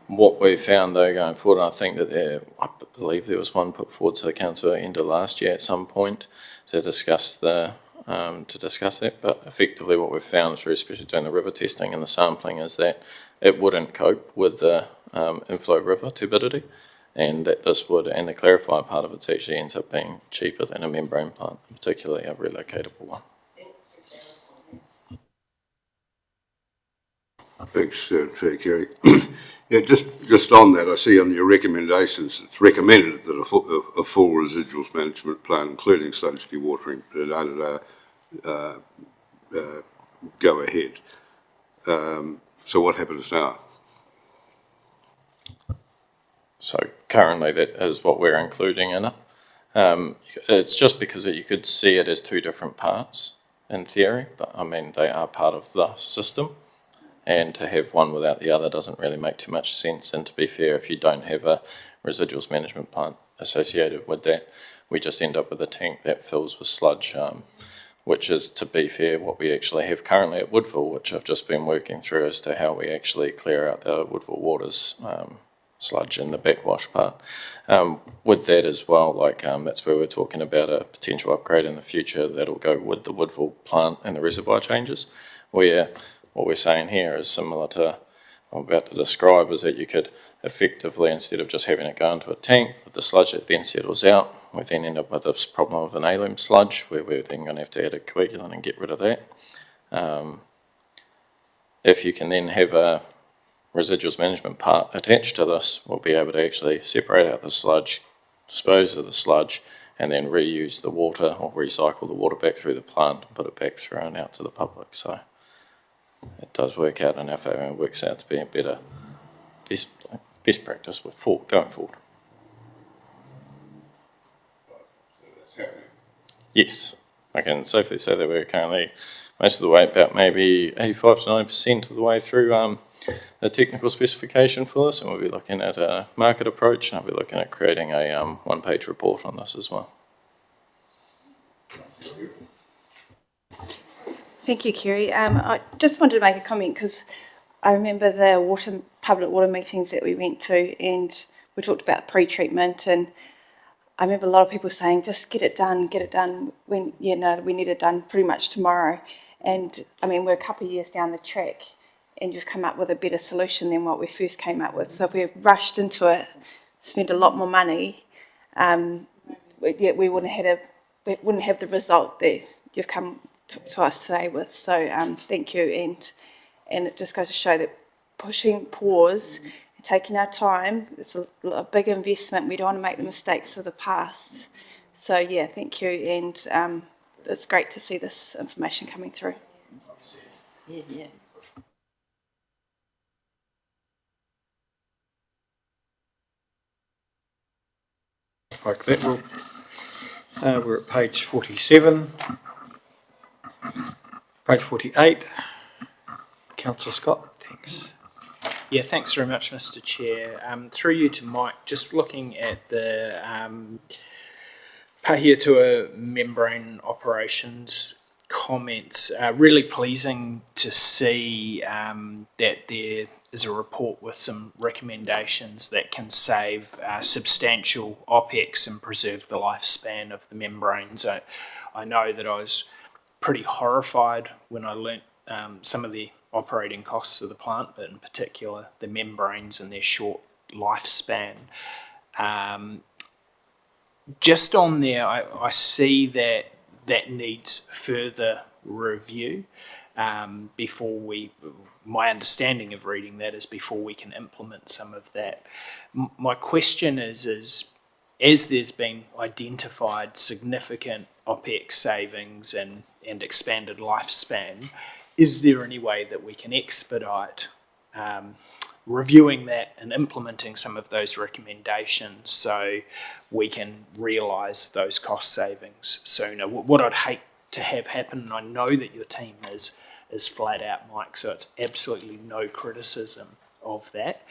What we found though going forward, I think that I believe there was one put forward to the council at the end of last year at some point to discuss that. But effectively, what we've found through, especially doing the river testing and the sampling, is that it wouldn't cope with the inflow river turbidity, and that this would, and the clarifier part of it actually ends up being cheaper than a membrane plant, particularly a relocatable one. Thanks, Chair Kerry. Yeah, just on that, I see on your recommendations, it's recommended that a full residuals management plan, including sludge dewatering, go ahead. So what happens now? So currently that is what we're including in it. It's just because you could see it as two different parts in theory, but I mean they are part of the system, and to have one without the other doesn't really make too much sense. And to be fair, if you don't have a residuals management plant associated with that, we just end up with a tank that fills with sludge, which is, to be fair, what we actually have currently at Woodville, which I've just been working through as to how we actually clear out the Woodville waters sludge in the backwash part. With that as well, that's where we're talking about a potential upgrade in the future that'll go with the Woodville plant and the reservoir changes, where what we're saying here is similar to what I'm about to describe, is that you could effectively, instead of just having it go into a tank with the sludge that then settles out, we then end up with this problem of an alum sludge, where we're then going to have to add a coagulant and get rid of that. If you can then have a residuals management part attached to this, we'll be able to actually separate out the sludge, dispose of the sludge, and then reuse the water or recycle the water back through the plant and put it back through and out to the public. So it does work out in our favour, and it works out to be a better best practice going forward. Yes, I can safely say that we're currently most of the way, about maybe 85 to 90% of the way through the technical specification for this, and we'll be looking at a market approach, and I'll be looking at creating a one-page report on this as well. Thank you, Kerry. I just wanted to make a comment because I remember the public water meetings that we went to, and we talked about pre-treatment, and I remember a lot of people saying, just get it done when, we need it done pretty much tomorrow. And I mean, we're a couple of years down the track and you've come up with a better solution than what we first came up with. So if we rushed into it, spent a lot more money, we wouldn't have the result that you've come to us today with. So thank you. And it just goes to show that pushing pause, taking our time, it's a big investment. We don't want to make the mistakes of the past. So yeah, thank you, and it's great to see this information coming through. Yeah. Like that, we're at page 47, page 48. Councillor Scott, thanks. Yeah, thanks very much, Mr. Chair. Through you to Mike, just looking at the Pahiatua membrane operations comments, really pleasing to see that there is a report with some recommendations that can save substantial OPEX and preserve the lifespan of the membranes. I know that I was pretty horrified when I learnt some of the operating costs of the plant, but in particular the membranes and their short lifespan. Just on there, I see that needs further review before my understanding of reading that is before we can implement some of that. My question is as there's been identified significant OPEX savings and expanded lifespan, is there any way that we can expedite reviewing that and implementing some of those recommendations so we can realise those cost savings sooner. What I'd hate to have happen, and I know that your team is flat out, Mike, so it's absolutely no criticism of that,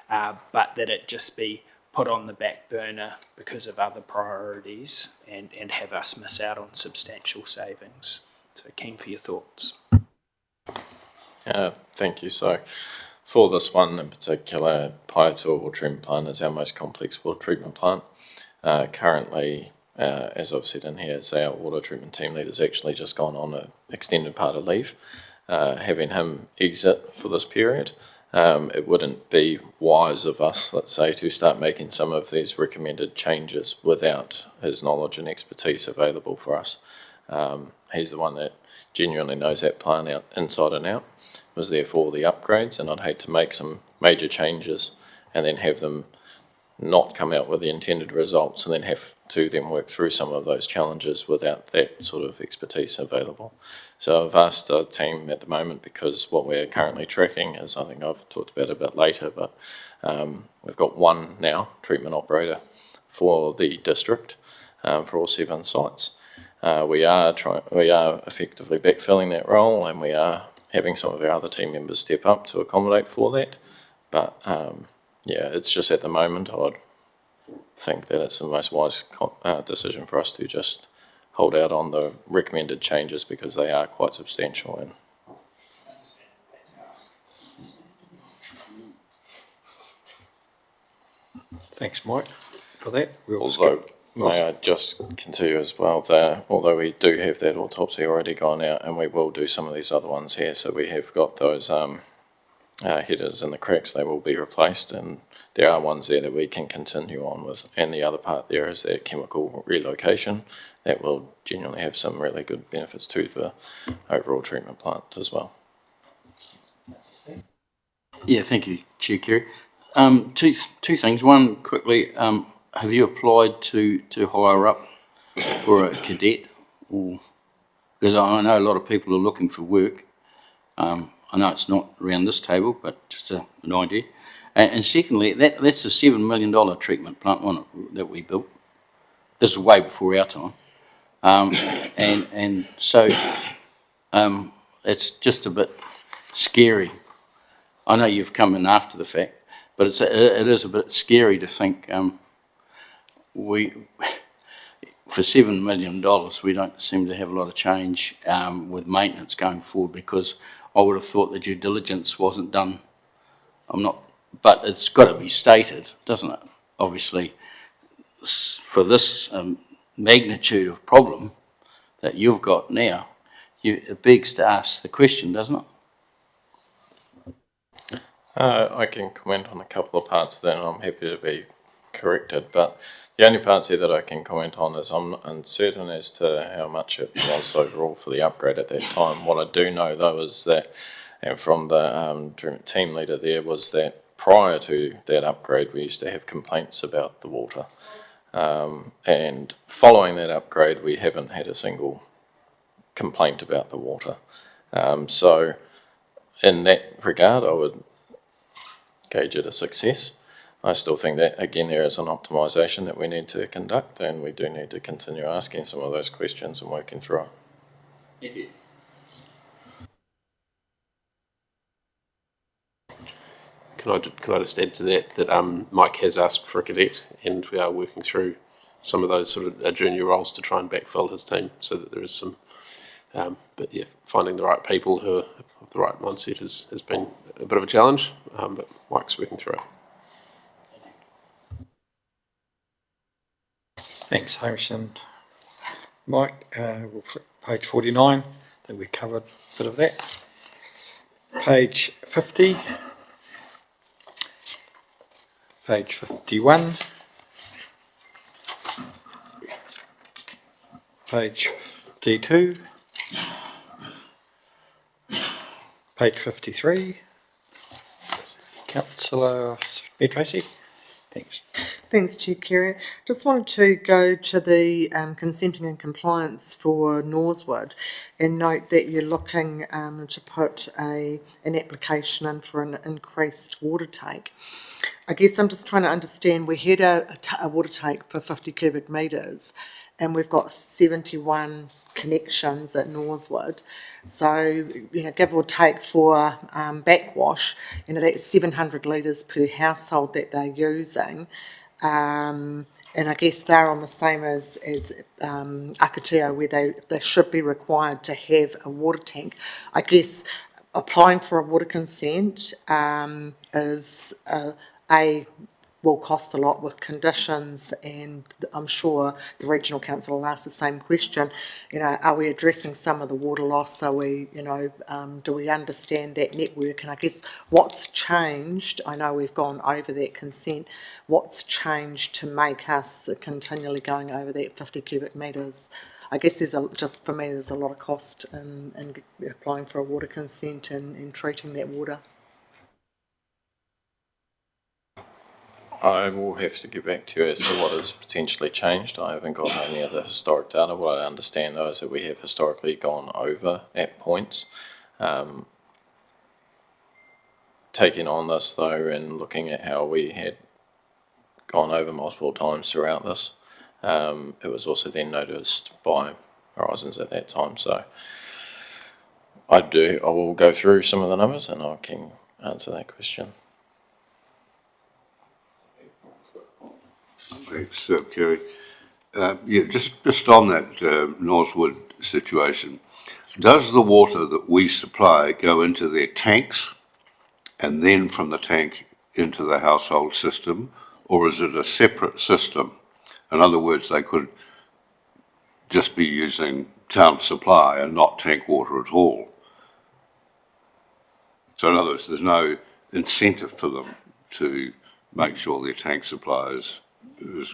but that it just be put on the back burner because of other priorities and have us miss out on substantial savings. So keen for your thoughts. Thank you. So for this one in particular, Paeatua Water Treatment Plant is our most complex water treatment plant. Currently, as I've said in here, our water treatment team leader's actually just gone on an extended part of leave. Having him exit for this period, it wouldn't be wise of us, let's say, to start making some of these recommended changes without his knowledge and expertise available for us. He's the one that genuinely knows that plant out inside and out, was there for all the upgrades, and I'd hate to make some major changes and then have them not come out with the intended results and then have to then work through some of those challenges without that sort of expertise available. So I've asked our team at the moment, because what we're currently tracking is, I think I've talked about it a bit later, but we've got one now treatment operator for the district for all 7 sites. We are effectively backfilling that role, and we are having some of our other team members step up to accommodate for that. But yeah, it's just at the moment I would think that it's the most wise decision for us to just hold out on the recommended changes, because they are quite substantial. And Thanks, Mike, for that. May I just continue as well, that although we do have that autopsy already gone out, and we will do some of these other ones here, so we have got those headers in the cracks, they will be replaced, and there are ones there that we can continue on with. And the other part there is that chemical relocation that will genuinely have some really good benefits to the overall treatment plant as well. Yeah, thank you, Chair Kerry. Two things. One, quickly, have you applied to hire up for a cadet? Because I know a lot of people are looking for work. I know it's not around this table, but just an idea. And secondly, that's a $7 million treatment plant one that we built. This is way before our time. And so it's just a bit scary. I know you've come in after the fact, but it is a bit scary to think for $7 million, we don't seem to have a lot of change with maintenance going forward, because I would have thought the due diligence wasn't done. But it's got to be stated, doesn't it? Obviously, for this magnitude of problem that you've got now, it begs to ask the question, doesn't it? I can comment on a couple of parts of that, and I'm happy to be corrected, but the only parts here that I can comment on is I'm uncertain as to how much it was overall for the upgrade at that time. What I do know though is that, and from the team leader there, was that prior to that upgrade we used to have complaints about the water, and following that upgrade we haven't had a single complaint about the water. So in that regard I would gauge it a success. I still think that, again, there is an optimisation that we need to conduct, and we do need to continue asking some of those questions and working through it. Thank you. Can I just add to that Mike has asked for a cadet, and we are working through some of those sort of junior roles to try and backfill his team, so that there is some. But yeah, finding the right people who have the right mindset has been a bit of a challenge, but Mike's working through it. Thanks, Hamish and Mike. We'll flip page 49. I think we covered a bit of that. Page 50. Page 51. Page 52. Page 53. Councillor Tracy. Thanks. Thanks, Chair Kerry. Just wanted to go to the consenting and compliance for Norsewood and note that you're looking to put an application in for an increased water take. I guess I'm just trying to understand, we had a water take for 50 cubic metres and we've got 71 connections at Norsewood. So, give or take for backwash, that's 700 litres per household that they're using. And I guess they're on the same as Akatea, where they should be required to have a water tank. I guess applying for a water consent is will cost a lot with conditions, and I'm sure the regional council will ask the same question. Are we addressing some of the water loss? Are we, do we understand that network? And I guess what's changed, I know we've gone over that consent, what's changed to make us continually going over that 50 cubic metres? I guess just for me, there's a lot of cost in applying for a water consent and treating that water. I will have to get back to you as to what has potentially changed. I haven't got any of the historic data. What I understand though is that we have historically gone over at points. Taking on this though and looking at how we had gone over multiple times throughout this, it was also then noticed by Horizons at that time. So I will go through some of the numbers and I can answer that question. Thanks, Kerry. Just on that Norsewood situation, does the water that we supply go into their tanks and then from the tank into the household system, or is it a separate system? In other words, they could just be using town supply and not tank water at all. So in other words, there's no incentive for them to make sure their tank supply is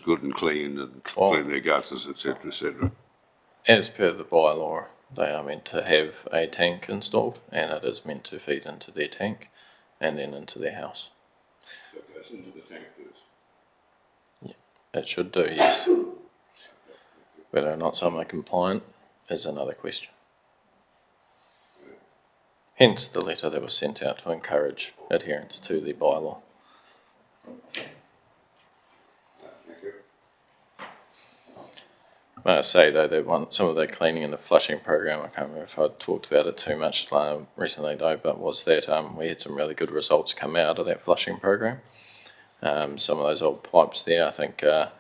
good and clean and clean their gutters, etc., etc. As per the bylaw, they are meant to have a tank installed and it is meant to feed into their tank and then into their house. So it goes into the tank first? Yeah, it should do, yes. Whether or not some are compliant is another question. Hence the letter that was sent out to encourage adherence to the bylaw. I say though that some of the cleaning and the flushing program, I can't remember if I talked about it too much recently though, but was that we had some really good results come out of that flushing program. Some of those old pipes there, I think the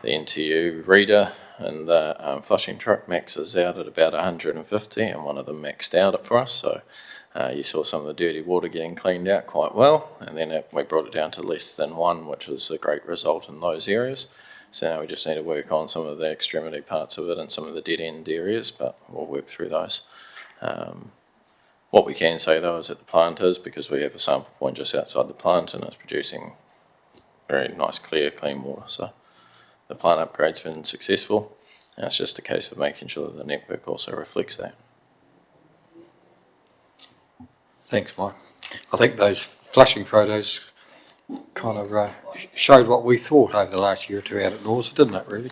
NTU reader and the flushing truck maxes out at about 150 and one of them maxed out for us, so you saw some of the dirty water getting cleaned out quite well, and then we brought it down to less than 1, which was a great result in those areas. So now we just need to work on some of the extremity parts of it and some of the dead end areas, but we'll work through those. What we can say though is that the plant is, because we have a sample point just outside the plant and it's producing very nice, clear, clean water. So the plant upgrade's been successful, and it's just a case of making sure that the network also reflects that. Thanks, Mike. I think those flushing photos kind of showed what we thought over the last year or two out at Norsewood, didn't it, really?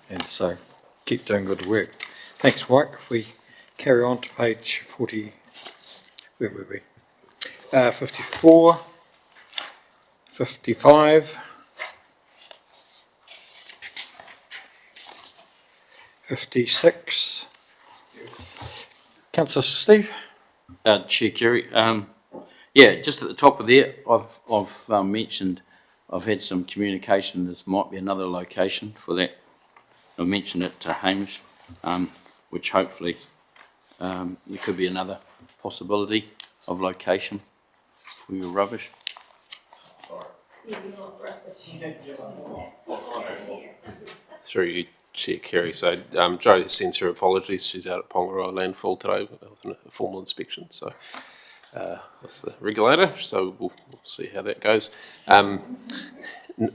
And so, keep doing good work. Thanks, Mike. If we carry on to page 40, where were we? 54, 55, 56. Councillor Steve? Chair Kerry, yeah, just at the top of there, I've mentioned, I've had some communication, this might be another location for that. I've mentioned it to Hamish, which hopefully there could be another possibility of location for your rubbish. Through you, Chair Kerry. So Jo sends her apologies. She's out at Pongaroa landfill today with a formal inspection. So with the regulator. So we'll see how that goes.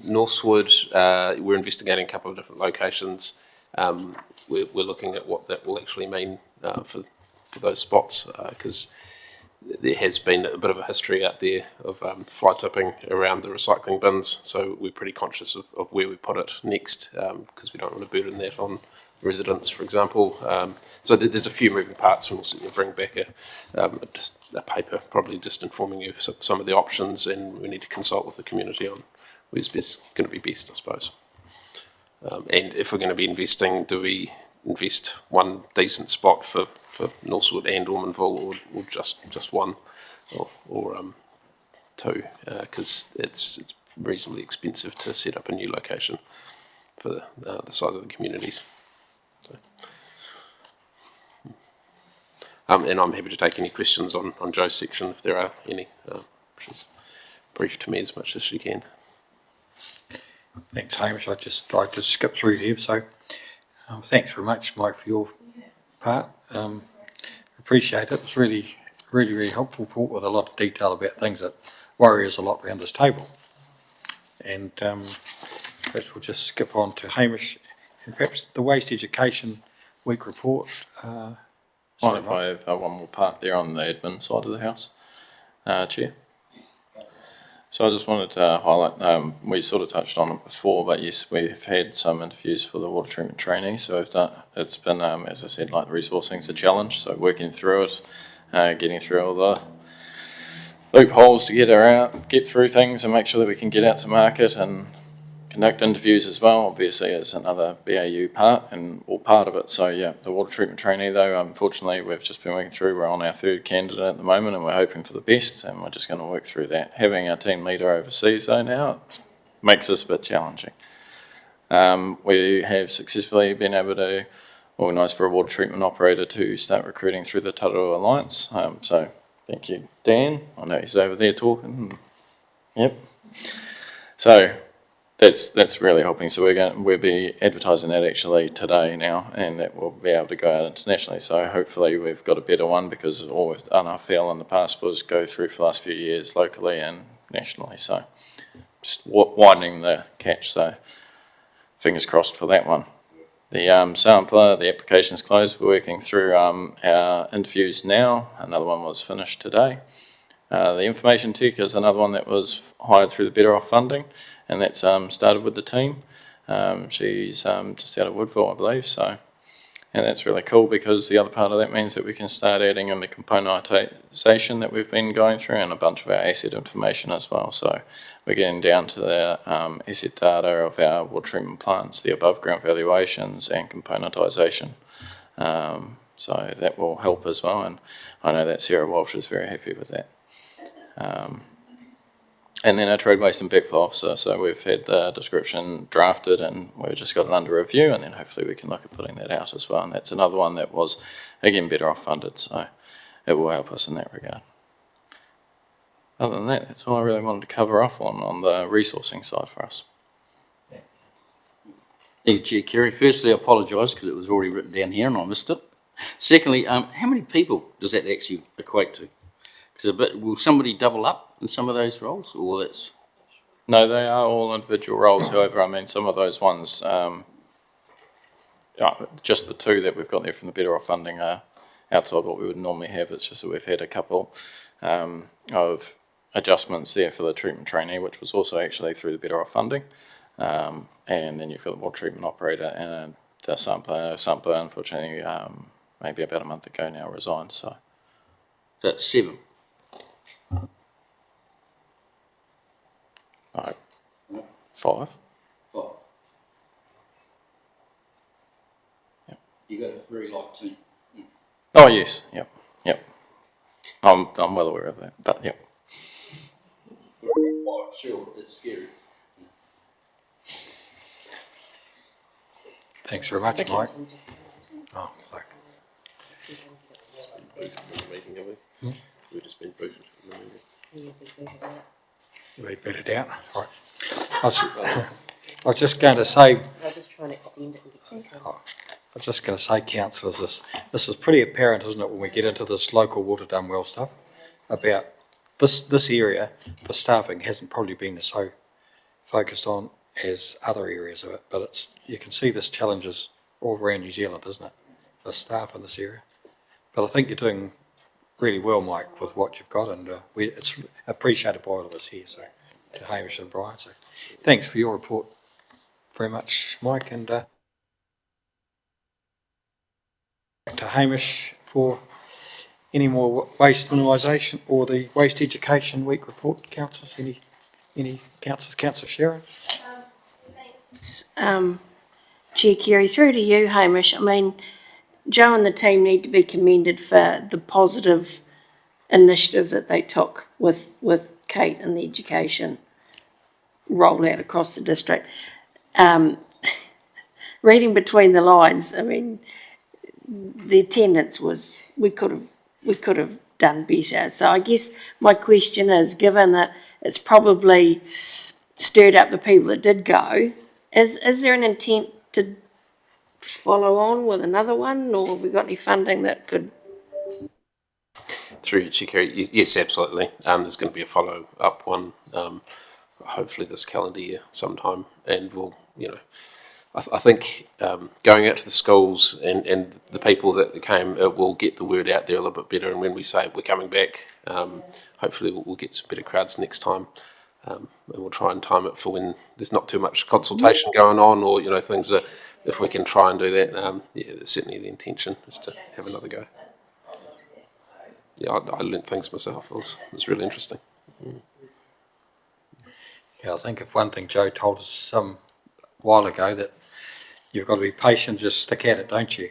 Norsewood, we're investigating a couple of different locations. We're looking at what that will actually mean for those spots, because there has been a bit of a history out there of fly tipping around the recycling bins, so we're pretty conscious of where we put it next, because we don't want to burden that on residents, for example. So there's a few moving parts, and we'll certainly bring back just a paper, probably just informing you of some of the options, and we need to consult with the community on where's going to be best, I suppose. And if we're going to be investing, do we invest one decent spot for Northwood and Ormondville, or just one, or two? Because it's reasonably expensive to set up a new location for the size of the communities. So, and I'm happy to take any questions on Joe's section if there are any. She's briefed me as much as she can. Thanks, Hamish. I just tried to skip through here, so thanks very much, Mike, for your part. Appreciate it. It's really, really, really helpful report with a lot of detail about things that worry us a lot around this table. And perhaps we'll just skip on to Hamish, and perhaps the Waste Education Week report. Mind if I have one more part there on the admin side of the house, Chair? So I just wanted to highlight, we sort of touched on it before, but yes, we've had some interviews for the water treatment trainee. So it's been, as I said, like resourcing's a challenge. So working through it, getting through all the loopholes to get through things and make sure that we can get out to market and conduct interviews as well, obviously, is another BAU part and all part of it. So yeah, the water treatment trainee though, unfortunately, we've just been working through, we're on our third candidate at the moment and we're hoping for the best and we're just going to work through that. Having our team leader overseas though now makes this a bit challenging. We have successfully been able to organise for a water treatment operator to start recruiting through the Tararu Alliance. So thank you, Dan. I know he's over there talking. Yep. So that's really helping. So we'll be advertising that actually today now, and that will be able to go out internationally. So hopefully we've got a better one, because all we've done, I feel, in the past was go through for the last few years locally and nationally. So just widening the catch. So fingers crossed for that one. The sampler, the application's closed. We're working through our interviews now. Another one was finished today. The information tech is another one that was hired through the Better Off funding, and that's started with the team. She's just out of Woodville, I believe, so, and that's really cool, because the other part of that means that we can start adding in the componentisation that we've been going through and a bunch of our asset information as well. So we're getting down to the asset data of our water treatment plants, the above ground valuations and componentisation. So that will help as well, and I know that Sarah Walsh is very happy with that. And then our trade waste and backflow officer, so we've had the description drafted and we've just got it under review, and then hopefully we can look at putting that out as well. And that's another one that was, again, Better Off funded, so it will help us in that regard. Other than that, that's all I really wanted to cover off on the resourcing side for us. Thank you, Chair Kerry. Firstly, I apologise because it was already written down here and I missed it. Secondly, how many people does that actually equate to? Will somebody double up in some of those roles, or that's? No, they are all individual roles. However, I mean, some of those ones, just the two that we've got there from the Better Off funding are outside what we would normally have. It's just that we've had a couple of adjustments there for the treatment trainee, which was also actually through the Better Off funding. And then you've got the water treatment operator and the sampler, unfortunately, maybe about a month ago now resigned. So that's 7. No, 5. 5. Yep. You got a very light team. Oh yes, yep. I'm well aware of that, but yep. 5, sure, it's scary. Thanks very much, Mike. Oh, sorry. We've just been booted from the meeting. We beat it out. Right. I was just going to say. I'll just try and extend it and get I was just going to say, councillors, this is pretty apparent, isn't it, when we get into this local water done well stuff, about this area for staffing hasn't probably been so focused on as other areas of it, but you can see this challenges all around New Zealand, isn't it, for staff in this area. But I think you're doing really well, Mike, with what you've got, and it's appreciated by all of us here, so to Hamish and Brian. So thanks for your report very much, Mike, and to Hamish for any more waste minimisation or the Waste Education Week report, councillors. Any councillors? Councillor Sharon? Thanks. Chair Kerry, through to you, Hamish. I mean, Joe and the team need to be commended for the positive initiative that they took with Kate and the education rollout across the district. Reading between the lines, I mean, the attendance was, we could have done better. So I guess my question is, given that it's probably stirred up the people that did go, is there an intent to follow on with another one, or have we got any funding that could? Through you, Chair Kerry, yes, absolutely. There's going to be a follow-up one, hopefully this calendar year sometime, and we'll, I think going out to the schools and the people that came, it will get the word out there a little bit better. And when we say we're coming back, hopefully we'll get some better crowds next time. And we'll try and time it for when there's not too much consultation going on, or things are. If we can try and do that, that's certainly the intention, is to have another go. Yeah, I learnt things myself. It was really interesting. Yeah, I think if one thing Joe told us some while ago, that you've got to be patient, just stick at it, don't you?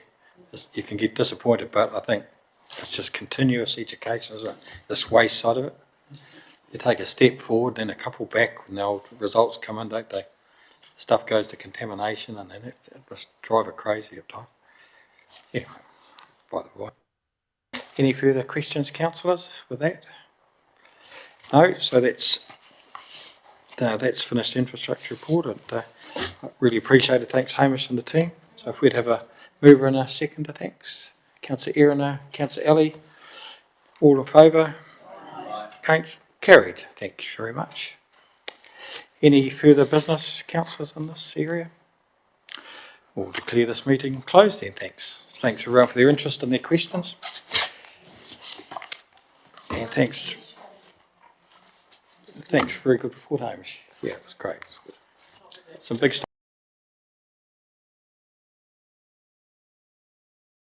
You can get disappointed, but I think it's just continuous education, isn't it? This waste side of it. You take a step forward, then a couple back, when the old results come in, don't they? Stuff goes to contamination, and then it just drive it crazy at times. Anyway, by the way. Any further questions, councillors, with that? No, so that's finished infrastructure report, and I really appreciate it. Thanks, Hamish and the team. So if we'd have a mover and a seconder, thanks. Councillor Erina, Councillor Ellie, all in favour? Carried. Thank you very much. Any further business, councillors, in this area? We'll declare this meeting closed then, thanks. Thanks everyone for their interest and their questions. And thanks, very good report, Hamish. Yeah, it was great. Some big stuff.